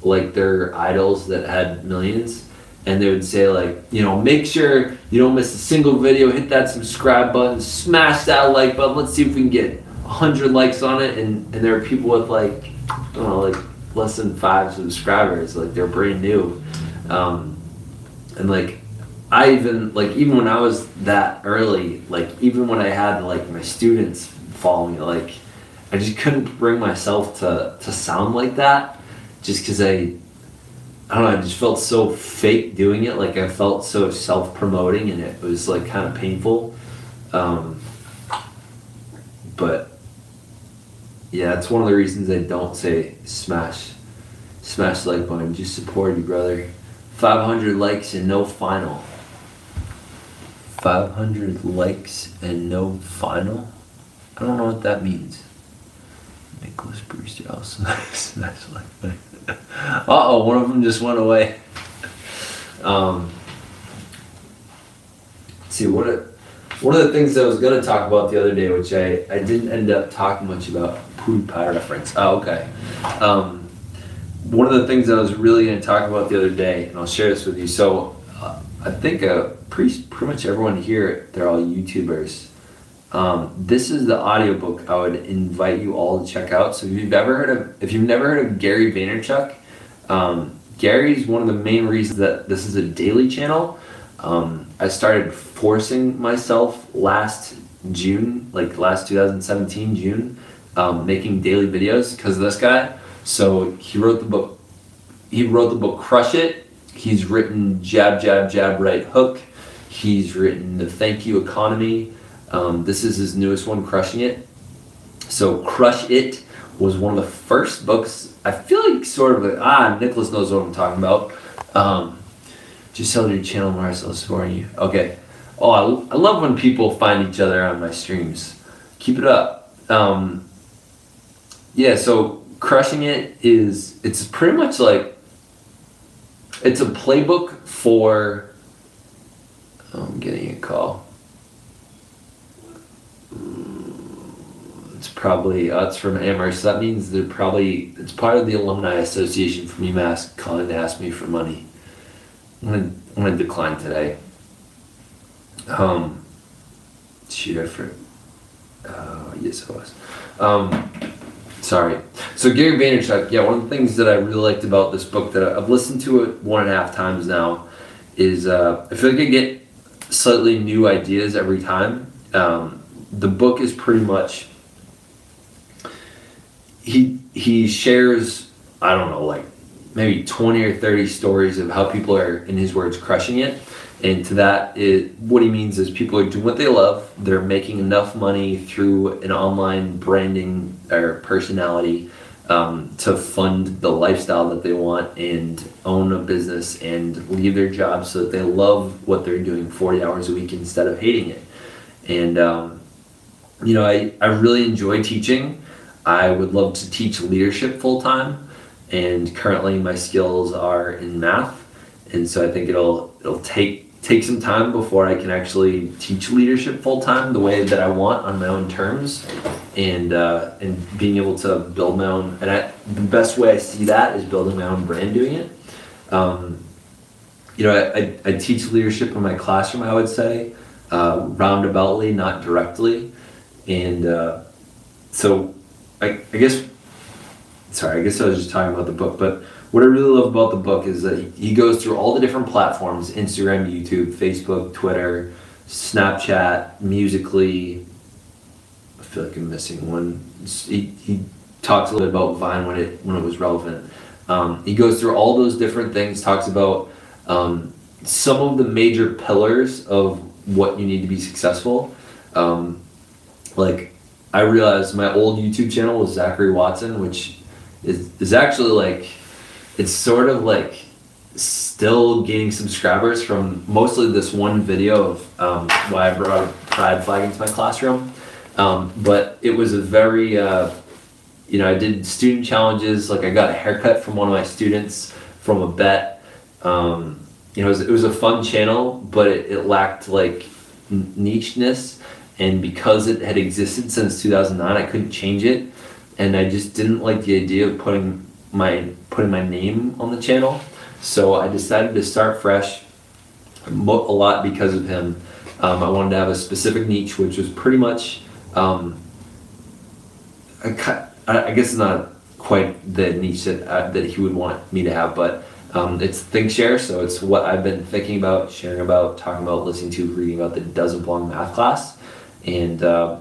Speaker 2: like their idols that had millions, and they would say like, you know, make sure you don't miss a single video, hit that subscribe button, smash that like button, let's see if we can get 100 likes on it, and there are people with like, I don't know, like less than 5 subscribers, like they're brand new, and like I even when I was that early, like even when I had like my students follow me, like I just couldn't bring myself to sound like that, just because I don't know, I just felt so fake doing it, like I felt so self-promoting, and it was like kind of painful, but yeah, that's one of the reasons I don't say smash the like button. Just support you, brother. 500 likes and no final. 500 likes and no final? I don't know what that means. Nicholas Brewster also smash the like button. Uh-oh, one of them just went away. Let's see, one of the things I was going to talk about the other day, which I didn't end up talking much about, PewDiePie reference. Oh, okay. One of the things I was really going to talk about the other day, and I'll share this with you. So I think pretty much everyone here, they're all YouTubers. This is the audiobook I would invite you all to check out. So if you've never heard of Gary Vaynerchuk, Gary's one of the main reasons that this is a daily channel. I started forcing myself last June, like last 2017 June, making daily videos because of this guy. So he wrote the book Crush It. He's written Jab, Jab, Jab, Right Hook. He's written The Thank You Economy. This is his newest one, Crushing It. So Crush It was one of the first books. I feel like sort of like, Nicholas knows what I'm talking about. Just sell your channel, Marcel, swearing you. Okay. Oh, I love when people find each other on my streams. Keep it up. Yeah, so Crushing It it's pretty much like, it's a playbook for, I'm getting a call. It's probably, it's from Amherst. So that means it's part of the Alumni Association from UMass calling to ask me for money. I'm gonna decline today. Shoot, I forgot. Yes, I was. Sorry. So Gary Vaynerchuk, yeah, one of the things that I really liked about this book that I've listened to it 1.5 times now is I feel like I get slightly new ideas every time. The book is pretty much, he shares, I don't know, like maybe 20 or 30 stories of how people are, in his words, crushing it. And to that, what he means is people are doing what they love. They're making enough money through an online branding or personality to fund the lifestyle that they want and own a business and leave their job so that they love what they're doing 40 hours a week instead of hating it. And, you know, I really enjoy teaching. I would love to teach leadership full time. And currently my skills are in math. and so I think it'll take some time before I can actually teach leadership full time the way that I want on my own terms, and being able to build my own. And the best way I see that is building my own brand doing it. I teach leadership in my classroom, I would say, roundaboutly, not directly, and so I guess I was just talking about the book, but what I really love about the book is that he goes through all the different platforms: Instagram, YouTube, Facebook, Twitter, Snapchat, Musical.ly. I feel like I'm missing one. He talks a little bit about Vine when it was relevant. He goes through all those different things, talks about some of the major pillars of what you need to be successful. Like, I realized my old YouTube channel was Zachary Watson, which is actually like, it's sort of like still gaining subscribers from mostly this one video of why I brought a pride flag into my classroom. But it was a very, I did student challenges. Like, I got a haircut from one of my students from a bet. It was a fun channel, but it lacked like nicheness. And because it had existed since 2009, I couldn't change it. And I just didn't like the idea of putting my name on the channel. So I decided to start fresh, a lot because of him. I wanted to have a specific niche, which was pretty much, I guess not quite the niche that he would want me to have, but it's ThinkShare, so it's what I've been thinking about, sharing about, talking about, listening to, reading about that doesn't belong in math class. And I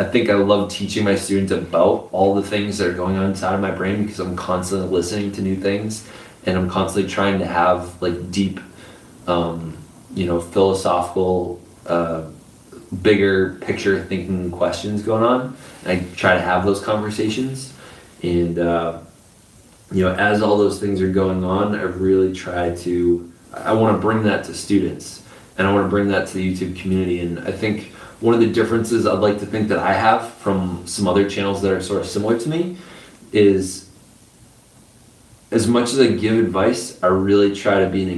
Speaker 2: think I love teaching my students about all the things that are going on inside of my brain, because I'm constantly listening to new things, and I'm constantly trying to have like deep, philosophical, bigger picture thinking questions going on. And I try to have those conversations, and as all those things are going on, I really I want to bring that to students, and I want to bring that to the YouTube community. And I think one of the differences I'd like to think that I have from some other channels that are sort of similar to me is, as much as I give advice, I really try to be an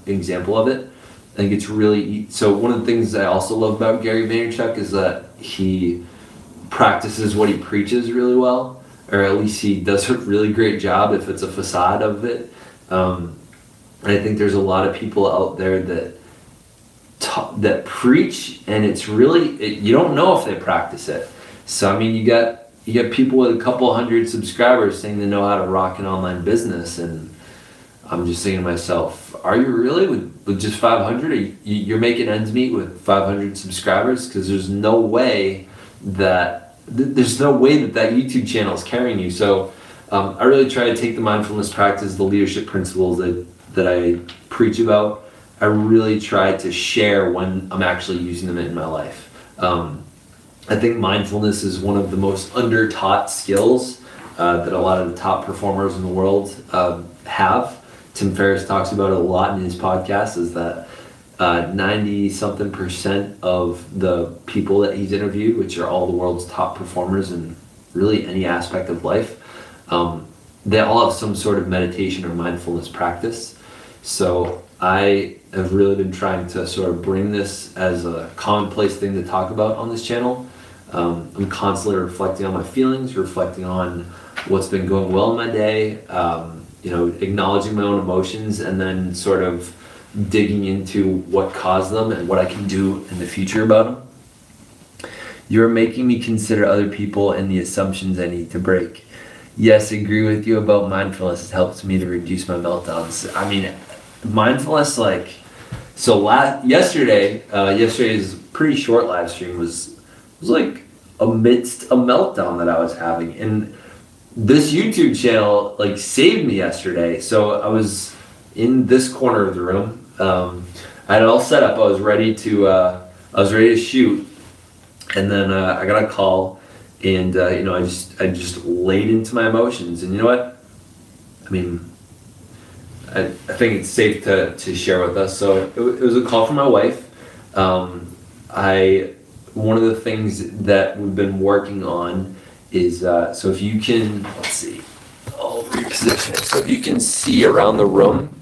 Speaker 2: example of it. I think it's really, so one of the things I also love about Gary Vaynerchuk is that he practices what he preaches really well, or at least he does a really great job if it's a facade of it. And I think there's a lot of people out there that preach, and it's really, you don't know if they practice it. So I mean, you got people with a couple hundred subscribers saying they know how to rock an online business, and I'm just thinking to myself, are you really with just 500? You're making ends meet with 500 subscribers? Because there's no way that YouTube channel is carrying you. So I really try to take the mindfulness practice, the leadership principles that I preach about. I really try to share when I'm actually using them in my life. I think mindfulness is one of the most under-taught skills that a lot of the top performers in the world have. Tim Ferriss talks about it a lot in his podcast, is that 90-something% of the people that he's interviewed, which are all the world's top performers in really any aspect of life, they all have some sort of meditation or mindfulness practice. So I have really been trying to sort of bring this as a commonplace thing to talk about on this channel. I'm constantly reflecting on my feelings, reflecting on what's been going well in my day, acknowledging my own emotions, and then sort of digging into what caused them and what I can do in the future about them. You're making me consider other people and the assumptions I need to break. Yes, I agree with you about mindfulness. It helps me to reduce my meltdowns. I mean, mindfulness, yesterday's pretty short live stream was like amidst a meltdown that I was having, and this YouTube channel like saved me yesterday. So I was in this corner of the room. I had it all set up. I was ready to shoot, and then I got a call, and I just laid into my emotions. And you know what? I mean, I think it's safe to share with us. So it was a call from my wife. One of the things that we've been working on is, so if you can, let's see, I'll reposition it. So if you can see around the room,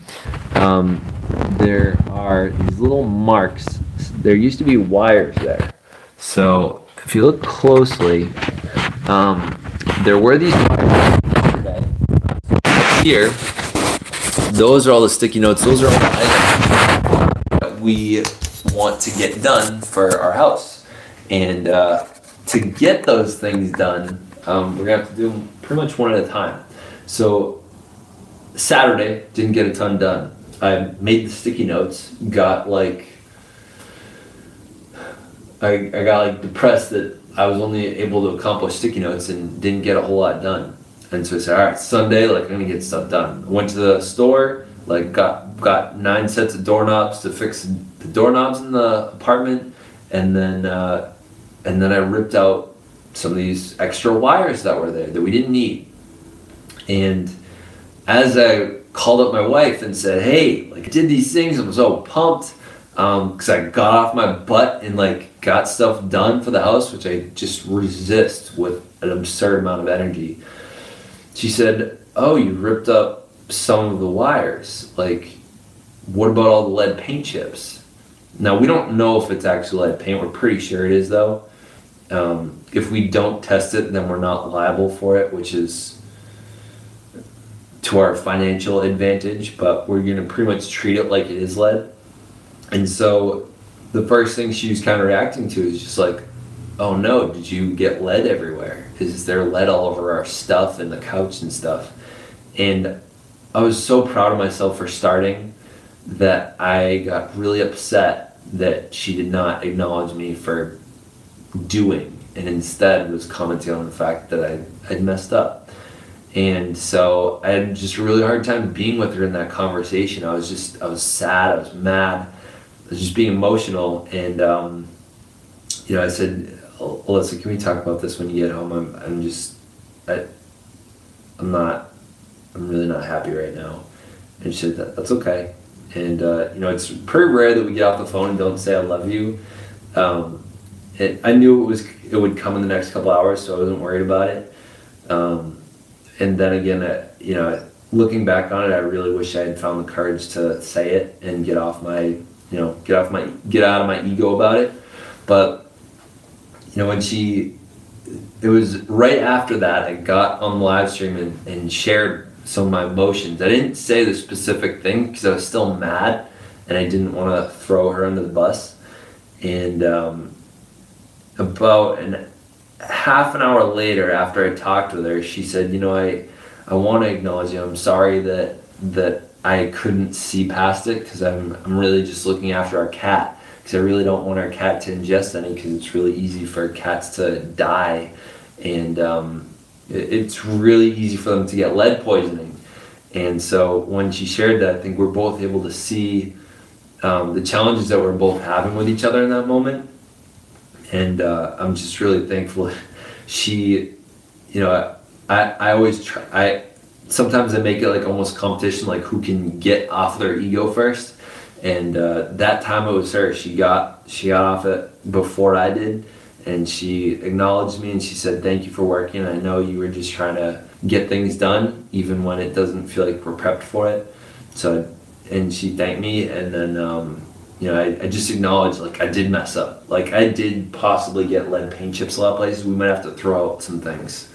Speaker 1: there are these little marks. There used to be wires there. So if you look closely, there were these wires here. Those are all the sticky notes. Those are all the items that we want to get done for our house. And to get those things done, we're gonna have to do them pretty much one at a time. So Saturday, didn't get a ton done. I made the sticky notes, got like, I got like depressed that I was only able to accomplish sticky notes and didn't get a whole lot done. And so I said, all right, Sunday, like I'm gonna get stuff done. I went to the store, like got 9 sets of doorknobs to fix the doorknobs in the apartment, and then I ripped out some of these extra wires that were there that we didn't need. And as I called up my wife and said, hey, like I did these things, I was so pumped because I got off my butt and like got stuff done for the house, which I just resist with an absurd amount of energy. She said, oh, you ripped up some of the wires. Like, what about all the lead paint chips? Now, we don't know if it's actually lead paint. We're pretty sure it is, though. If we don't test it, then we're not liable for it, which is to our financial advantage, but we're going to pretty much treat it like it is lead. And so the first thing she was kind of reacting to is just like, oh no, did you get lead everywhere? Is there lead all over our stuff and the couch and stuff? And I was so proud of myself for starting that I got really upset that she did not acknowledge me for doing, and instead was commenting on the fact that I'd messed up. And so I had just a really hard time being with her in that conversation. I was sad, I was mad, I was just being emotional. And I said, Alyssa, can we talk about this when you get home? I'm really not happy right now. And she said, that's okay. And it's pretty rare that we get off the phone and don't say I love you. I knew it would come in the next couple hours, so I wasn't worried about it. And then again, looking back on it, I really wish I had found the courage to say it and get out of my ego about it. But it was right after that I got on the live stream and shared some of my emotions. I didn't say the specific thing because I was still mad and I didn't want to throw her under the bus. And about half an hour later, after I talked with her, she said, I want to acknowledge you. I'm sorry that I couldn't see past it because I'm really just looking after our cat, because I really don't want our cat to ingest any, because it's really easy for cats to die, and it's really easy for them to get lead poisoning. And so when she shared that, I think we're both able to see the challenges that we're both having with each other in that moment. And I'm just really thankful. She, I always try, sometimes I make it like almost competition, like who can get off their ego first. And that time it was her. She got off it before I did, and she acknowledged me and she said, thank you for working. I know you were just trying to get things done, even when it doesn't feel like we're prepped for it. So, and she thanked me, and then I just acknowledged, like, I did mess up. Like, I did possibly get lead paint chips a lot of places. We might have to throw out some things.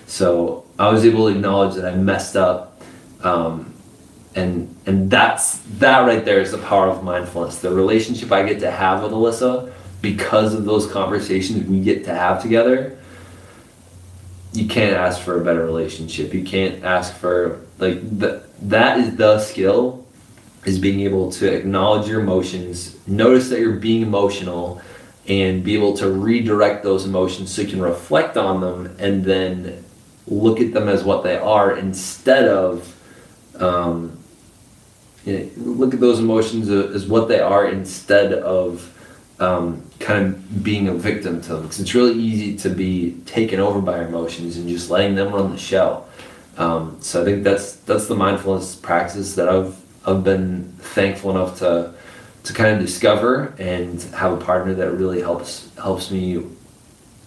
Speaker 1: So I was able to acknowledge that I messed up. And that right there is the power of mindfulness. The relationship I get to have with Alyssa, because of those conversations we get to have together, you can't ask for a better relationship. You can't ask for, like, that is the skill, is being able to acknowledge your emotions, notice that you're being emotional, and be able to redirect those emotions so you can reflect on them and then look at them as what they are, instead of look at those emotions as what they are, instead of kind of being a victim to them, because it's really easy to be taken over by our emotions and just letting them run the show. So I think that's the mindfulness practice that I've been thankful enough to kind of discover and have a partner that really helps me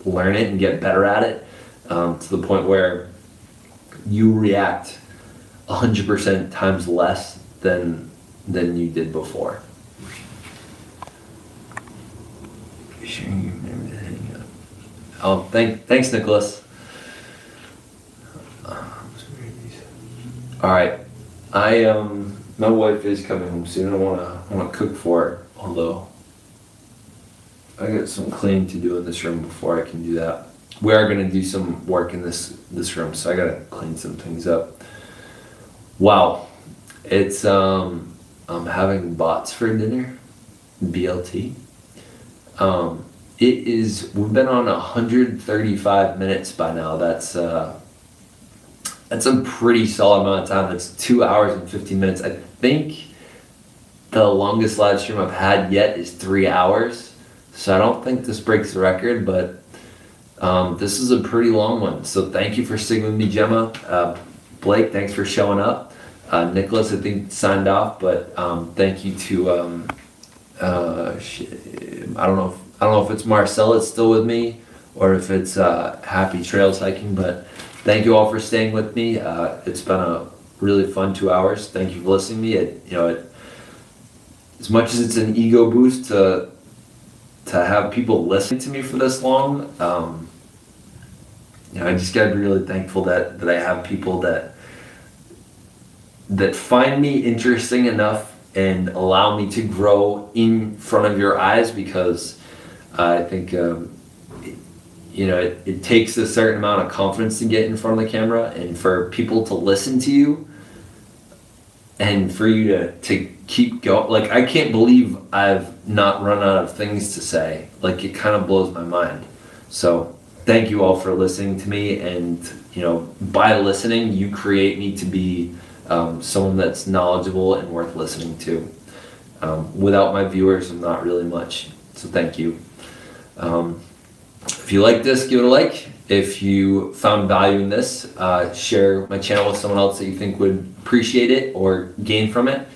Speaker 1: learn it and get better at it, to the point where you react 100% times less than than you did before. Oh, thanks, Nicholas. All right, my wife is coming home soon. I wanna cook for her. Although I got some cleaning to do in this room before I can do that. We are gonna do some work in this room, so I gotta clean some things up. Wow, it's I'm having bots for dinner, BLT. We've been on 135 minutes by now. That's a pretty solid amount of time. That's 2 hours and 15 minutes. I think the longest live stream I've had yet is 3 hours. So I don't think this breaks the record, but this is a pretty long one. So thank you for sticking with me, Gemma. Blake, thanks for showing up. Nicholas, I think, signed off, but thank you to I don't know if it's Marcel that's still with me or if it's Happy Trails Hiking, but thank you all for staying with me. It's been a really fun 2 hours. Thank you for listening to me. As much as it's an ego boost to have people listening to me for this long, I just gotta be really thankful that I have people that find me interesting enough and allow me to grow in front of your eyes, because I think it takes a certain amount of confidence to get in front of the camera, and for people to listen to you and for you to keep going. Like, I can't believe I've not run out of things to say. Like, it kind of blows my mind. So thank you all for listening to me, and by listening you create me to be someone that's knowledgeable and worth listening to. Without my viewers, I'm not really much. So thank you. If you like this, give it a like. If you found value in this, share my channel with someone else that you think would appreciate it or gain from it.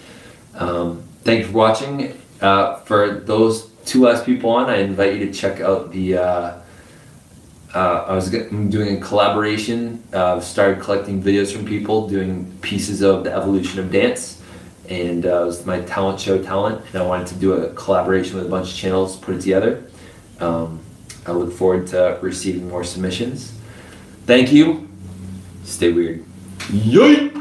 Speaker 1: Thank you for watching. For those 2 last people on, I invite you to check out the I'm doing a collaboration. I've started collecting videos from people doing pieces of the evolution of dance, and it was my talent show Talent, and I wanted to do a collaboration with a bunch of channels, put it together. I look forward to receiving more submissions. Thank you. Stay weird. Yoink!